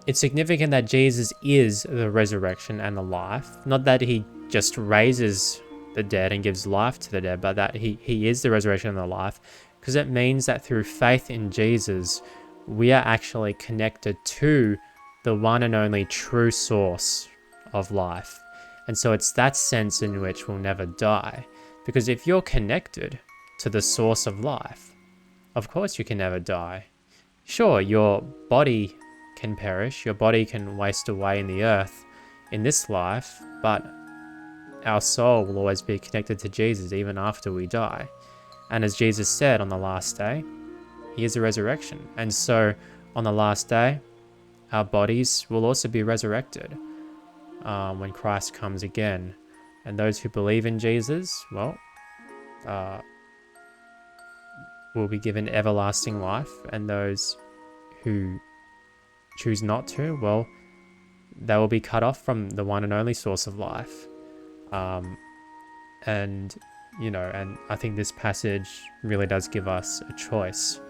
it's significant that Jesus is the resurrection and the life. Not that he just raises the dead and gives life to the dead, but that he is the resurrection and the life. Because it means that through faith in Jesus, we are actually connected to the one and only true source of life. And so it's that sense in which we'll never die. Because if you're connected to the source of life, of course you can never die. Sure, your body can perish, your body can waste away in the earth in this life, but our soul will always be connected to Jesus even after we die. And as Jesus said on the last day, he is the resurrection. And so on the last day, our bodies will also be resurrected when Christ comes again. And those who believe in Jesus, well, will be given everlasting life. And those who choose not to, well, they will be cut off from the one and only source of life. And you know, and I think this passage really does give us a choice,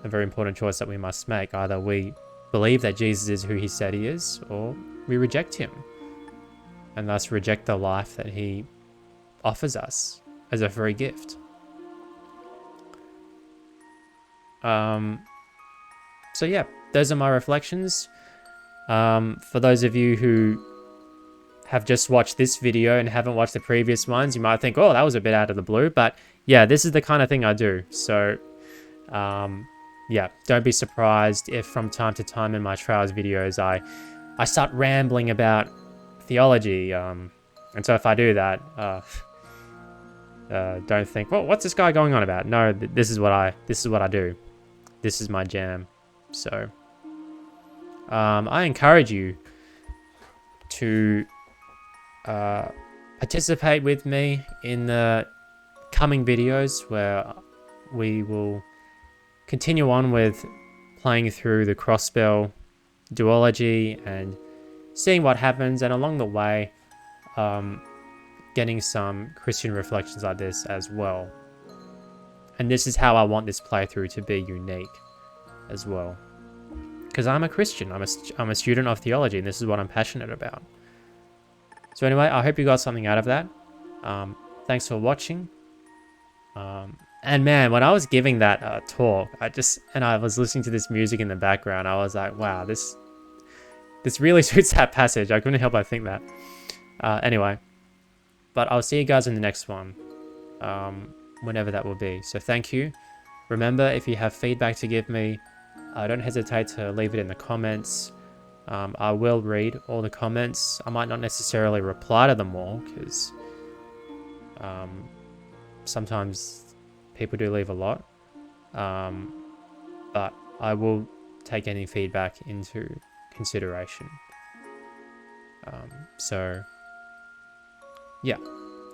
a very important choice that we must make. Either we believe that Jesus is who he said he is, or we reject him, and thus reject the life that he offers us as a free gift. So yeah, those are my reflections. For those of you who have just watched this video and haven't watched the previous ones, you might think, oh, that was a bit out of the blue. But yeah, this is the kind of thing I do. So yeah, don't be surprised if from time to time in my trials videos I start rambling about theology. And so if I do that, don't think, well, what's this guy going on about? No, this is what I do. This is my jam. So I encourage you to participate with me in the coming videos where we will continue on with playing through the Crossbell duology and seeing what happens, and along the way getting some Christian reflections like this as well. And this is how I want this playthrough to be unique as well, because I'm a Christian, I'm a student of theology, and this is what I'm passionate about. So anyway, I hope you got something out of that. Thanks for watching. And man, when I was giving that talk, I was listening to this music in the background, I was like, wow, this really suits that passage. I couldn't help but think that. Anyway, but I'll see you guys in the next one, whenever that will be. So thank you. Remember, if you have feedback to give me, don't hesitate to leave it in the comments. I will read all the comments. I might not necessarily reply to them all, because sometimes people do leave a lot. But I will take any feedback into consideration. So yeah,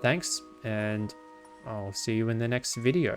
thanks, and I'll see you in the next video.